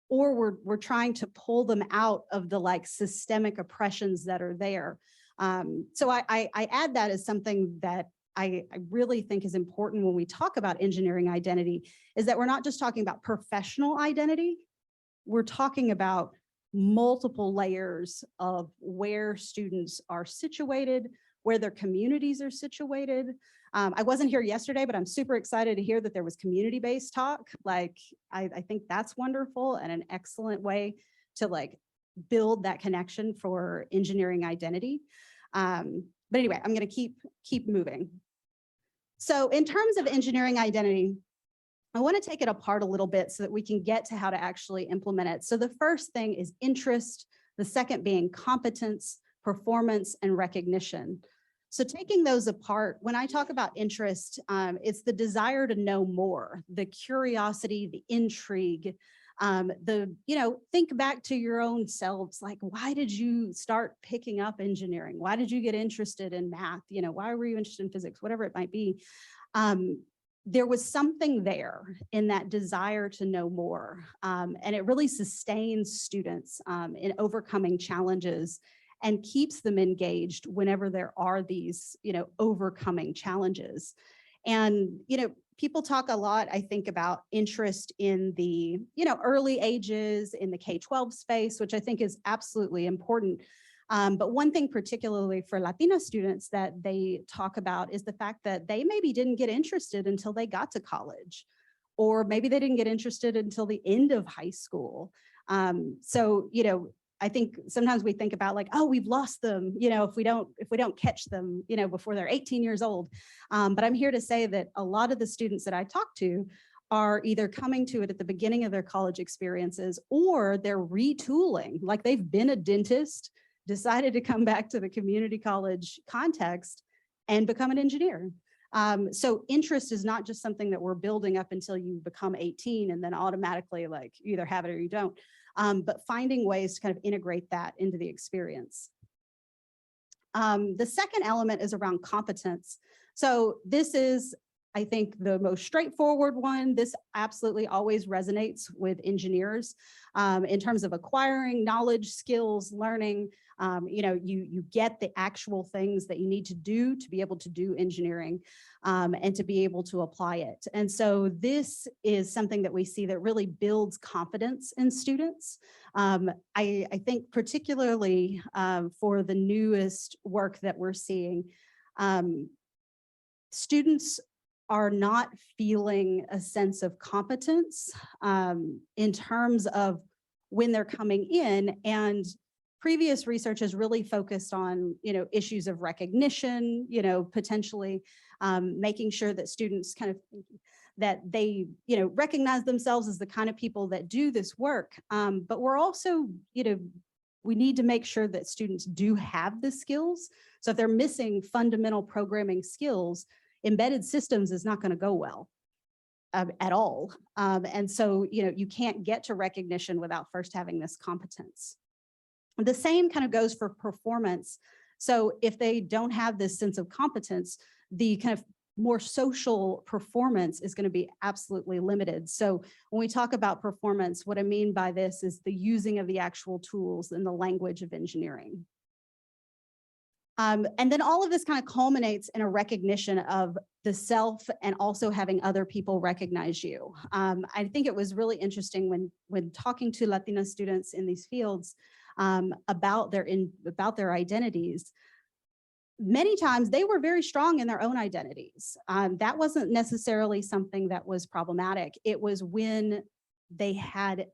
we're trying to pull them out of the like systemic oppressions that are there. So I add that as something that I really think is important when we talk about engineering identity, is that we're not just talking about professional identity, we're talking about multiple layers of where students are situated, where their communities are situated. I wasn't here yesterday, but I'm super excited to hear that there was community-based talk. Like, I think that's wonderful and an excellent way to like build that connection for engineering identity. But anyway, I'm going to keep moving. So in terms of engineering identity, I want to take it apart a little bit so that we can get to how to actually implement it. So the first thing is interest, the second being competence, performance, and recognition. So taking those apart, when I talk about interest, it's the desire to know more, the curiosity, the intrigue, think back to your own selves, like, why did you start picking up engineering? Why did you get interested in math? Why were you interested in physics? Whatever it might be. There was something there in that desire to know more. And it really sustains students in overcoming challenges and keeps them engaged whenever there are these, overcoming challenges. And, people talk a lot, I think, about interest in the, early ages in the K-12 space, which I think is absolutely important. But one thing particularly for Latina students that they talk about is the fact that they maybe didn't get interested until they got to college, or maybe they didn't get interested until the end of high school. So, you know, I think sometimes we think about like, oh, we've lost them, you know, if we don't catch them, you know, before they're 18 years old. But I'm here to say that a lot of the students that I talk to are either coming to it at the beginning of their college experiences, or they're retooling, like they've been a dentist, decided to come back to the community college context and become an engineer. So interest is not just something that we're building up until you become 18 and then automatically like you either have it or you don't, but finding ways to kind of integrate that into the experience. The second element is around competence. So this is, I think, the most straightforward one. This absolutely always resonates with engineers in terms of acquiring knowledge, skills, learning. You know, you get the actual things that you need to do to be able to do engineering and to be able to apply it. And so this is something that we see that really builds confidence in students. I think particularly for the newest work that we're seeing, students are not feeling a sense of competence in terms of when they're coming in. And previous research has really focused on, you know, issues of recognition, you know, potentially making sure that students kind of that they, you know, recognize themselves as the kind of people that do this work. But we're also, you know, we need to make sure that students do have the skills. So if they're missing fundamental programming skills, embedded systems is not going to go well at all. And so, you know, you can't get to recognition without first having this competence. The same kind of goes for performance. So if they don't have this sense of competence, the kind of more social performance is going to be absolutely limited. So when we talk about performance, what I mean by this is the using of the actual tools and the language of engineering. And then all of this kind of culminates in a recognition of the self and also having other people recognize you. I think it was really interesting when talking to Latina students in these fields about their identities. Many times they were very strong in their own identities. That wasn't necessarily something that was problematic. It was when they had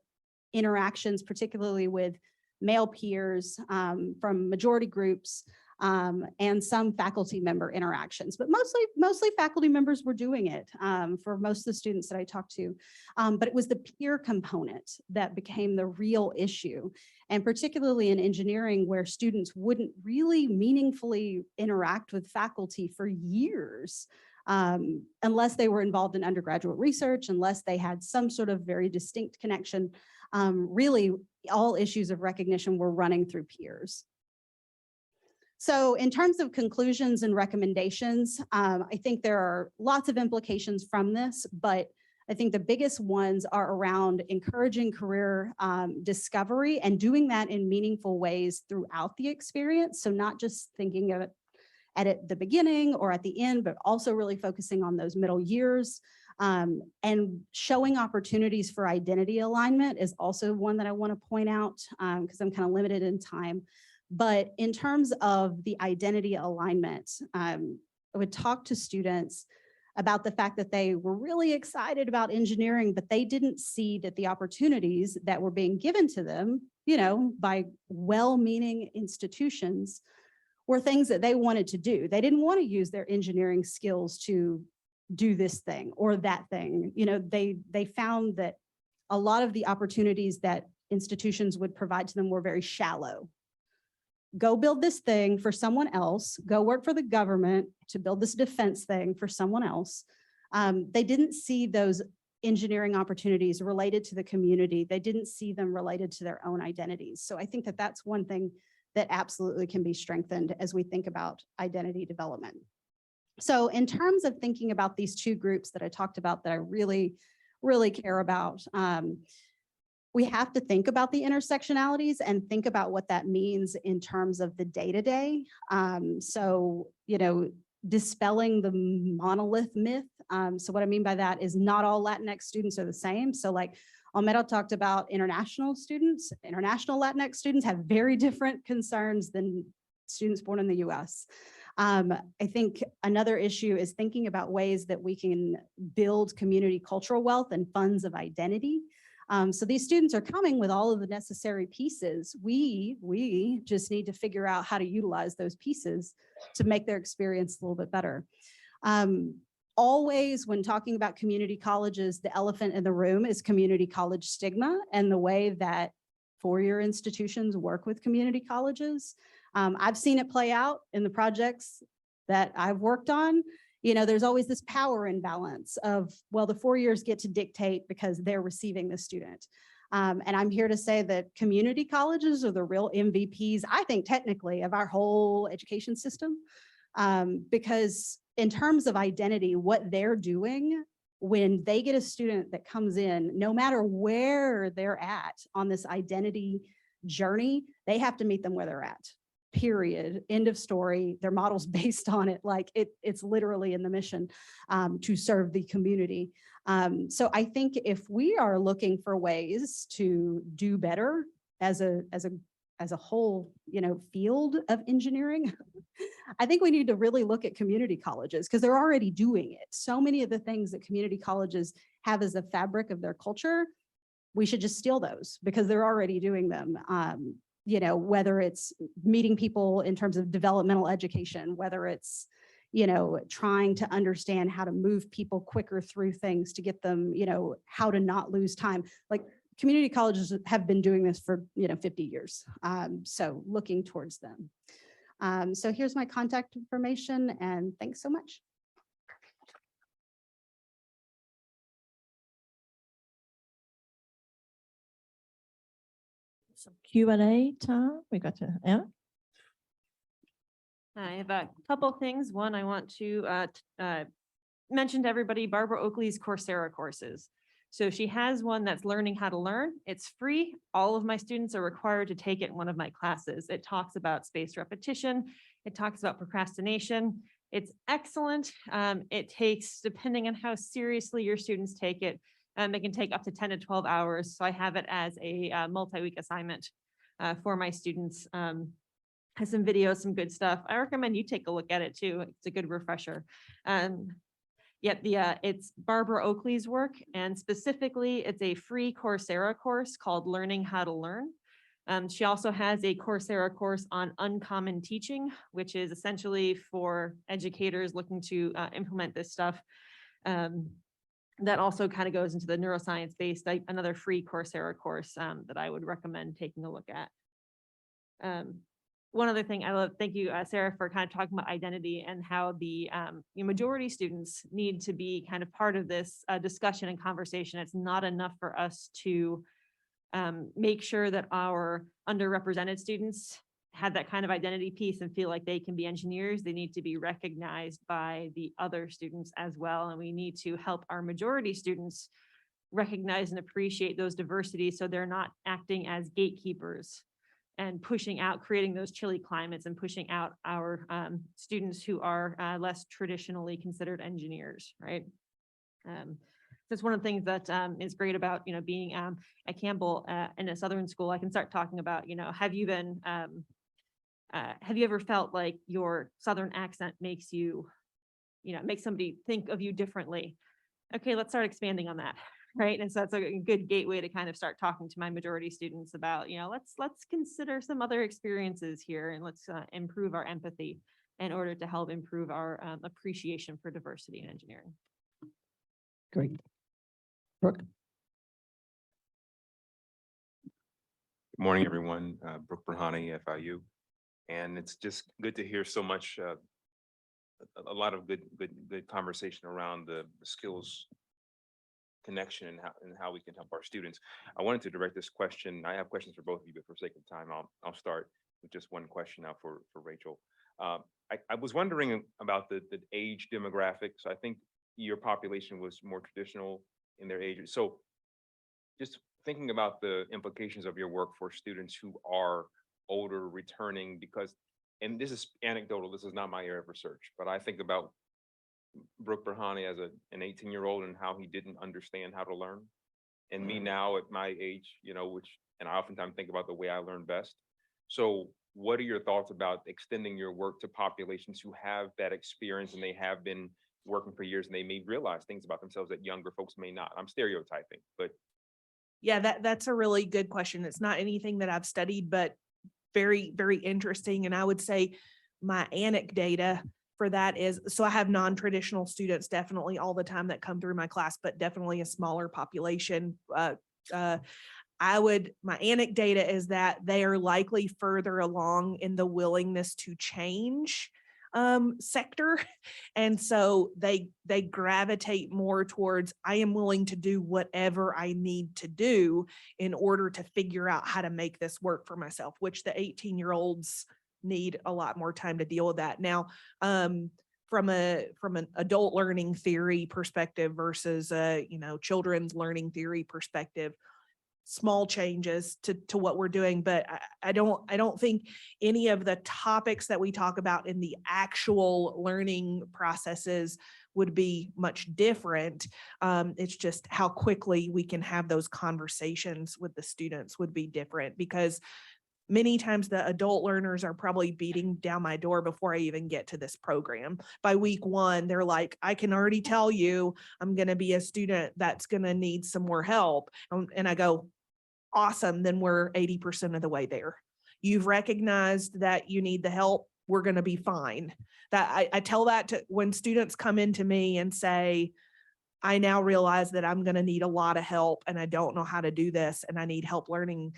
interactions, particularly with male peers from majority groups, and some faculty member interactions, but mostly faculty members were doing it for most of the students that I talked to. But it was the peer component that became the real issue. And particularly in engineering, where students wouldn't really meaningfully interact with faculty for years, unless they were involved in undergraduate research, unless they had some sort of very distinct connection. Really, all issues of recognition were running through peers. So in terms of conclusions and recommendations, I think there are lots of implications from this, but I think the biggest ones are around encouraging career discovery and doing that in meaningful ways throughout the experience. So not just thinking of it at the beginning or at the end, but also really focusing on those middle years. And showing opportunities for identity alignment is also one that I want to point out because I'm kind of limited in time. But in terms of the identity alignment, I would talk to students about the fact that they were really excited about engineering, but they didn't see that the opportunities that were being given to them, you know, by well-meaning institutions were things that they wanted to do. They didn't want to use their engineering skills to do this thing or that thing. You know, they found that a lot of the opportunities that institutions would provide to them were very shallow. Go build this thing for someone else, go work for the government to build this defense thing for someone else. They didn't see those engineering opportunities related to the community. They didn't see them related to their own identities. So I think that that's one thing that absolutely can be strengthened as we think about identity development. So in terms of thinking about these two groups that I talked about that I really, really care about, we have to think about the intersectionalities and think about what that means in terms of the day-to-day. So, you know, dispelling the monolith myth. So what I mean by that is not all Latinx students are the same. So like Almero talked about international students. International Latinx students have very different concerns than students born in the US. I think another issue is thinking about ways that we can build community cultural wealth and funds of identity. So these students are coming with all of the necessary pieces. We just need to figure out how to utilize those pieces to make their experience a little bit better. Always, when talking about community colleges, the elephant in the room is community college stigma and the way that four-year institutions work with community colleges. I've seen it play out in the projects that I've worked on. You know, there's always this power imbalance of, well, the 4 years get to dictate because they're receiving the student. And I'm here to say that community colleges are the real MVPs, I think, technically, of our whole education system. Because in terms of identity, what they're doing when they get a student that comes in, no matter where they're at on this identity journey, they have to meet them where they're at. Period. End of story. Their model's based on it. Like it's literally in the mission to serve the community. So I think if we are looking for ways to do better as a whole, you know, field of engineering, I think we need to really look at community colleges because they're already doing it. So many of the things that community colleges have as a fabric of their culture, we should just steal those because they're already doing them. You know, whether it's meeting people in terms of developmental education, whether it's, you know, trying to understand how to move people quicker through things to get them, you know, how to not lose time. Like community colleges have been doing this for, you know, 50 years. So looking towards them. So here's my contact information and thanks so much. Some Q&A time. We got to Anna. I have a couple things. One, I want to mention to everybody Barbara Oakley's Coursera courses. So she has one that's learning how to learn. It's free. All of my students are required to take it in one of my classes. It talks about spaced repetition. It talks about procrastination. It's excellent. It takes, depending on how seriously your students take it, it can take up to 10 to 12 hours. So I have it as a multi-week assignment for my students. Has some videos, some good stuff. I recommend you take a look at it too. It's a good refresher. Yet it's Barbara Oakley's work, and specifically it's a free Coursera course called Learning How to Learn. She also has a Coursera course on uncommon teaching, which is essentially for educators looking to implement this stuff. That also kind of goes into the neuroscience based, another free Coursera course that I would recommend taking a look at. One other thing I love, thank you, Sarah, for kind of talking about identity and how the majority students need to be kind of part of this discussion and conversation. It's not enough for us to make sure that our underrepresented students have that kind of identity piece and feel like they can be engineers. They need to be recognized by the other students as well. And we need to help our majority students recognize and appreciate those diversities so they're not acting as gatekeepers and pushing out, creating those chilly climates and pushing out our students who are less traditionally considered engineers, right? That's one of the things that is great about, being at Campbell in a Southern school. I can start talking about, have you ever felt like your Southern accent makes you, makes somebody think of you differently? Okay, let's start expanding on that. Right. And so that's a good gateway to kind of start talking to my majority students about, let's consider some other experiences here and let's improve our empathy in order to help improve our appreciation for diversity in engineering. Great. Brooke. Good morning, everyone. Brooke Brahani, FIU. And it's just good to hear so much, a lot of good conversation around the skills connection and how we can help our students. I wanted to direct this question. I have questions for both of you, but for sake of time, I'll start with just one question now for Rachel. I was wondering about the age demographics. I think your population was more traditional in their age. So just thinking about the implications of your work for students who are older, returning, because, and this is anecdotal, this is not my area of research, but I think about Brooke Brahani as an 18-year-old and how he didn't understand how to learn. And me now at my age, and I oftentimes think about the way I learn best. So what are your thoughts about extending your work to populations who have that experience and they have been working for years and they may realize things about themselves that younger folks may not? I'm stereotyping, but Yeah, that's a really good question. It's not anything that I've studied, but very, very interesting. And I would say my anecdata for that is, so I have non-traditional students definitely all the time that come through my class, but definitely a smaller population. My anecdata is that they are likely further along in the willingness to change sector. And so they gravitate more towards, I am willing to do whatever I need to do in order to figure out how to make this work for myself, which the 18-year-olds need a lot more time to deal with that. Now, from an adult learning theory perspective versus children's learning theory perspective, small changes to what we're doing, but I don't think any of the topics that we talk about in the actual learning processes would be much different. It's just how quickly we can have those conversations with the students would be different, because many times the adult learners are probably beating down my door before I even get to this program. By week one, they're like, I can already tell you I'm going to be a student that's going to need some more help. And I go, awesome, then we're 80% of the way there. You've recognized that you need the help. We're going to be fine. That I tell that to when students come into me and say, I now realize that I'm going to need a lot of help and I don't know how to do this and I need help learning.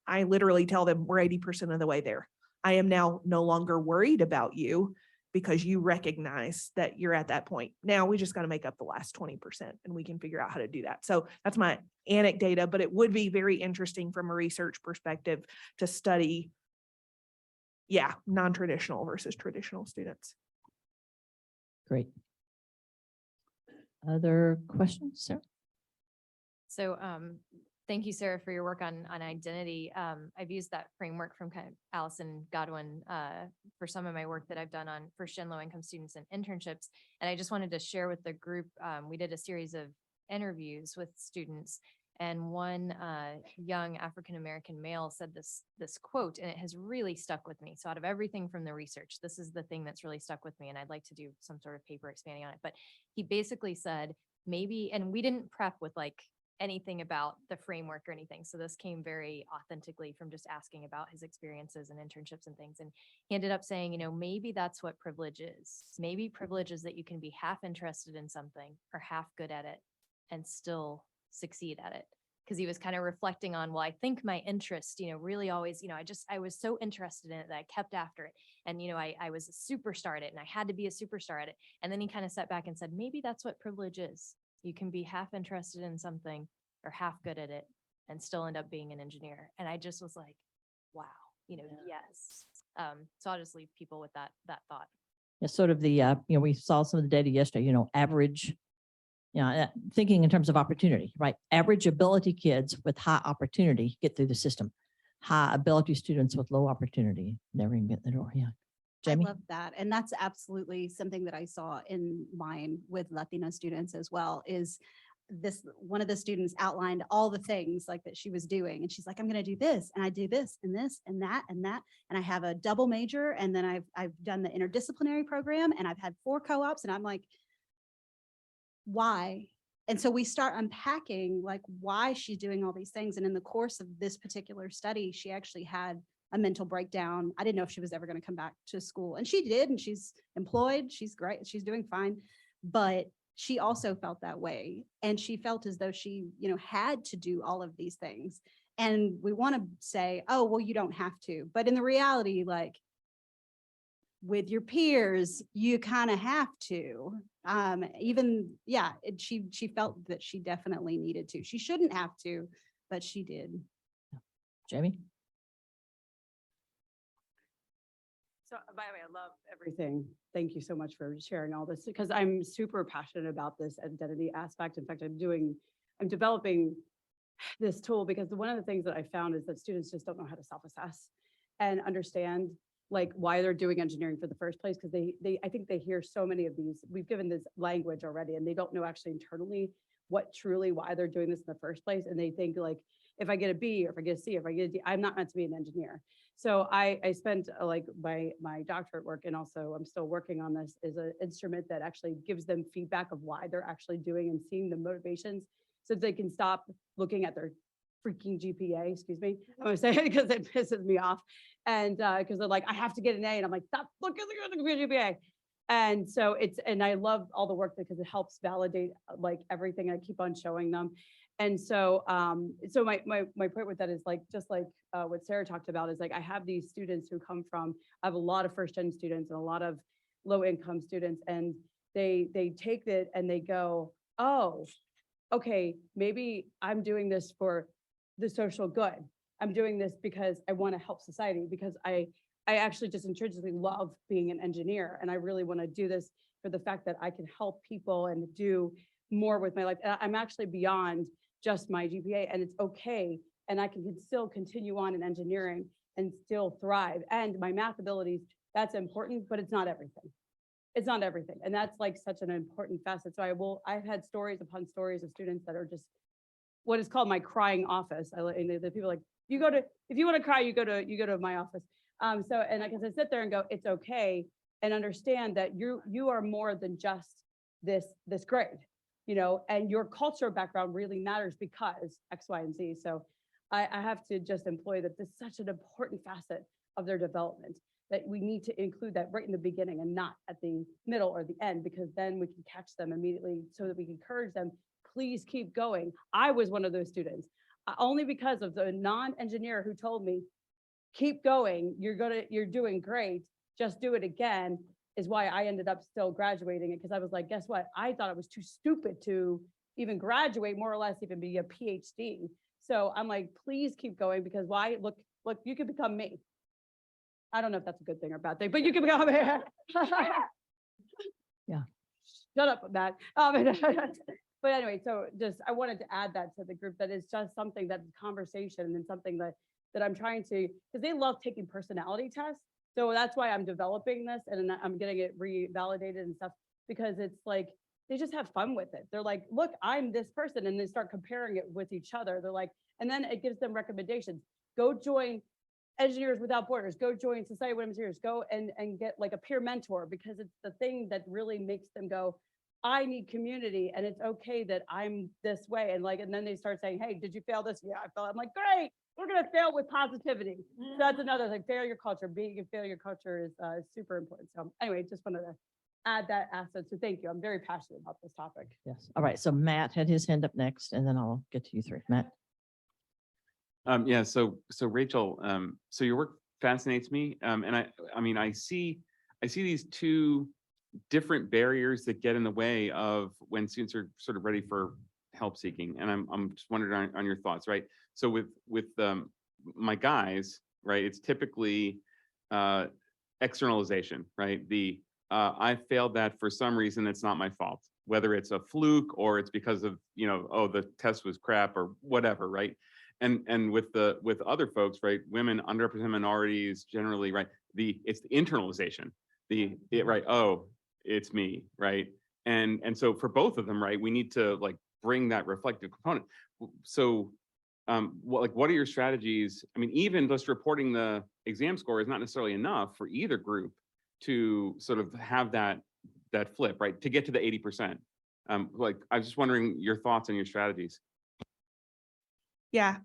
I literally tell them we're 80% of the way there. I am now no longer worried about you because you recognize that you're at that point. Now we just got to make up the last 20% and we can figure out how to do that. So that's my anecdata, but it would be very interesting from a research perspective to study, non-traditional versus traditional students. Great. Other questions, Sarah? So thank you, Sarah, for your work on identity. I've used that framework from kind of Allison Godwin for some of my work that I've done on first-gen low-income students and internships. And I just wanted to share with the group, we did a series of interviews with students, and one young African-American male said this quote, and it has really stuck with me. So out of everything from the research, this is the thing that's really stuck with me, and I'd like to do some sort of paper expanding on it. But he basically said, maybe, and we didn't prep with like anything about the framework or anything. So this came very authentically from just asking about his experiences and internships and things. And he ended up saying, maybe that's what privilege is. Maybe privilege is that you can be half interested in something or half good at it and still succeed at it. Because he was kind of reflecting on, well, I think my interest, really always, I was so interested in it that I kept after it. And, I was a superstar at it and I had to be a superstar at it. And then he kind of sat back and said, maybe that's what privilege is. You can be half interested in something or half good at it and still end up being an engineer. And I just was like, wow, yes. So I'll just leave people with that thought. Yeah, sort of the, we saw some of the data yesterday, average, thinking in terms of opportunity, right? Average ability kids with high opportunity get through the system. High ability students with low opportunity never even get in the door. Yeah. Jamie? I love that. And that's absolutely something that I saw in mine with Latino students as well, is this, one of the students outlined all the things like that she was doing. And she's like, I'm going to do this and I do this and this and that and that. And I have a double major. And then I've done the interdisciplinary program and I've had 4 co-ops. And I'm like, why? And so we start unpacking like why she's doing all these things. And in the course of this particular study, she actually had a mental breakdown. I didn't know if she was ever going to come back to school, and she did, and she's employed. She's great. She's doing fine. But she also felt that way. And she felt as though she, had to do all of these things. And we want to say, oh, well, you don't have to. But in the reality, like with your peers, you kind of have to. She felt that she definitely needed to. She shouldn't have to, but she did. Jamie? So by the way, I love everything. Thank you so much for sharing all this, because I'm super passionate about this identity aspect. In fact, I'm developing this tool because one of the things that I found is that students just don't know how to self-assess and understand like why they're doing engineering for the first place. Because I think they hear so many of these, we've given this language already, and they don't know actually internally why they're doing this in the first place. And they think like, if I get a B or if I get a C or if I get a D, I'm not meant to be an engineer. So I spent like my doctorate work, and also I'm still working on this, is an instrument that actually gives them feedback of why they're actually doing and seeing the motivations, so they can stop looking at their freaking GPA, excuse me, I'm gonna say it because it pisses me off. And because they're like, I have to get an A, and I'm like, stop looking at the GPA. And so and I love all the work because it helps validate like everything I keep on showing them. And so, so my point with that is like, just like what Sarah talked about is like, I have these students who come from, I have a lot of first gen students and a lot of low income students, and they take it and they go, oh, okay, maybe I'm doing this for the social good. I'm doing this because I want to help society, because I actually just intrinsically love being an engineer. And I really want to do this for the fact that I can help people and do more with my life. I'm actually beyond just my GPA, and it's okay. And I can still continue on in engineering and still thrive. And my math abilities, that's important, but it's not everything. It's not everything. And that's like such an important facet. So I've had stories upon stories of students that are just what is called my crying office. The people like, if you want to cry, you go to my office. So, and like, as I sit there and go, it's okay, and understand that you are more than just this grade, you know, and your cultural background really matters because X, Y, and Z. So I have to just employ that this is such an important facet of their development, that we need to include that right in the beginning and not at the middle or the end, because then we can catch them immediately so that we can encourage them, please keep going. I was one of those students, only because of the non-engineer who told me, keep going, you're doing great, just do it again, is why I ended up still graduating it. Because I was like, guess what? I thought I was too stupid to even graduate, more or less even be a PhD. So I'm like, please keep going, because why? Look, you could become me. I don't know if that's a good thing or bad thing, but you can become me. Yeah. Shut up with that. But anyway, so just, I wanted to add that to the group, that it's just something that's conversation and something that I'm trying to, because they love taking personality tests. So that's why I'm developing this, and I'm getting it revalidated and stuff, because it's like, they just have fun with it. They're like, look, I'm this person, and they start comparing it with each other. They're like, and then it gives them recommendations. Go join Engineers Without Borders, go join Society of Women Engineers, go and get like a peer mentor, because it's the thing that really makes them go, I need community, and it's okay that I'm this way. And like, and then they start saying, hey, did you fail this? Yeah, I failed. I'm like, great, we're gonna fail with positivity. So that's another thing, failure culture, being a failure culture is super important. So anyway, just wanted to add that asset. So thank you. I'm very passionate about this topic. Yes. All right. So Matt had his hand up next, and then I'll get to you three. Matt. Yeah, so Rachel, so your work fascinates me. And I mean, I see these two different barriers that get in the way of when students are sort of ready for help seeking. And I'm just wondering on your thoughts, right? So with my guys, right, it's typically externalization, right? I failed that for some reason, it's not my fault, whether it's a fluke or it's because of, you know, oh, the test was crap or whatever, right? And with other folks, right, women, underrepresented minorities, generally, right, it's the internalization, right, oh, it's me, right? And so for both of them, right, we need to like bring that reflective component. So what are your strategies? I mean, even just reporting the exam score is not necessarily enough for either group to sort of have that flip, right, to get to the 80%. Like, I was just wondering your thoughts and your strategies. Yeah,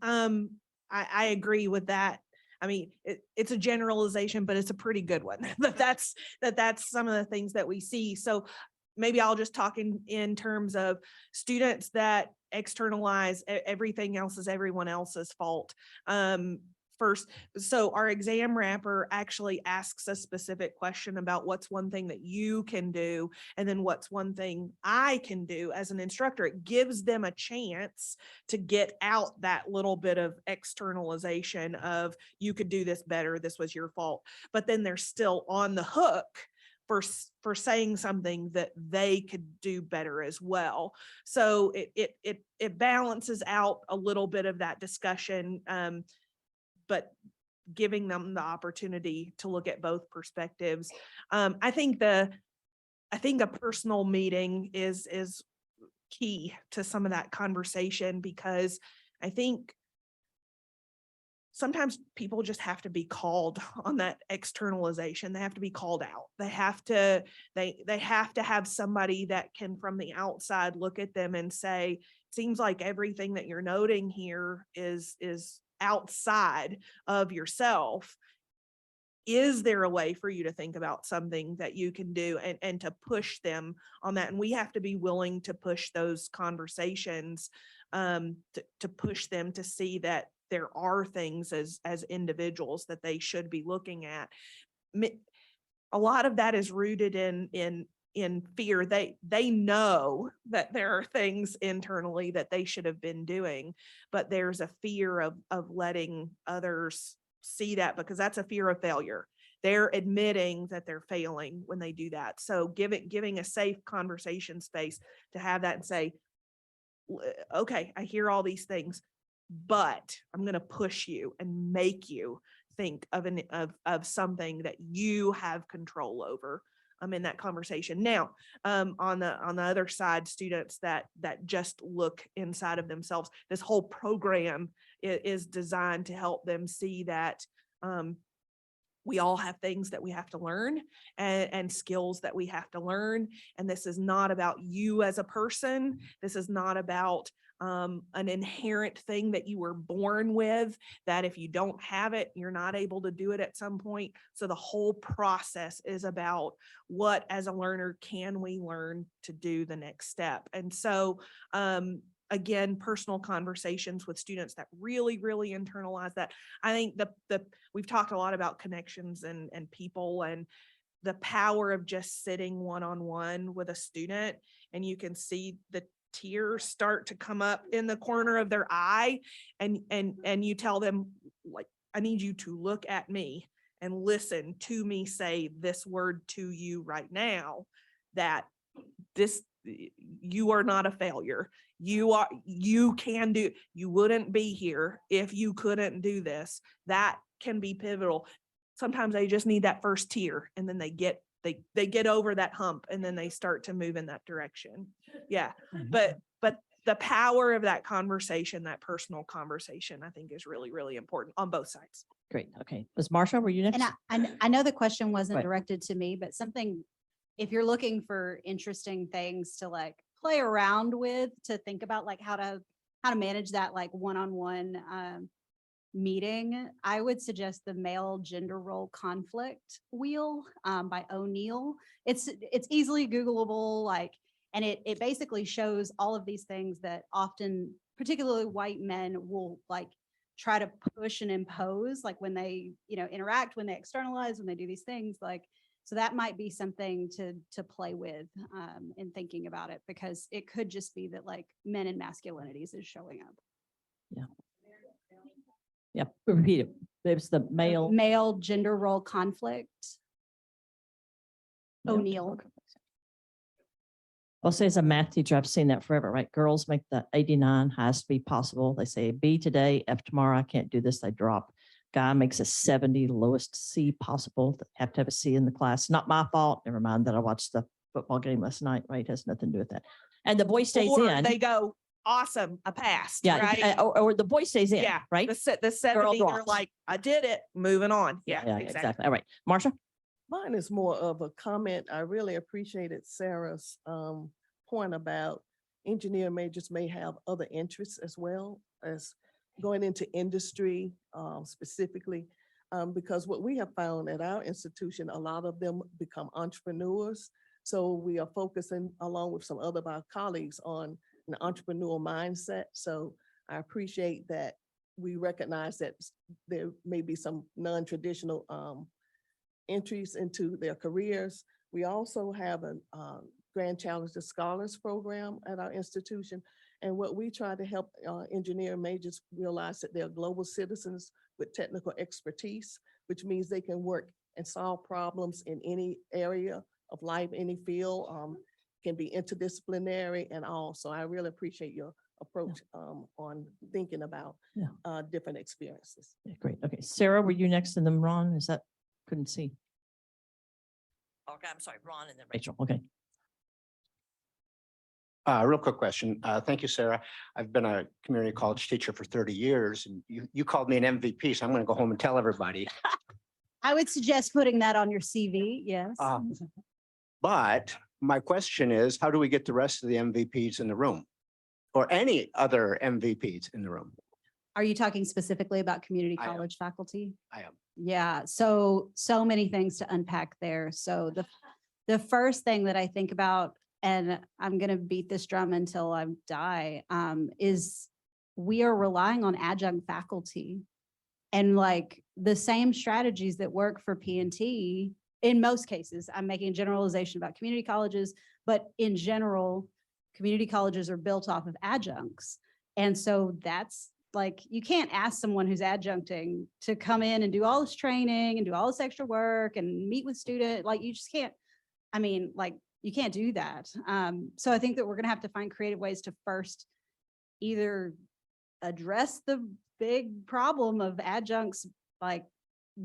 I agree with that. I mean, it's a generalization, but it's a pretty good one. That's some of the things that we see. So maybe I'll just talk in terms of students that externalize everything else is everyone else's fault. First, so our exam wrapper actually asks a specific question about what's one thing that you can do, and then what's one thing I can do as an instructor. It gives them a chance to get out that little bit of externalization of, you could do this better, this was your fault, but then they're still on the hook for saying something that they could do better as well. So it balances out a little bit of that discussion, but giving them the opportunity to look at both perspectives. I think a personal meeting is key to some of that conversation, because I think sometimes people just have to be called on that externalization. They have to be called out. They have to have somebody that can, from the outside, look at them and say, seems like everything that you're noting here is outside of yourself. Is there a way for you to think about something that you can do and to push them on that? And we have to be willing to push those conversations, to push them to see that there are things as individuals that they should be looking at. A lot of that is rooted in fear. They know that there are things internally that they should have been doing, but there's a fear of letting others see that, because that's a fear of failure. They're admitting that they're failing when they do that. So giving a safe conversation space to have that and say, okay, I hear all these things, but I'm going to push you and make you think of something that you have control over. In that conversation. Now, on the other side, students that just look inside of themselves, this whole program is designed to help them see that we all have things that we have to learn and skills that we have to learn. And this is not about you as a person. This is not about an inherent thing that you were born with, that if you don't have it, you're not able to do it at some point. So the whole process is about what, as a learner, can we learn to do the next step? And so, again, personal conversations with students that really internalize that. I think we've talked a lot about connections and people, and the power of just sitting one-on-one with a student, and you can see the tears start to come up in the corner of their eye, and you tell them, like, I need you to look at me and listen to me say this word to you right now, that you are not a failure. You can do, you wouldn't be here if you couldn't do this. That can be pivotal. Sometimes they just need that first tear, and then they get over that hump, and then they start to move in that direction. Yeah. But the power of that conversation, that personal conversation, I think is really important on both sides. Great. Okay. Ms. Marsha, were you next? And I know the question wasn't Right. directed to me, but something, if you're looking for interesting things to like play around with, to think about like how to manage that like one-on-one meeting, I would suggest the male gender role conflict wheel by O'Neill. It's easily Googleable, like, and it basically shows all of these things that often, particularly white men, will like try to push and impose, like when they, interact, when they externalize, when they do these things, like, so that might be something to play with in thinking about it, because it could just be that like men and masculinities is showing up. Yeah. Yep. Repeat it. It's the male Gender role conflict. O'Neill. I'll say as a math teacher, I've seen that forever, right? Girls make the 89, has to be possible. They say B today, F tomorrow, I can't do this, they drop. Guy makes a 70, lowest C possible. They have to have a C in the class. Not my fault. Never mind that I watched the football game last night, right? Has nothing to do with that. And the boy stays Or in. they go, awesome, I passed. Yeah, right? or the boy stays in, Yeah, right? The 70, they're drops. like, I did it, moving on. Yeah, exactly. All right, Marsha? Mine is more of a comment. I really appreciated Sarah's point about engineer majors may have other interests as well as going into industry specifically, because what we have found at our institution, a lot of them become entrepreneurs. So we are focusing, along with some other of our colleagues, on an entrepreneurial mindset. So I appreciate that we recognize that there may be some non-traditional entries into their careers. We also have a Grand Challenge of Scholars program at our institution. And what we try to help engineering majors realize that they're global citizens with technical expertise, which means they can work and solve problems in any area of life, any field, can be interdisciplinary and all. So I really appreciate your approach on thinking about different experiences. Yeah, great. Okay, Sarah, were you next, and then Ron? Is that, couldn't see. Okay, I'm sorry, Ron and then Rachel. Okay. Real quick question. Thank you, Sarah. I've been a community college teacher for 30 years and you called me an MVP, so I'm going to go home and tell everybody. I would suggest putting that on your CV, yes. But my question is, how do we get the rest of the MVPs in the room? Or any other MVPs in the room? Are you talking specifically about community I am. college faculty? I am. Yeah, so many things to unpack there. So the first thing that I think about, and I'm gonna beat this drum until I die, is we are relying on adjunct faculty. And like the same strategies that work for P&T, in most cases, I'm making a generalization about community colleges, but in general, community colleges are built off of adjuncts. And so that's like, you can't ask someone who's adjuncting to come in and do all this training and do all this extra work and meet with student, like you just can't, I mean, like you can't do that. So I think that we're gonna have to find creative ways to first either address the big problem of adjuncts, like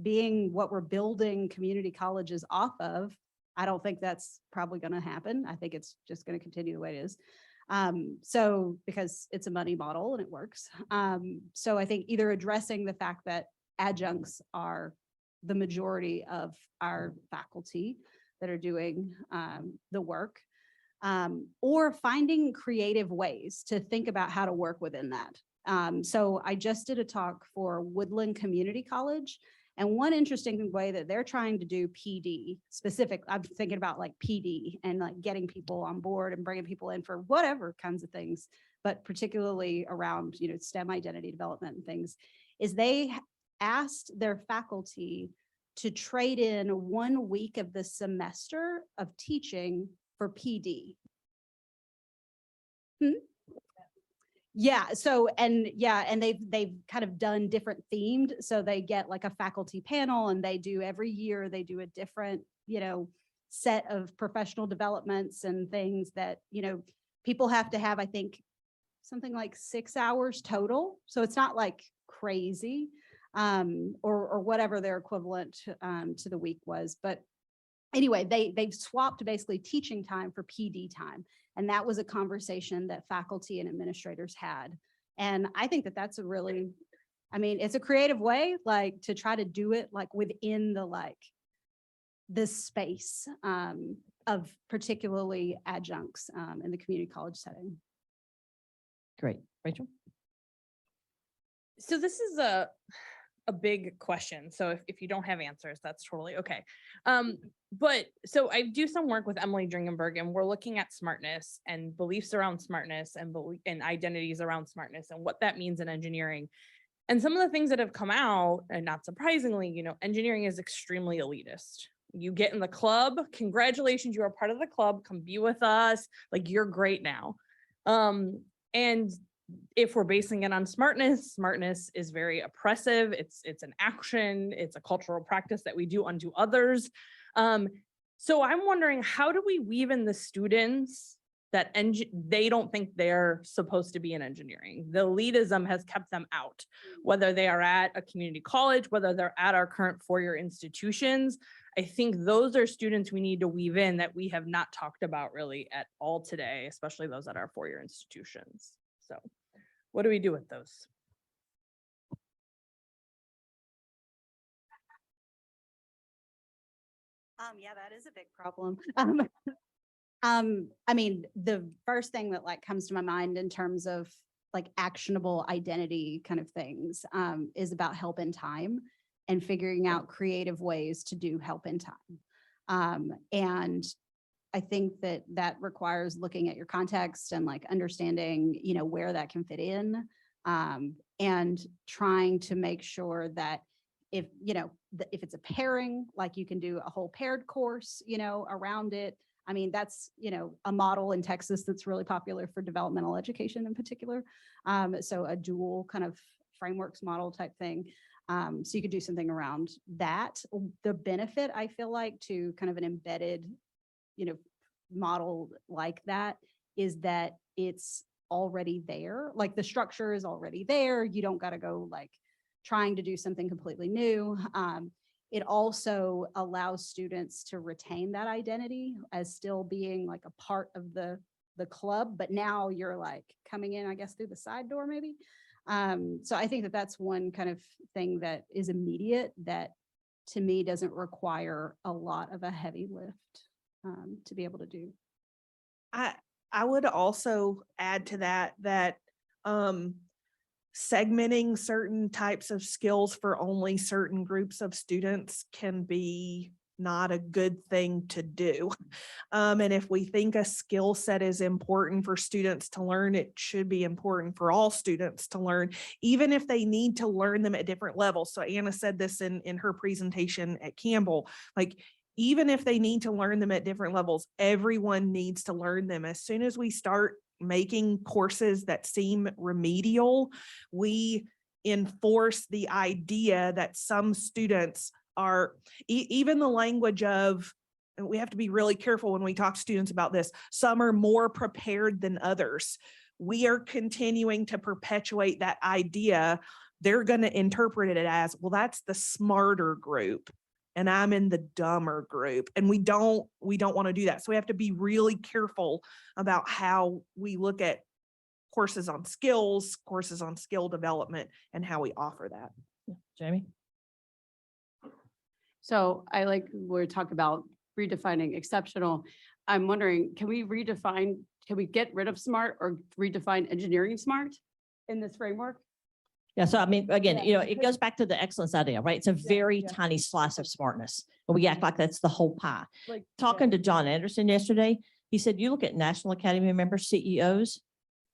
being what we're building community colleges off of. I don't think that's probably going to happen. I think it's just going to continue the way it is. So because it's a money model and it works. So I think either addressing the fact that adjuncts are the majority of our faculty that are doing the work, or finding creative ways to think about how to work within that. So I just did a talk for Woodland Community College. And one interesting way that they're trying to do PD specific, I'm thinking about like PD and like getting people on board and bringing people in for whatever kinds of things, but particularly around, you know, STEM identity development and things, is they asked their faculty to trade in 1 week of the semester of teaching for PD. Yeah, so, and they've kind of done different themed, so they get like a faculty panel and they do every year, they do a different, you know, set of professional developments and things that, you know, people have to have, I think, something like 6 hours total. So it's not like crazy, or whatever their equivalent to the week was. But anyway, they've swapped basically teaching time for PD time. And that was a conversation that faculty and administrators had. And I think that that's a really, I mean, it's a creative way, like to try to do it like within the, like this space of particularly adjuncts in the community college setting. Great. Rachel? So this is a big question. So if you don't have answers, that's totally okay. But so I do some work with Emily Dringenberg, and we're looking at smartness and beliefs around smartness and identities around smartness and what that means in engineering. And some of the things that have come out, and not surprisingly, you know, engineering is extremely elitist. You get in the club, congratulations, you are part of the club, come be with us, like you're great now. And if we're basing it on smartness, smartness is very oppressive. It's an action, it's a cultural practice that we do unto others. So I'm wondering, how do we weave in the students that they don't think they're supposed to be in engineering? The elitism has kept them out, whether they are at a community college, whether they're at our current four-year institutions. I think those are students we need to weave in that we have not talked about really at all today, especially those at our four-year institutions. So what do we do with those? Yeah, that is a big problem. I mean, the first thing that like comes to my mind in terms of like actionable identity kind of things is about help in time and figuring out creative ways to do help in time. And I think that that requires looking at your context and like understanding, you know, where that can fit in, and trying to make sure that if, you know, if it's a pairing, like you can do a whole paired course, you know, around it. I mean, that's, you know, a model in Texas that's really popular for developmental education in particular. So a dual kind of frameworks model type thing. So you could do something around that. The benefit, I feel like, to kind of an embedded, you know, model like that is that it's already there. Like the structure is already there. You don't got to go like trying to do something completely new. It also allows students to retain that identity as still being like a part of the the club, but now you're like coming in, I guess, through the side door maybe. So I think that that's one kind of thing that is immediate that to me doesn't require a lot of a heavy lift to be able to do. I would also add to that segmenting certain types of skills for only certain groups of students can be not a good thing to do. And if we think a skill set is important for students to learn, it should be important for all students to learn, even if they need to learn them at different levels. So Anna said this in her presentation at Campbell, like, even if they need to learn them at different levels, everyone needs to learn them. As soon as we start making courses that seem remedial, we enforce the idea that some students are, even the language of, and we have to be really careful when we talk to students about this, some are more prepared than others. We are continuing to perpetuate that idea. They're going to interpret it as, well, that's the smarter group and I'm in the dumber group. And we don't want to do that. So we have to be really careful about how we look at courses on skills, courses on skill development, and how we offer that. Jamie? So we're talking about redefining exceptional. I'm wondering, can we get rid of smart or redefine engineering smart in this framework? Yeah, so I mean, again, Yeah. it goes back to the excellence idea, right? It's a very tiny slice of smartness. And we act like that's the whole pie. Like, Talking to John Anderson yesterday, he said, you look at National Academy member CEOs,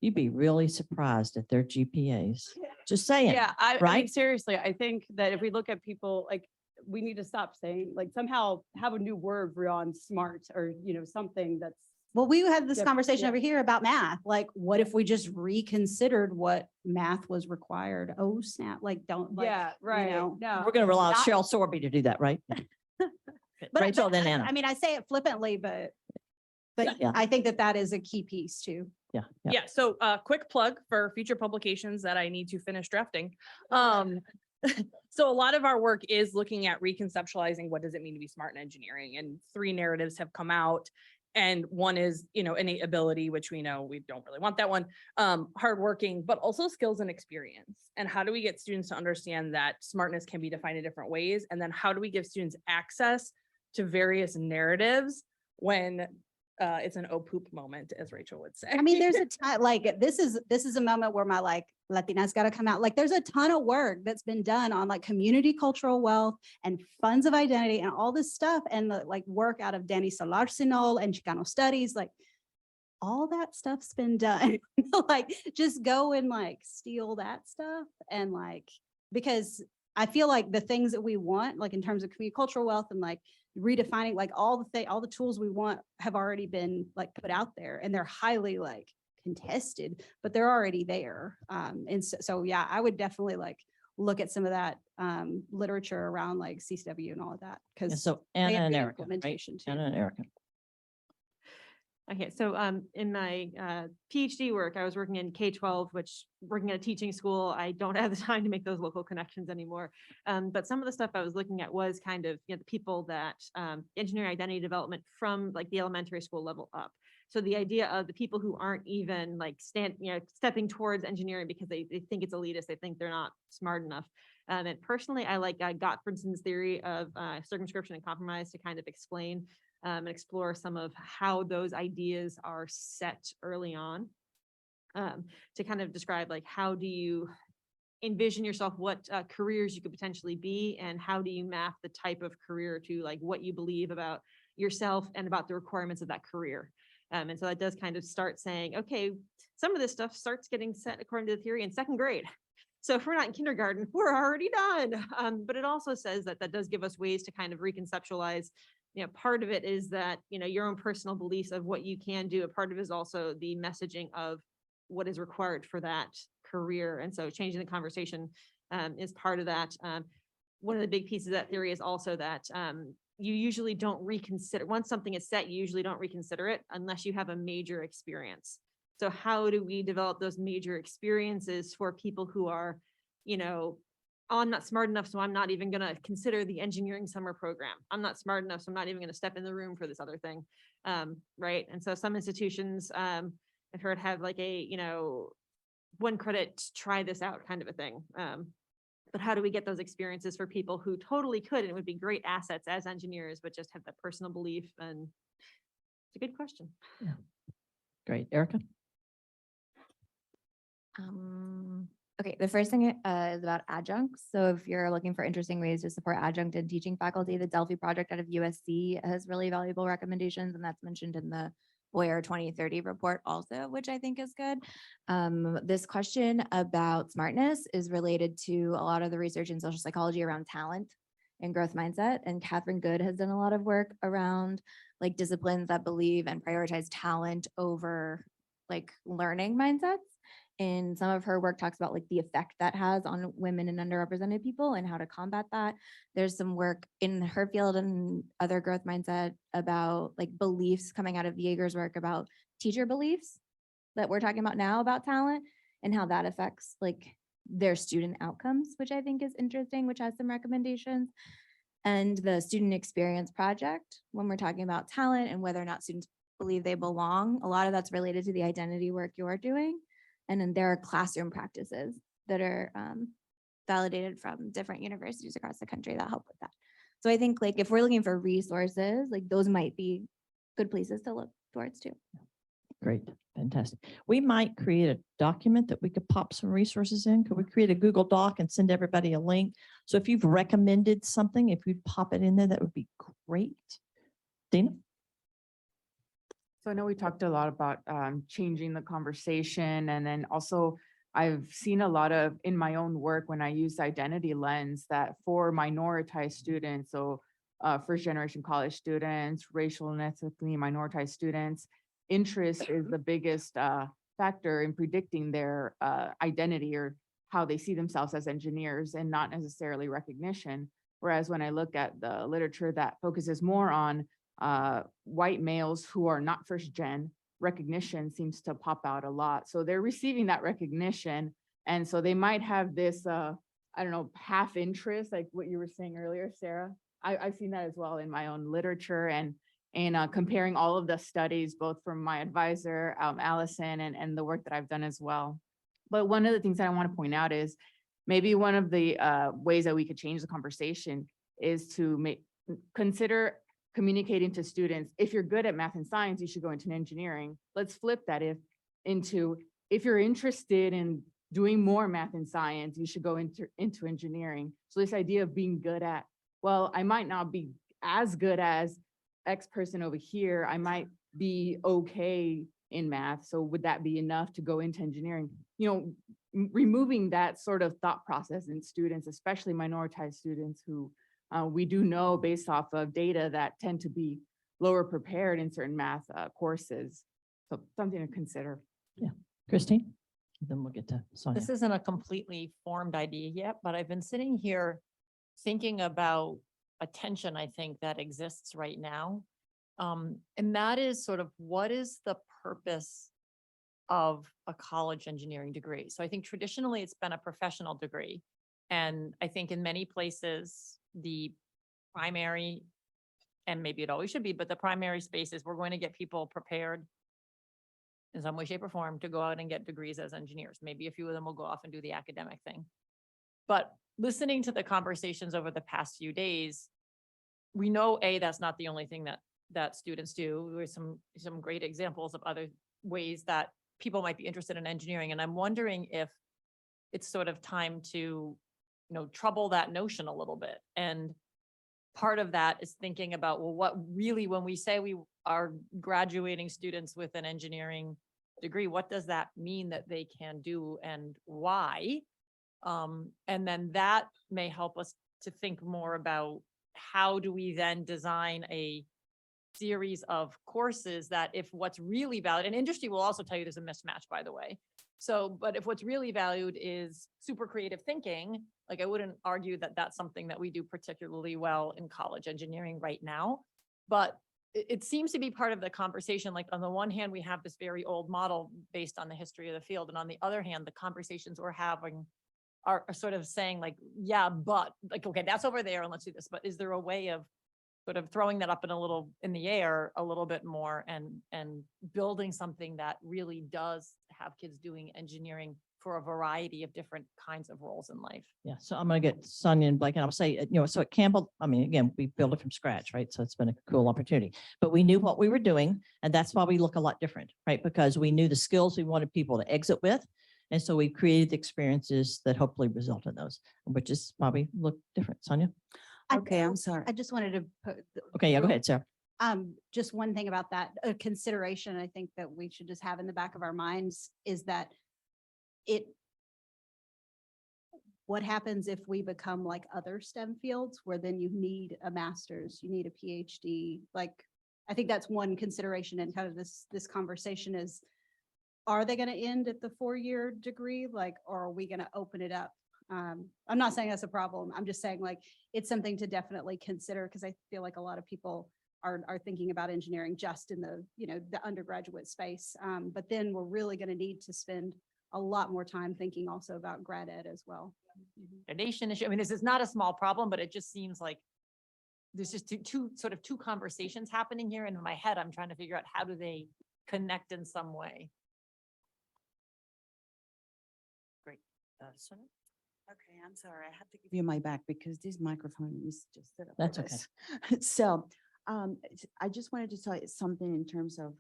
you'd be really surprised at their GPAs. Just saying. Yeah, I mean, right? seriously, I think that if we look at people, like, we need to stop saying, like, somehow have a new word beyond smart or, something that's. Well, we had this Yep, conversation yeah. over here about math. Like, what if we just reconsidered what math was required? Oh, snap, like, don't, like, Yeah, right. know, No. We're going to rely on not- Cheryl Sorby to do that, right? Rachel, then Anna. I mean, I say it flippantly, but Yeah. I think that is a key piece too. Yeah. Yeah, so quick plug for future publications that I need to finish drafting. So a lot of our work is looking at reconceptualizing what does it mean to be smart in engineering, and 3 narratives have come out. And one is, innate ability, which we know we don't really want that one, hardworking, but also skills and experience. And how do we get students to understand that smartness can be defined in different ways? And then how do we give students access to various narratives when it's an oh poop moment, as Rachel would say? I mean, there's a ton, like, this is a moment where my Latina's got to come out. Like, there's a ton of work that's been done on community cultural wealth and funds of identity and all this stuff. And the work out of Danny Solarcinol and Chicano studies, all that stuff's been done. Just go and steal that stuff. And because I feel like the things that we want, in terms of community cultural wealth and redefining all the tools we want have already been put out there, and they're highly contested, but they're already there. And so yeah, I would definitely look at some of that literature around CCW and all of that, And because so Anna and Erica, right? implementation too. Anna and Erica. Okay, so in my PhD work, I was working in K-12, which working at a teaching school, I don't have the time to make those local connections anymore. But some of the stuff I was looking at was kind of the people that engineering identity development from the elementary school level up. So the idea of the people who aren't even stepping towards engineering because they think it's elitist, they think they're not smart enough. And personally, I like Gottfredson's theory of circumscription and compromise to kind of explain and explore some of how those ideas are set early on, to kind of describe how do you envision yourself, what careers you could potentially be, and how do you map the type of career to what you believe about yourself and about the requirements of that career. And so that does kind of start saying, okay, some of this stuff starts getting set according to the theory in 2nd grade. So if we're not in kindergarten, we're already done. But it also says that does give us ways to kind of reconceptualize. Part of it is that, your own personal beliefs of what you can do. A part of it is also the messaging of what is required for that career. And so changing the conversation is part of that. One of the big pieces of that theory is also that you usually don't reconsider, once something is set, you usually don't reconsider it unless you have a major experience. So how do we develop those major experiences for people who are, oh, I'm not smart enough, so I'm not even going to consider the engineering summer program. I'm not smart enough, so I'm not even going to step in the room for this other thing. right? And so some institutions, I've heard have like a, 1 credit, try this out kind of a thing. But how do we get those experiences for people who totally could and would be great assets as engineers, but just have that personal belief? And it's a good question. Great. Erica? Okay, the first thing is about adjuncts. So if you're looking for interesting ways to support adjunct and teaching faculty, the Delphi project out of USC has really valuable recommendations, and that's mentioned in the Boyer 2030 report also, which I think is good. This question about smartness is related to a lot of the research in social psychology around talent and growth mindset. And Catherine Good has done a lot of work around like disciplines that believe and prioritize talent over like learning mindsets. And some of her work talks about like the effect that has on women and underrepresented people and how to combat that. There's some work in her field and other growth mindset about like beliefs coming out of Jaeger's work about teacher beliefs that we're talking about now about talent and how that affects like their student outcomes, which I think is interesting, which has some recommendations. And the student experience project, when we're talking about talent and whether or not students believe they belong, a lot of that's related to the identity work you're doing. And then there are classroom practices that are validated from different universities across the country that help with that. So I think like if we're looking for resources, like those might be good places to look towards too. Great. Fantastic. We might create a document that we could pop some resources in. Could we create a Google Doc and send everybody a link? So if you've recommended something, if you'd pop it in there, that would be great. Dina? So I know we talked a lot about changing the conversation, and then also I've seen a lot of in my own work when I use identity lens that for minoritized students, so first generation college students, racial and ethnically minoritized students, interest is the biggest factor in predicting their identity or how they see themselves as engineers, and not necessarily recognition. Whereas when I look at the literature that focuses more on white males who are not first gen, recognition seems to pop out a lot. So they're receiving that recognition. And so they might have this, I don't know, half interest, like what you were saying earlier, Sarah. I've seen that as well in my own literature and comparing all of the studies, both from my advisor, Allison, and the work that I've done as well. But one of the things that I want to point out is maybe one of the ways that we could change the conversation is to consider communicating to students, if you're good at math and science, you should go into engineering. Let's flip that if you're interested in doing more math and science, you should go into engineering. So this idea of being good at, well, I might not be as good as X person over here. I might be okay in math. So would that be enough to go into engineering? Removing that sort of thought process in students, especially minoritized students who we do know based off of data that tend to be lower prepared in certain math courses. So something to consider. Yeah. Christine? Then we'll get to Sonia. This isn't a completely formed idea yet, but I've been sitting here thinking about a tension I think that exists right now. And that is sort of what is the purpose of a college engineering degree? So I think traditionally it's been a professional degree. And I think in many places, the primary, and maybe it always should be, but the primary space is we're going to get people prepared in some way, shape, or form to go out and get degrees as engineers. Maybe a few of them will go off and do the academic thing. But listening to the conversations over the past few days, we know, that's not the only thing that students do. There's some great examples of other ways that people might be interested in engineering. And I'm wondering if it's sort of time to trouble that notion a little bit. And part of that is thinking about, well, what really, when we say we are graduating students with an engineering degree, what does that mean that they can do and why? And then that may help us to think more about how do we then design a series of courses that if what's really valued, and industry will also tell you there's a mismatch, by the way. So, but if what's really valued is super creative thinking, like I wouldn't argue that that's something that we do particularly well in college engineering right now, but it seems to be part of the conversation. Like on the one hand, we have this very old model based on the history of the field. And on the other hand, the conversations we're having are sort of saying like, yeah, but like, okay, that's over there and let's do this. But is there a way of sort of throwing that up in the air a little bit more and building something that really does have kids doing engineering for a variety of different kinds of roles in life. Yeah, so I'm gonna get Sonia and Blake, and I'll say, so at Campbell, I mean, again, we built it from scratch, right? So it's been a cool opportunity. But we knew what we were doing, and that's why we look a lot different, right? Because we knew the skills we wanted people to exit with. And so we created the experiences that hopefully result in those, which is probably look different. Sonia? Okay, I'm sorry. I just wanted to put. Okay, yeah, go ahead, Sarah. Just one thing about that, a consideration I think that we should just have in the back of our minds is that what happens if we become like other STEM fields where then you need a master's, you need a PhD? Like, I think that's one consideration in kind of this conversation is, are they going to end at the 4-year degree? Like, or are we going to open it up? I'm not saying that's a problem. I'm just saying like, it's something to definitely consider because I feel like a lot of people are thinking about engineering just in the, the undergraduate space. But then we're really going to need to spend a lot more time thinking also about grad ed as well. Donation issue. I mean, this is not a small problem, but it just seems like there's just two conversations happening here. And in my head, I'm trying to figure out how do they connect in some way. Great. Sonia? Okay, I'm sorry. I have to give you my back because this microphone is just set up. for That's okay. this. So I just wanted to say something in terms of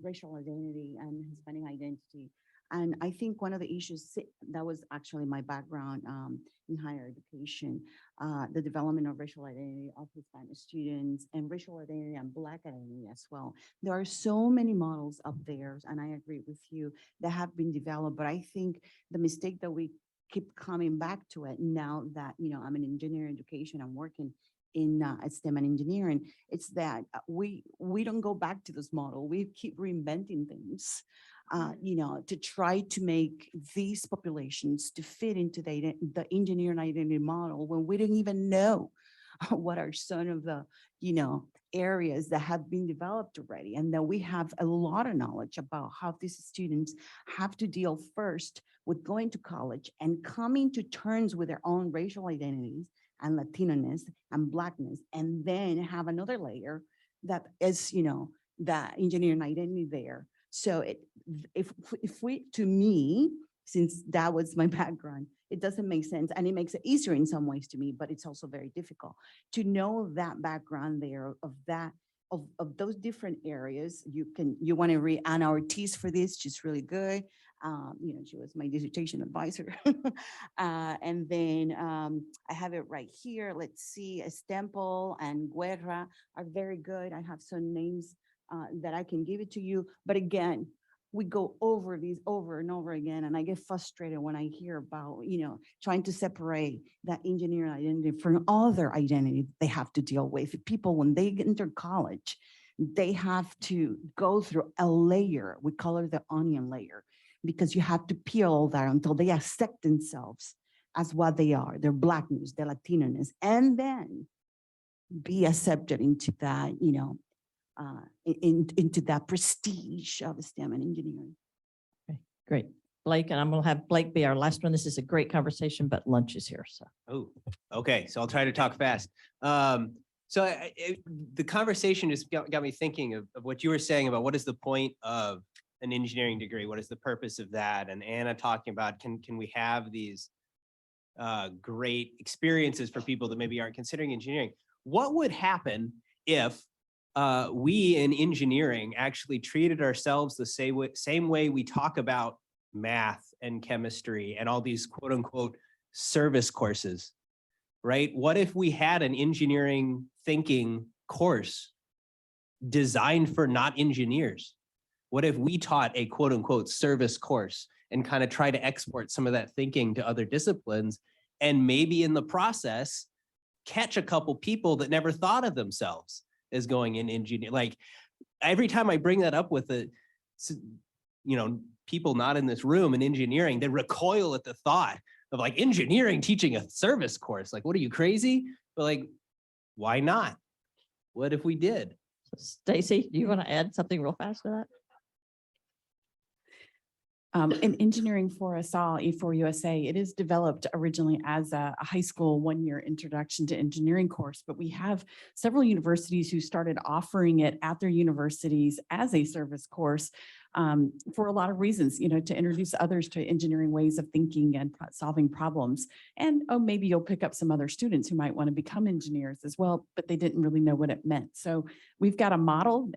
racial identity and Hispanic identity. And I think one of the issues that was actually my background in higher education, the development of racial identity of Hispanic students and racial identity and Black identity as well. There are so many models up there, and I agree with you, that have been developed, but I think the mistake that we keep coming back to it now that, I'm in engineering education, I'm working in STEM and engineering, it's that we don't go back to this model. We keep reinventing things, to try to make these populations to fit into the engineering identity model when we didn't even know what are some of the, areas that have been developed already. And that we have a lot of knowledge about how these students have to deal first with going to college and coming to terms with their own racial identities and Latino-ness and Blackness, and then have another layer that is, that engineering identity there. So if we, to me, since that was my background, it doesn't make sense. And it makes it easier in some ways to me, but it's also very difficult to know that background there of those different areas. You want to read Anna Ortiz for this, she's really good. She was my dissertation advisor. And then I have it right here. Let's see, Estemple and Guerra are very good. I have some names that I can give it to you. But again, we go over these over and over again, and I get frustrated when I hear about, trying to separate that engineering identity from other identity they have to deal with. People, when they enter college, they have to go through a layer. We call it the onion layer, because you have to peel all that until they accept themselves as what they are, their Blackness, their Latino-ness, and then be accepted into that, into that prestige of STEM and engineering. Okay, great. Blake, and I'm going to have Blake be our last one. This is a great conversation, but lunch is here, so. Oh, okay. So I'll try to talk fast. The conversation just got me thinking of what you were saying about what is the point of an engineering degree? What is the purpose of that? And Anna talking about, can we have these great experiences for people that maybe aren't considering engineering? What would happen if we in engineering actually treated ourselves the same way we talk about math and chemistry and all these quote unquote service courses, right? What if we had an engineering thinking course designed for not engineers? What if we taught a quote unquote service course and kind of try to export some of that thinking to other disciplines, and maybe in the process catch a couple people that never thought of themselves as going in engineering? Like every time I bring that up with people not in this room in engineering, they recoil at the thought of like engineering teaching a service course. Like, what are you, crazy? But like, why not? What if we did? Stacy, do you want to add something real fast to that? In Engineering for Us All, E4USA, it is developed originally as a high school one-year introduction to engineering course, but we have several universities who started offering it at their universities as a service course for a lot of reasons, to introduce others to engineering ways of thinking and solving problems. And oh, maybe you'll pick up some other students who might want to become engineers as well, but they didn't really know what it meant. So we've got a model